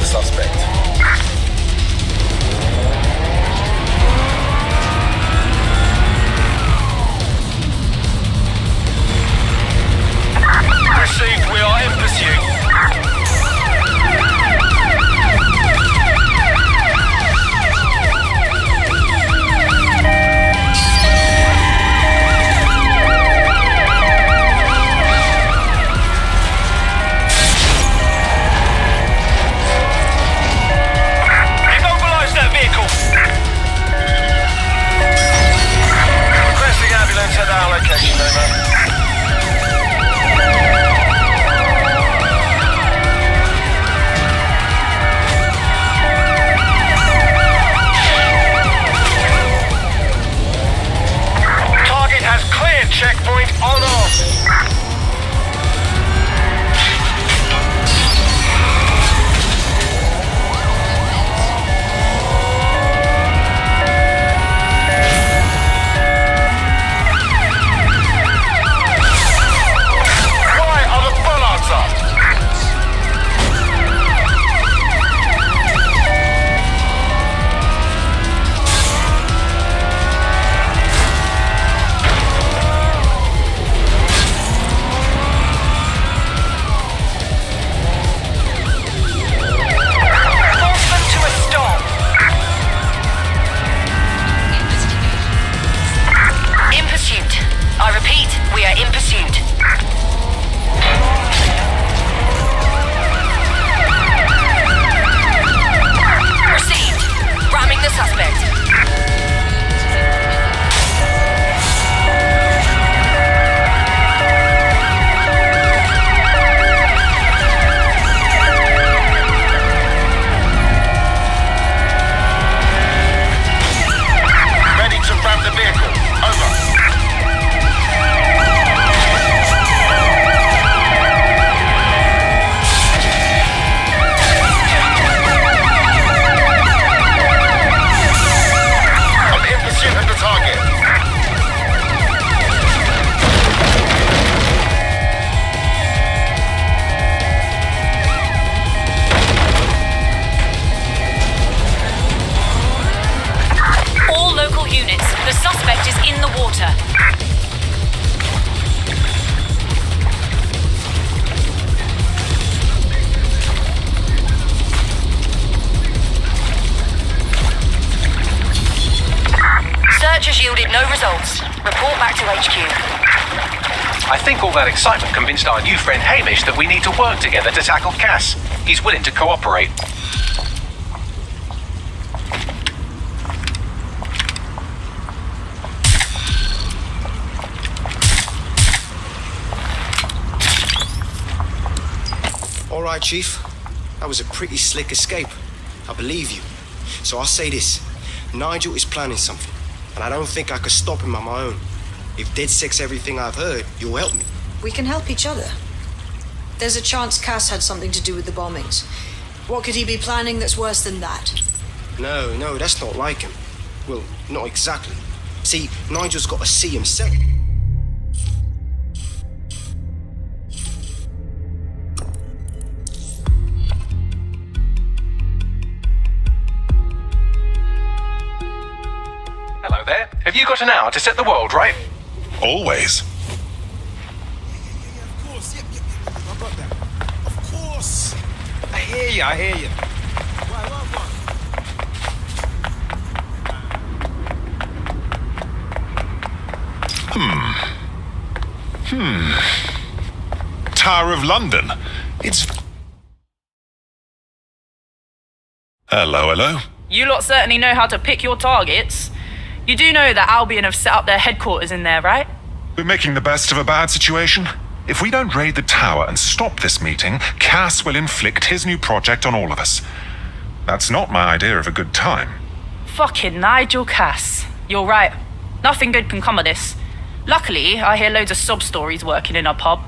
Suspect. Received, we are in pursuit. At our location, over. No results. Report back to HQ. I think all that excitement convinced our new friend Hamish that we need to work together to tackle Cass. He's willing to cooperate. All right, Chief. That was a pretty slick escape. I believe you. So I'll say this. Nigel is planning something, and I don't think I could stop him on my own. If DedSec's everything I've heard, you'll help me. We can help each other. There's a chance Cass had something to do with the bombings. What could he be planning that's worse than that? No, that's not like him. Well, not exactly. See, Nigel's got to see himself. Hello there. Have you got an hour to set the world right? Always. Of course, yeah. I got that. Of course. I hear you. Tower of London. It's... Hello. You lot certainly know how to pick your targets. You do know that Albion have set up their headquarters in there, right? We're making the best of a bad situation. If we don't raid the tower and stop this meeting, Cass will inflict his new project on all of us. That's not my idea of a good time. Fucking Nigel Cass. You're right. Nothing good can come of this. Luckily, I hear loads of sob stories working in our pub.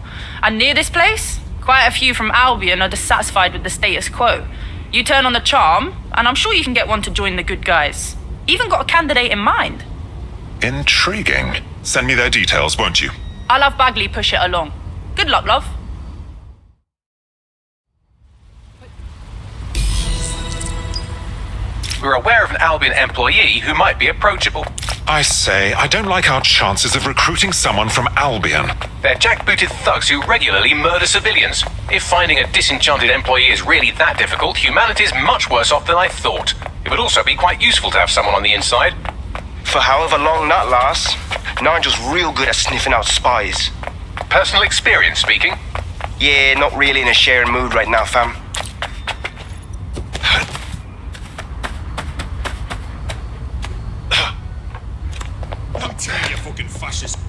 And near this place, quite a few from Albion are dissatisfied with the status quo. You turn on the charm, and I'm sure you can get one to join the good guys. Even got a candidate in mind. Intriguing. Send me their details, won't you? I'll have Bagley push it along. Good luck, love. We're aware of an Albion employee who might be approachable. I say, I don't like our chances of recruiting someone from Albion. They're jackbooted thugs who regularly murder civilians. If finding a disenchanted employee is really that difficult, humanity's much worse off than I thought. It would also be quite useful to have someone on the inside. For however long that lasts, Nigel's real good at sniffing out spies. Personal experience speaking? Yeah, not really in a sharing mood right now, fam. I'm telling you, fucking fascist.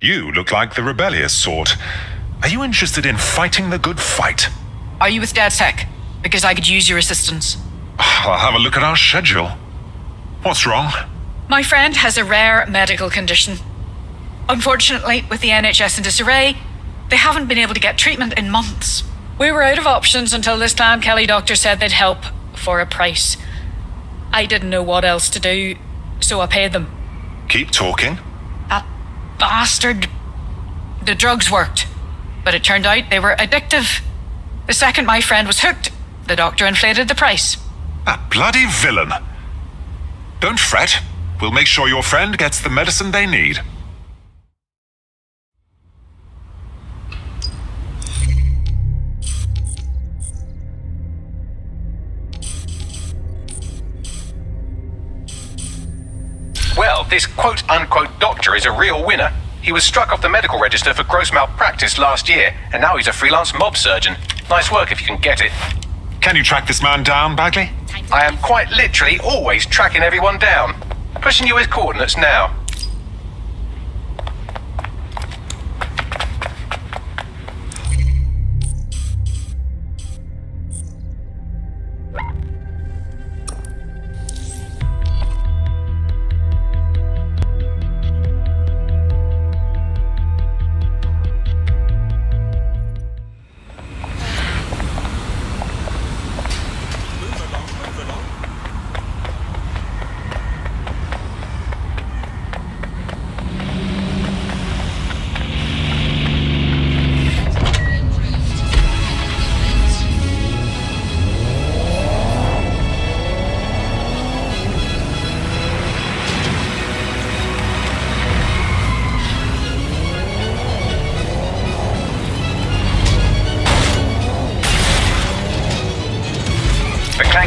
You look like the rebellious sort. Are you interested in fighting the good fight? Are you with DedSec? Because I could use your assistance. I'll have a look at our schedule. What's wrong? My friend has a rare medical condition. Unfortunately, with the NHS in disarray, they haven't been able to get treatment in months. We were out of options until this Clan Kelly doctor said they'd help for a price. I didn't know what else to do, so I paid them. Keep talking. That bastard. The drugs worked, but it turned out they were addictive. The second my friend was hooked, the doctor inflated the price. That bloody villain. Don't fret. We'll make sure your friend gets the medicine they need. Well, this quote-unquote doctor is a real winner. He was struck off the medical register for gross malpractice last year, and now he's a freelance mob surgeon. Nice work if you can get it. Can you track this man down, Bagley? I am quite literally always tracking everyone down. Pushing you his coordinates now.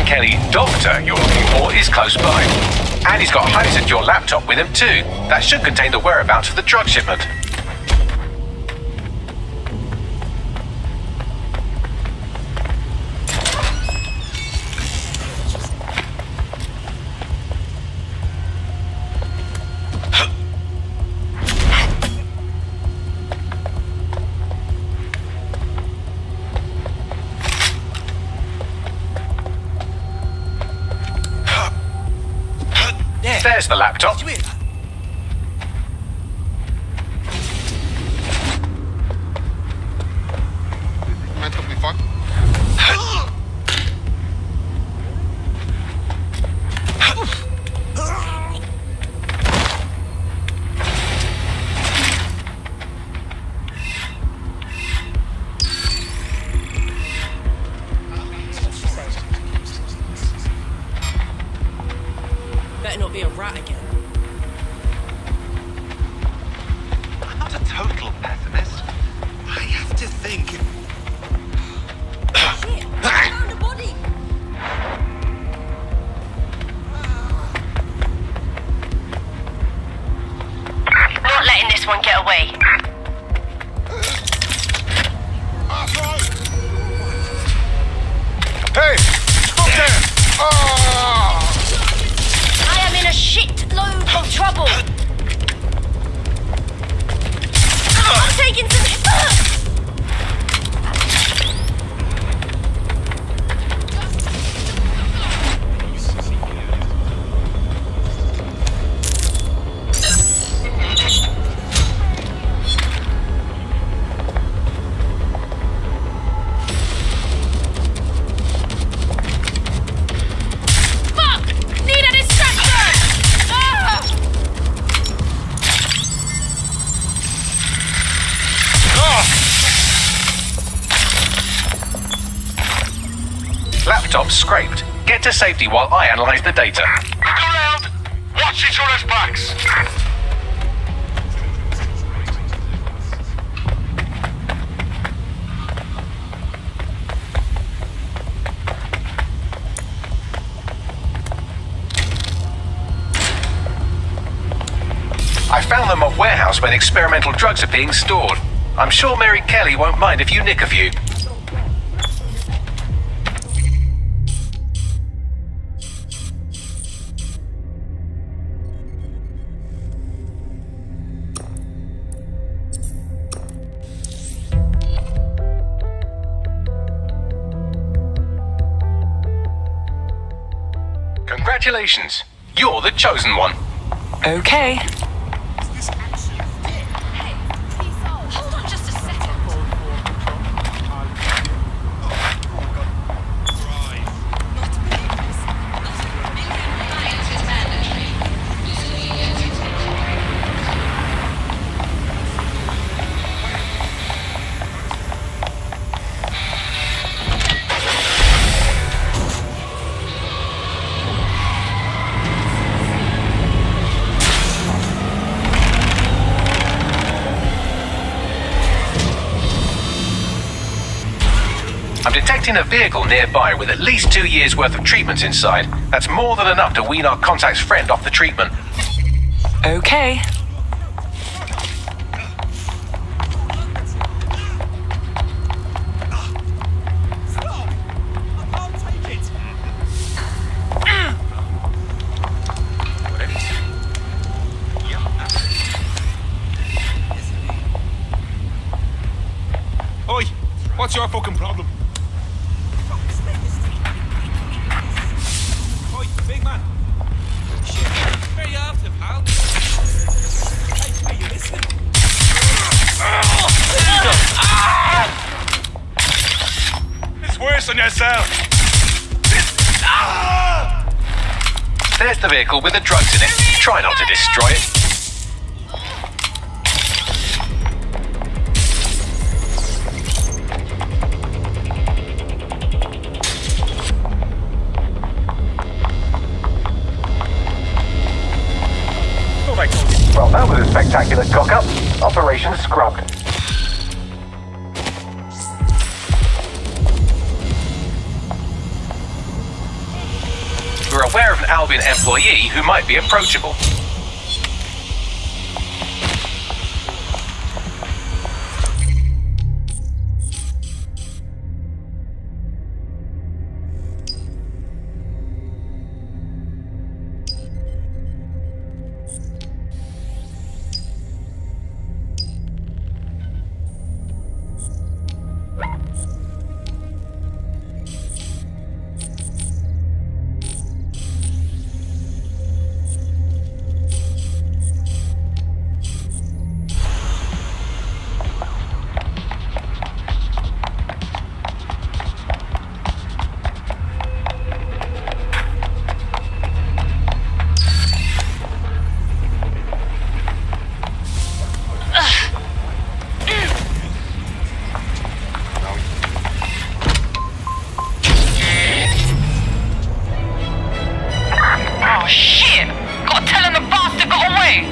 Kelly doctor you're looking for is close by. And he's got hijacked your laptop with him too. That should contain the whereabouts of the drug shipment. There's the laptop. Better not be a rat again. I'm not a total pessimist. I have to think. Shit! I found a body! Not letting this one get away. Hey! Stop there! I am in a shitload of trouble. I'm taking some. Fuck! Need a distraction! Ah! Laptop scraped. Get to safety while I analyze the data. Look around! Watch each other's backs! I found them at a warehouse where experimental drugs are being stored. I'm sure Mary Kelly won't mind if you nick a few. Congratulations. You're the chosen one. Okay. Hold on just a second. I'm detecting a vehicle nearby with at least 2 years' worth of treatments inside. That's more than enough to wean our contact's friend off the treatment. Okay. Oi, what's your fucking problem? Oi, big man. Shit, where you after, pal? Hey, you listening? It's worse than yourself. There's the vehicle with the drugs in it. Try not to destroy it. Well, that was a spectacular cock-up. Operation scrubbed. we're aware of an Albion employee who might be approachable. Oh shit! Gotta tell him the bastard got away!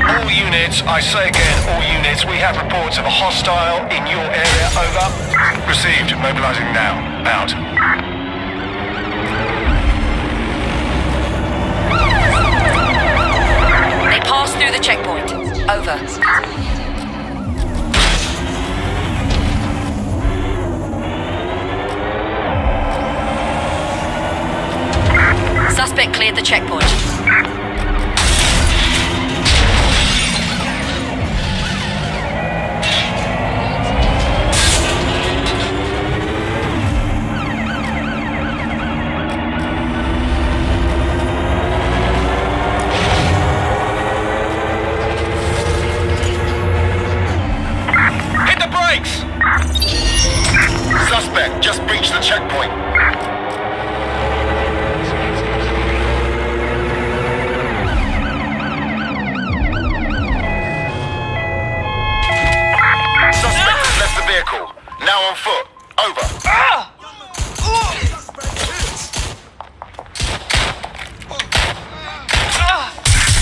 All units, I say again, all units, we have reports of a hostile in your area, over. Received, mobilizing now. Out. They passed through the checkpoint. Over. Suspect cleared the checkpoint. Hit the brakes! Suspect just breached the checkpoint. Suspect has left the vehicle. Now on foot. Over.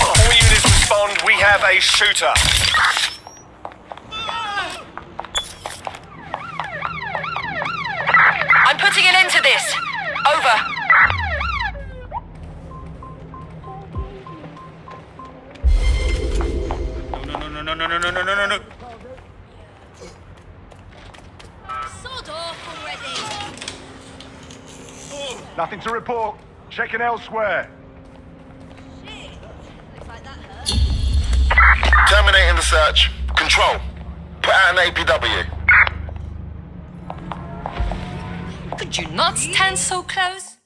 All units respond. We have a shooter. I'm putting an end to this. Over. No. Sod off already. Nothing to report. Checking elsewhere. Terminating the search. Control. Put out an APW. Could you not stand so close?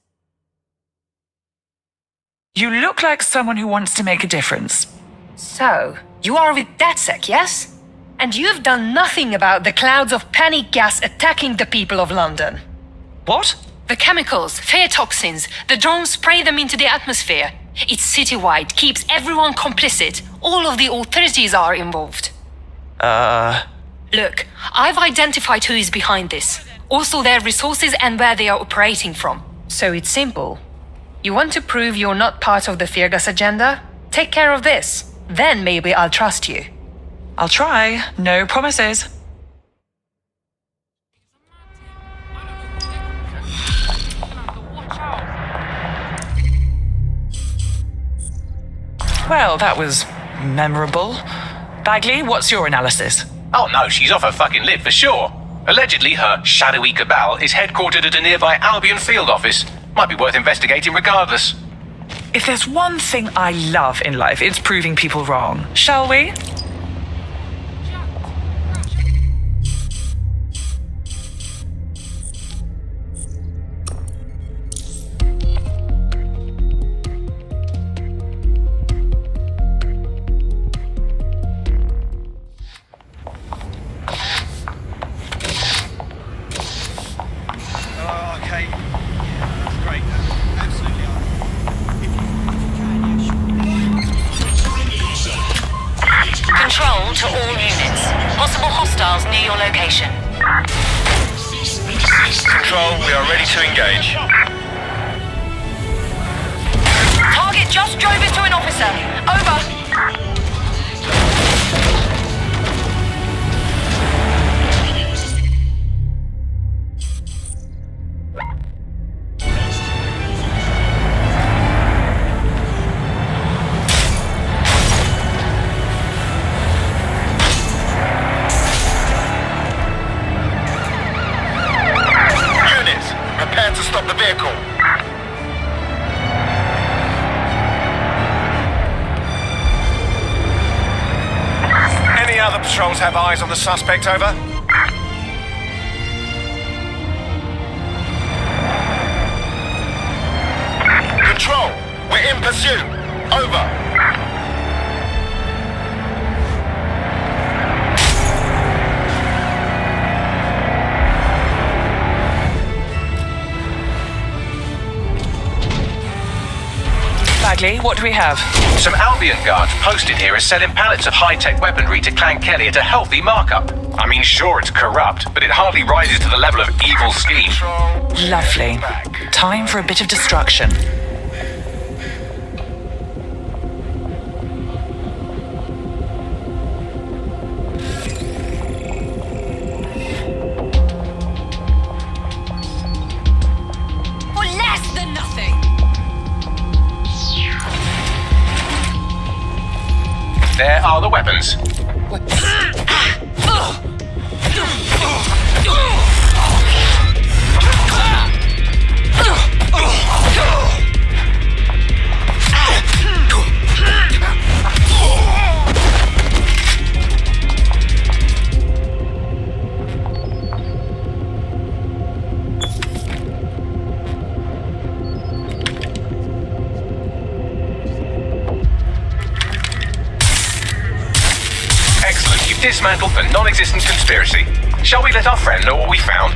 You look like someone who wants to make a difference. So, you are with DedSec, yes? And you've done nothing about the clouds of panic gas attacking the people of London. What? The chemicals, fear toxins, the drones spray them into the atmosphere. It's citywide, keeps everyone complicit. All of the authorities are involved. Look, I've identified who is behind this. Also their resources and where they are operating from. So it's simple. You want to prove you're not part of the fear gas agenda? Take care of this. Then maybe I'll trust you. I'll try. No promises. Well, that was memorable. Bagley, what's your analysis? Oh no, she's off her fucking lid for sure. Allegedly, her shadowy cabal is headquartered at a nearby Albion field office. Might be worth investigating regardless. If there's one thing I love in life, it's proving people wrong. Shall we? Okay. That's great. Absolutely. hostiles near your location. Control, we are ready to engage. Target just drove into an officer. Over. Prepare to stop the vehicle. Any other patrols have eyes on the suspect, over? Control, we're in pursuit. Over. Bagley, what do we have? Some Albion guards posted here are selling pallets of high-tech weaponry to Clan Kelly at a healthy markup. I mean, sure, it's corrupt, but it hardly rises to the level of evil scheme. Lovely. Time for a bit of destruction. For less than nothing! There are the weapons. Excellent. You've dismantled the non-existent conspiracy. Shall we let our friend know what we found?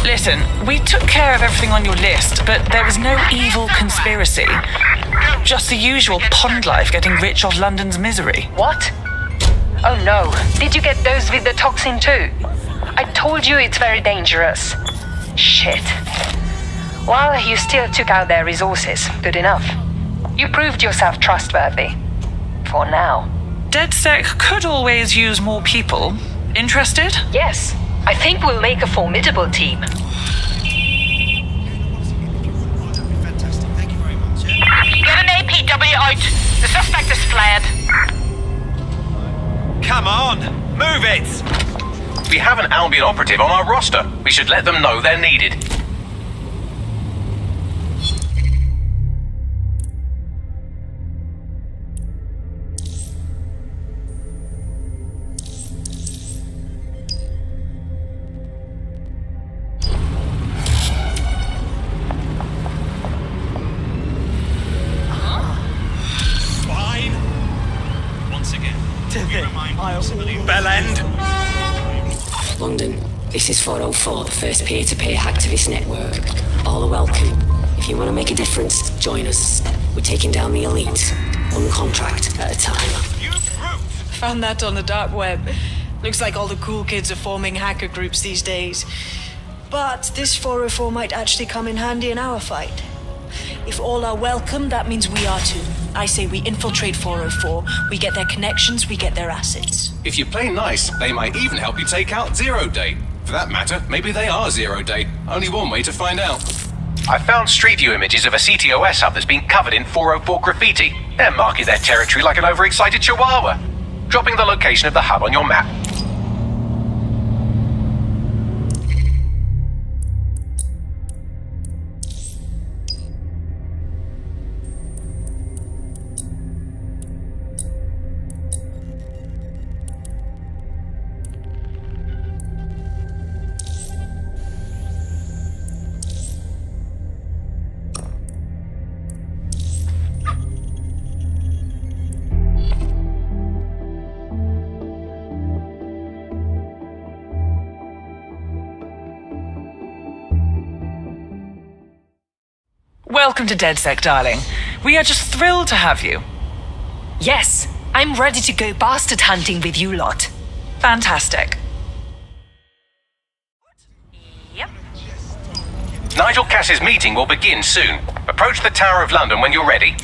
Listen, we took care of everything on your list, but there was no evil conspiracy. Just the usual pond life getting rich off London's misery. What? Oh no, did you get those with the toxin too? I told you it's very dangerous. Shit. Well, you still took out their resources. Good enough. You proved yourself trustworthy. For now. DedSec could always use more people. Interested? Yes. I think we'll make a formidable team. Get an APW out. The suspect is fled. Come on, move it! We have an Albion operative on our roster. We should let them know they're needed. Bellend! London, this is 404, the first peer-to-peer hacktivist network. All are welcome. If you want to make a difference, join us. We're taking down the elite, one contract at a time. Found that on the dark web. Looks like all the cool kids are forming hacker groups these days. But this 404 might actually come in handy in our fight. If all are welcome, that means we are too. I say we infiltrate 404, we get their connections, we get their assets. If you play nice, they might even help you take out Zero Day. For that matter, maybe they are Zero Day. Only one way to find out. I found Street View images of a CTOS hub that's been covered in 404 graffiti. They're marking their territory like an overexcited chihuahua. Dropping the location of the hub on your map. Welcome to DedSec, darling. We are just thrilled to have you. Yes, I'm ready to go bastard hunting with you lot. Fantastic. Nigel Cass's meeting will begin soon. Approach the Tower of London when you're ready.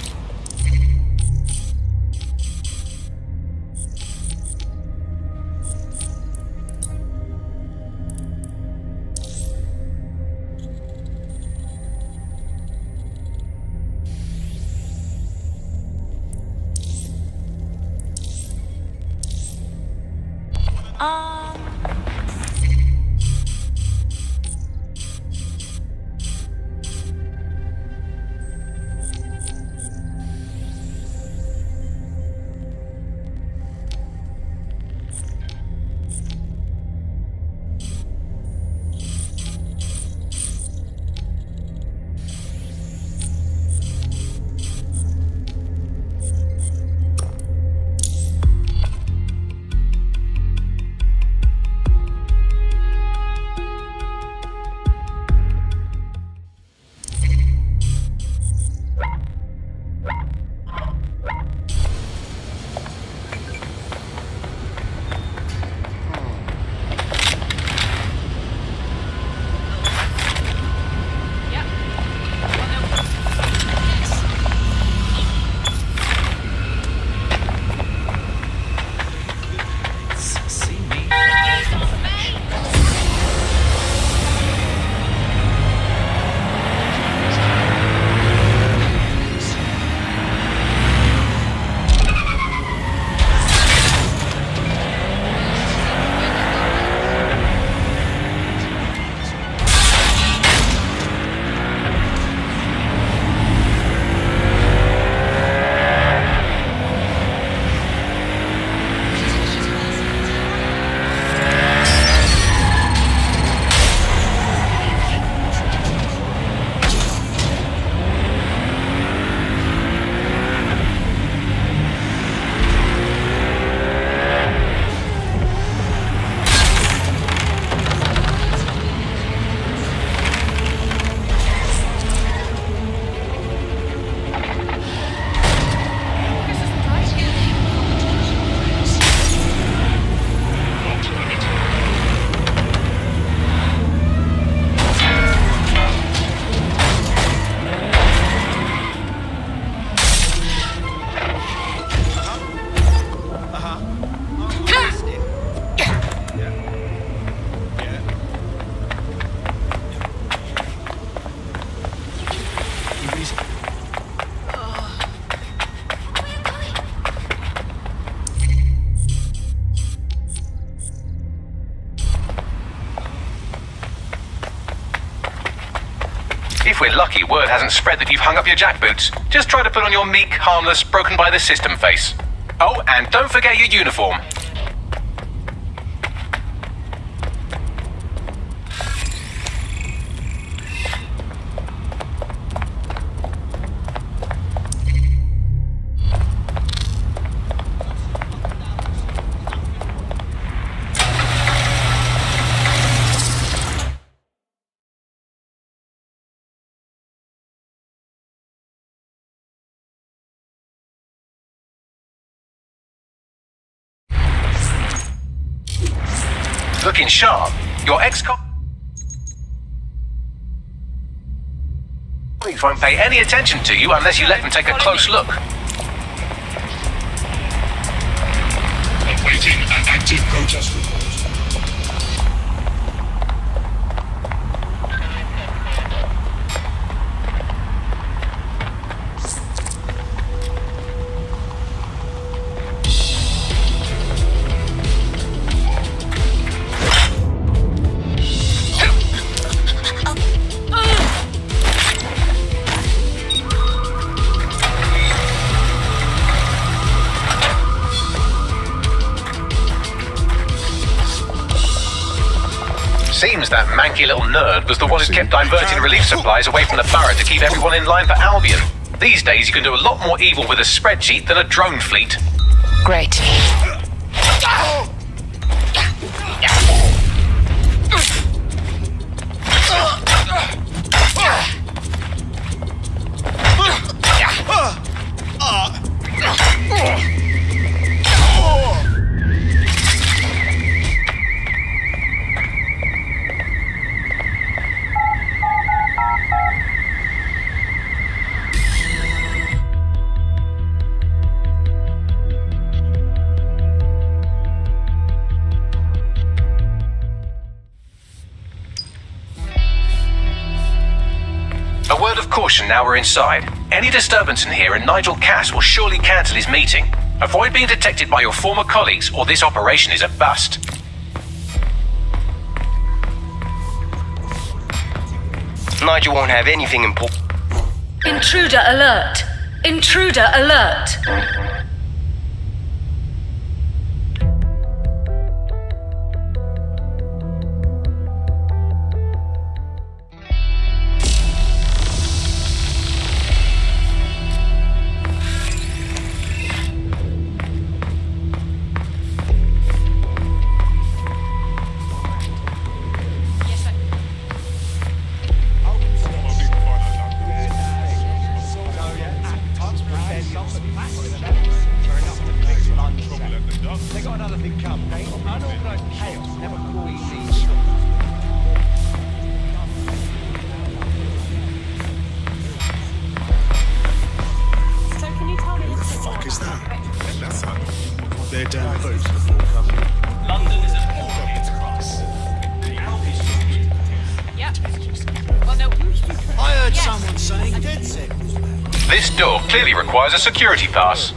If we're lucky, word hasn't spread that you've hung up your jackboots. Just try to put on your meek, harmless, broken by the system face. Oh, and don't forget your uniform. Looking sharp. Your ex-cop won't pay any attention to you unless you let them take a close look. Awaiting an active protest report. Seems that manky little nerd was the one who kept diverting relief supplies away from the borough to keep everyone in line for Albion. These days you can do a lot more evil with a spreadsheet than a drone fleet. Great. word of caution now we're inside. Any disturbance in here and Nigel Cass will surely cancel his meeting. Avoid being detected by your former colleagues or this operation is a bust. Nigel won't have anything important. Intruder alert! Intruder alert! This door clearly requires a security pass.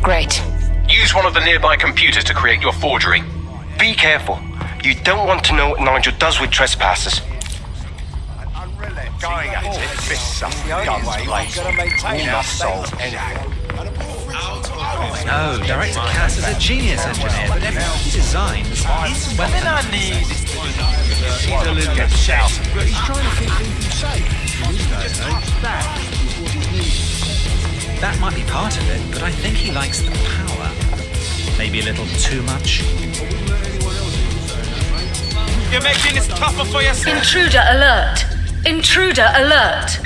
Great. Use one of the nearby computers to create your forgery. Be careful. You don't want to know what Nigel does with trespassers. Going at it, fists up, guns blazing. We must solve anything. No, Director Cass is a genius engineer, but everything he designs is well. Then I need. He's a little bit shouty, but he's trying to keep things safe. That might be part of it, but I think he likes the power. Maybe a little too much. You're making this tougher for yourself. Intruder alert! Intruder alert!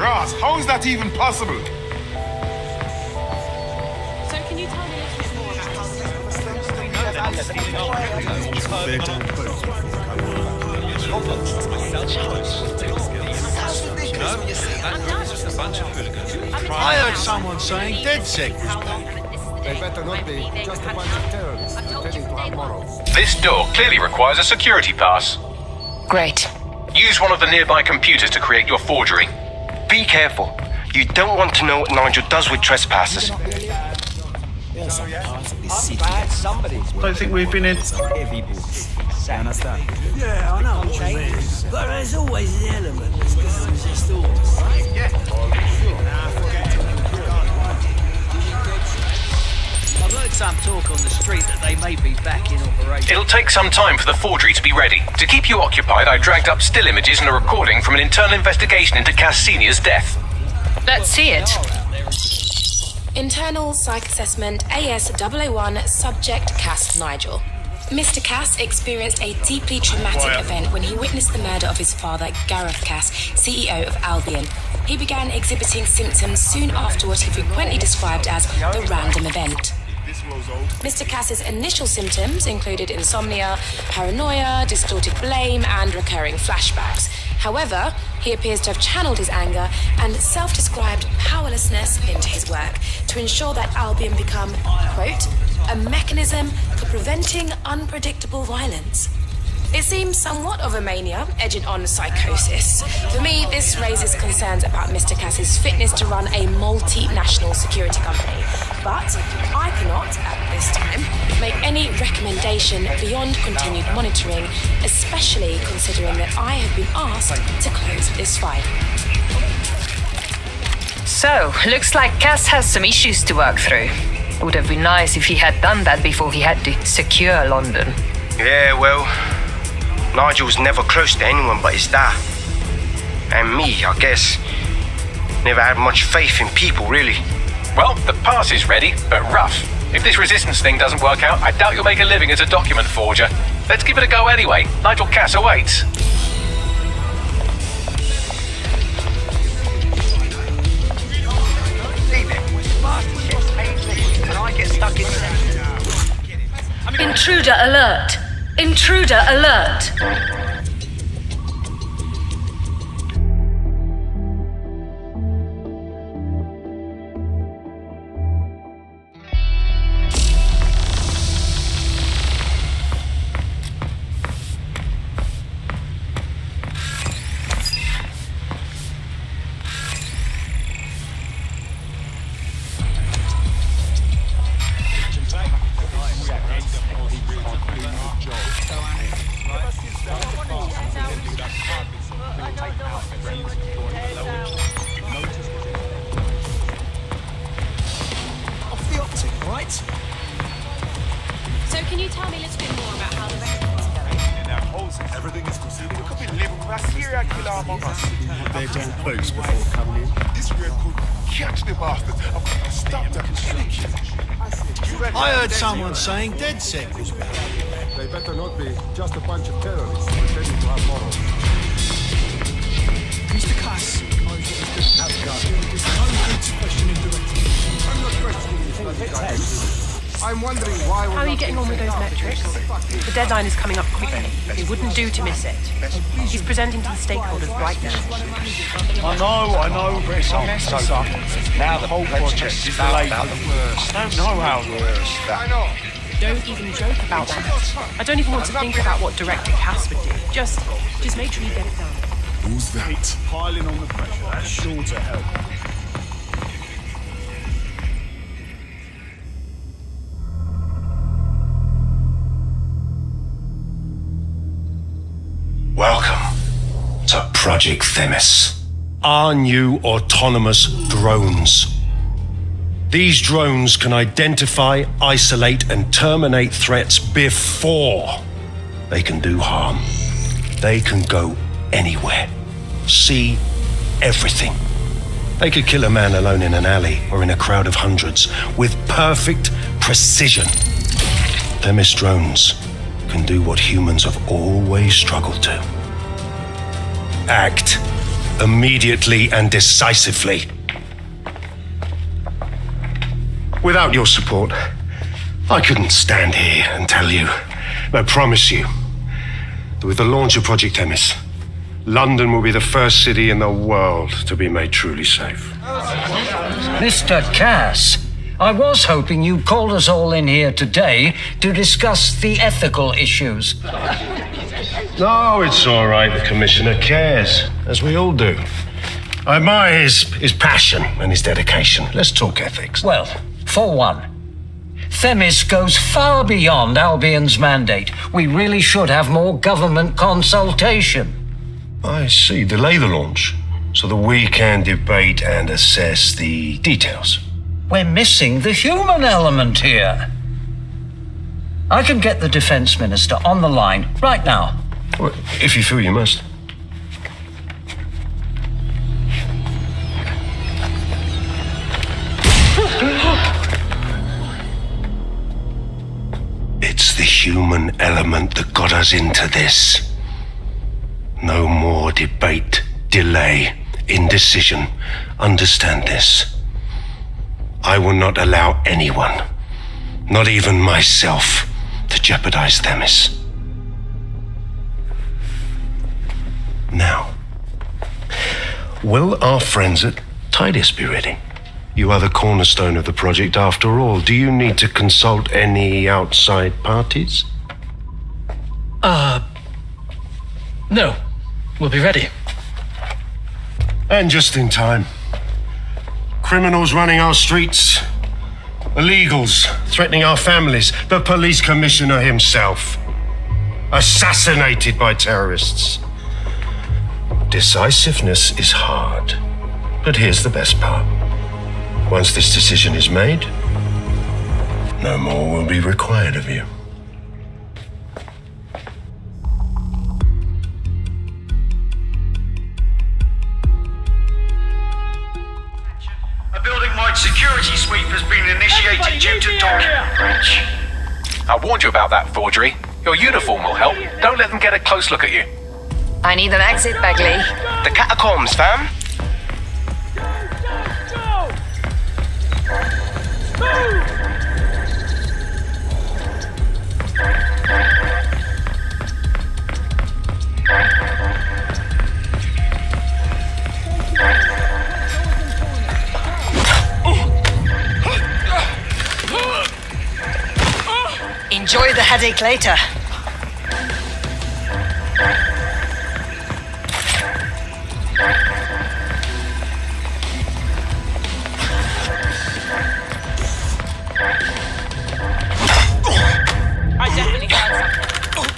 Ross, how is that even possible? So can you tell me a little bit more I heard someone saying DedSec was back. They better not be. Just a bunch of terrorists pretending to have morals. This door clearly requires a security pass. Great. Use one of the nearby computers to create your forgery. Be careful. You don't want to know what Nigel does with trespassers. Don't think we've been in heavy boots. You understand? Yeah, I know what you mean. But there's always an element that's going to resist orders. I've heard some talk on the street that they may be back in operation. It'll take some time for the forgery to be ready. To keep you occupied, I dragged up still images and a recording from an internal investigation into Cass Senior's death. Let's see it. Internal Psych Assessment AS001 Subject Cass Nigel. Mr. Cass experienced a deeply traumatic event when he witnessed the murder of his father, Gareth Cass, CEO of Albion. He began exhibiting symptoms soon after what he frequently described as the random event. Mr. Cass's initial symptoms included insomnia, paranoia, distorted blame, and recurring flashbacks. However, he appears to have channeled his anger and self-described powerlessness into his work to ensure that Albion become, quote, a mechanism for preventing unpredictable violence. It seems somewhat of a mania, edging on psychosis. For me, this raises concerns about Mr. Cass's fitness to run a multinational security company. But I cannot, at this time, make any recommendation beyond continued monitoring, especially considering that I have been asked to close this file. So, looks like Cass has some issues to work through. It would have been nice if he had done that before he had to secure London. Yeah, well, Nigel's never close to anyone but his dad. And me, I guess. Never had much faith in people, really. Well, the pass is ready, but rough. If this resistance thing doesn't work out, I doubt you'll make a living as a document forger. Let's give it a go anyway. Nigel Cass awaits. Intruder alert! Intruder alert! Off the optic, right? So can you tell me a little bit more about how the rest of it's going? Everything is proceeding. We could be living with a serial killer among us. They don't boost before coming in. This real could catch the bastard. I've got to stop that shit. I heard someone saying DedSec was back. They better not be just a bunch of terrorists pretending to have morals. Mr. Cass. Have gun. I'm not questioning you. I'm wondering why we're How are you not getting on with those metrics? The deadline is coming up quickly. It wouldn't do to miss it. He's presenting to the stakeholders right now. I know, but it's a mess. So now the whole project is delayed for the worst. I don't know how worse that. Don't even joke about that. I don't even want to think about what Director Cass would do. Just make sure you get it done. Who's that? Piling on the pressure, that's sure to help. Welcome to Project Themis. Our new autonomous drones. These drones can identify, isolate, and terminate threats before they can do harm. They can go anywhere, see everything. They could kill a man alone in an alley or in a crowd of hundreds with perfect precision. Themis drones can do what humans have always struggled to. Act immediately and decisively. Without your support, I couldn't stand here and tell you, I promise you, that with the launch of Project Themis, London will be the first city in the world to be made truly safe. Mr. Cass, I was hoping you called us all in here today to discuss the ethical issues. No, it's all right. The Commissioner cares, as we all do. I admire his passion and his dedication. Let's talk ethics. Well, for one, Themis goes far beyond Albion's mandate. We really should have more government consultation. I see. Delay the launch so that we can debate and assess the details. We're missing the human element here. I can get the Defense Minister on the line right now. Well, if you feel you must. It's the human element that got us into this. No more debate, delay, indecision. Understand this. I will not allow anyone, not even myself, to jeopardize Themis. Now, will our friends at Tidus be ready? You are the cornerstone of the project after all. Do you need to consult any outside parties? No. We'll be ready. And just in time. Criminals running our streets. Illegals threatening our families. The police commissioner himself. Assassinated by terrorists. Decisiveness is hard. But here's the best part. Once this decision is made, no more will be required of you. A building-wide security sweep has been initiated due to document breach. I warned you about that forgery. Your uniform will help. Don't let them get a close look at you. I need an exit, Begley. The catacombs, fam. Enjoy the headache later. I definitely heard something.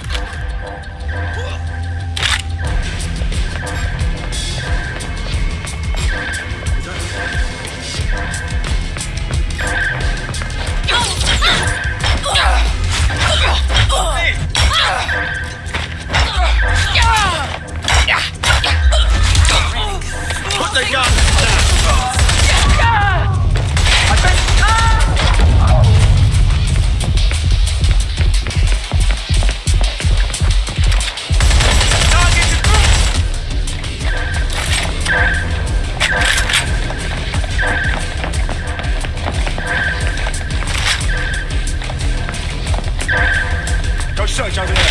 Put the gun Go search over there.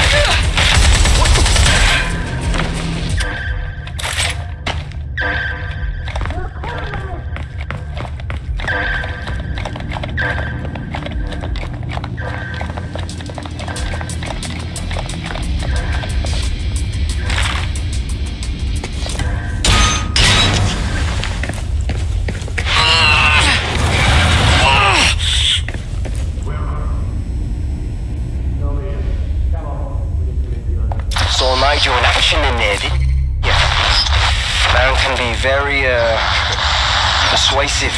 Saw Nigel in action in there, did you? Yeah. Man can be very, persuasive.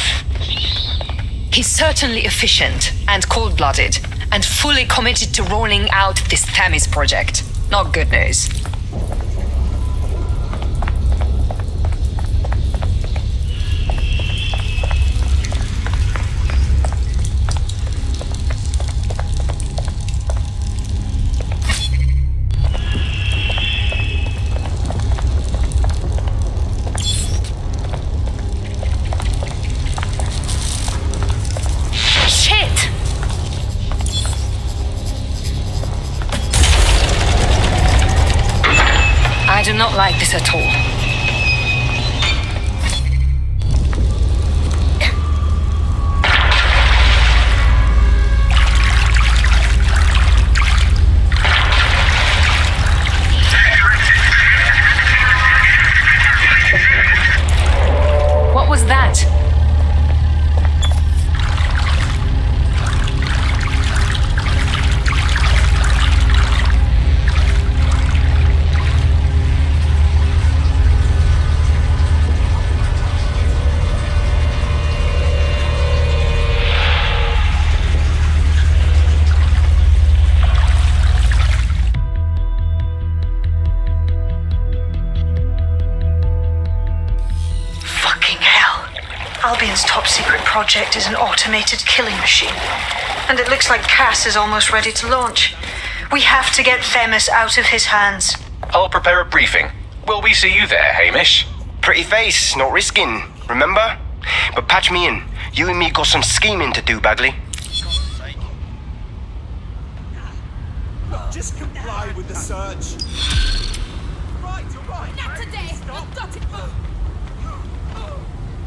He's certainly efficient and cold-blooded, and fully committed to rolling out this Themis project. Not good news. Shit! I do not like this at all. What was that? Fucking hell. Albion's top secret project is an automated killing machine. And it looks like Cass is almost ready to launch. We have to get Themis out of his hands. I'll prepare a briefing. Will we see you there, Hamish? Pretty face, not risking, remember? But patch me in. You and me got some scheming to do, Bagley. Just comply with the search. Right, you're right. Not today. I've got it.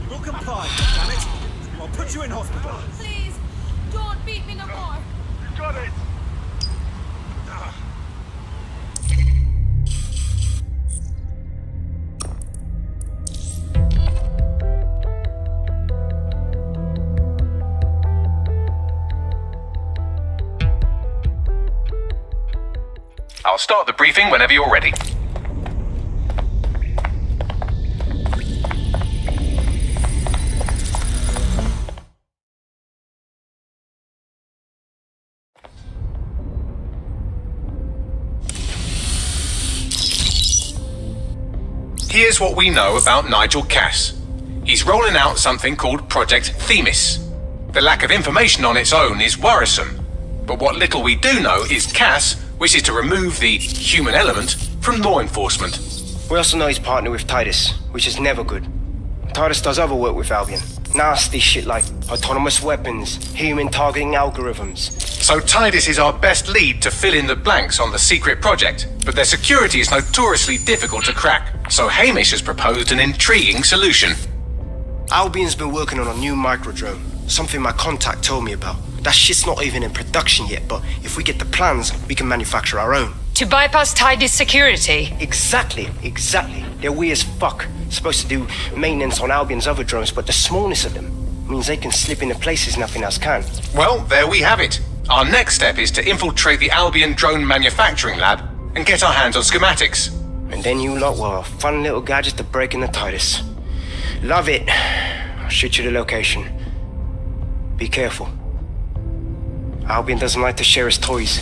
You will comply, damn it. I'll put you in hospital. Please, don't beat me no more. You got it. I'll start the briefing whenever you're ready. Here's what we know about Nigel Cass. He's rolling out something called Project Themis. The lack of information on its own is worrisome, but what little we do know is Cass wishes to remove the human element from law enforcement. We also know he's partnered with Titus, which is never good. Titus does other work with Albion. Nasty shit like autonomous weapons, human targeting algorithms. So Titus is our best lead to fill in the blanks on the secret project, but their security is notoriously difficult to crack. So Hamish has proposed an intriguing solution. Albion's been working on a new microdrone. Something my contact told me about. That shit's not even in production yet, but if we get the plans, we can manufacture our own. To bypass Tidy's security? Exactly. They're weird as fuck. Supposed to do maintenance on Albion's other drones, but the smallness of them means they can slip into places nothing else can. Well, there we have it. Our next step is to infiltrate the Albion drone manufacturing lab and get our hands on schematics. And then you lot will have a fun little gadget to break in the TARDIS. Love it. I'll shoot you the location. Be careful. Albion doesn't like to share his toys.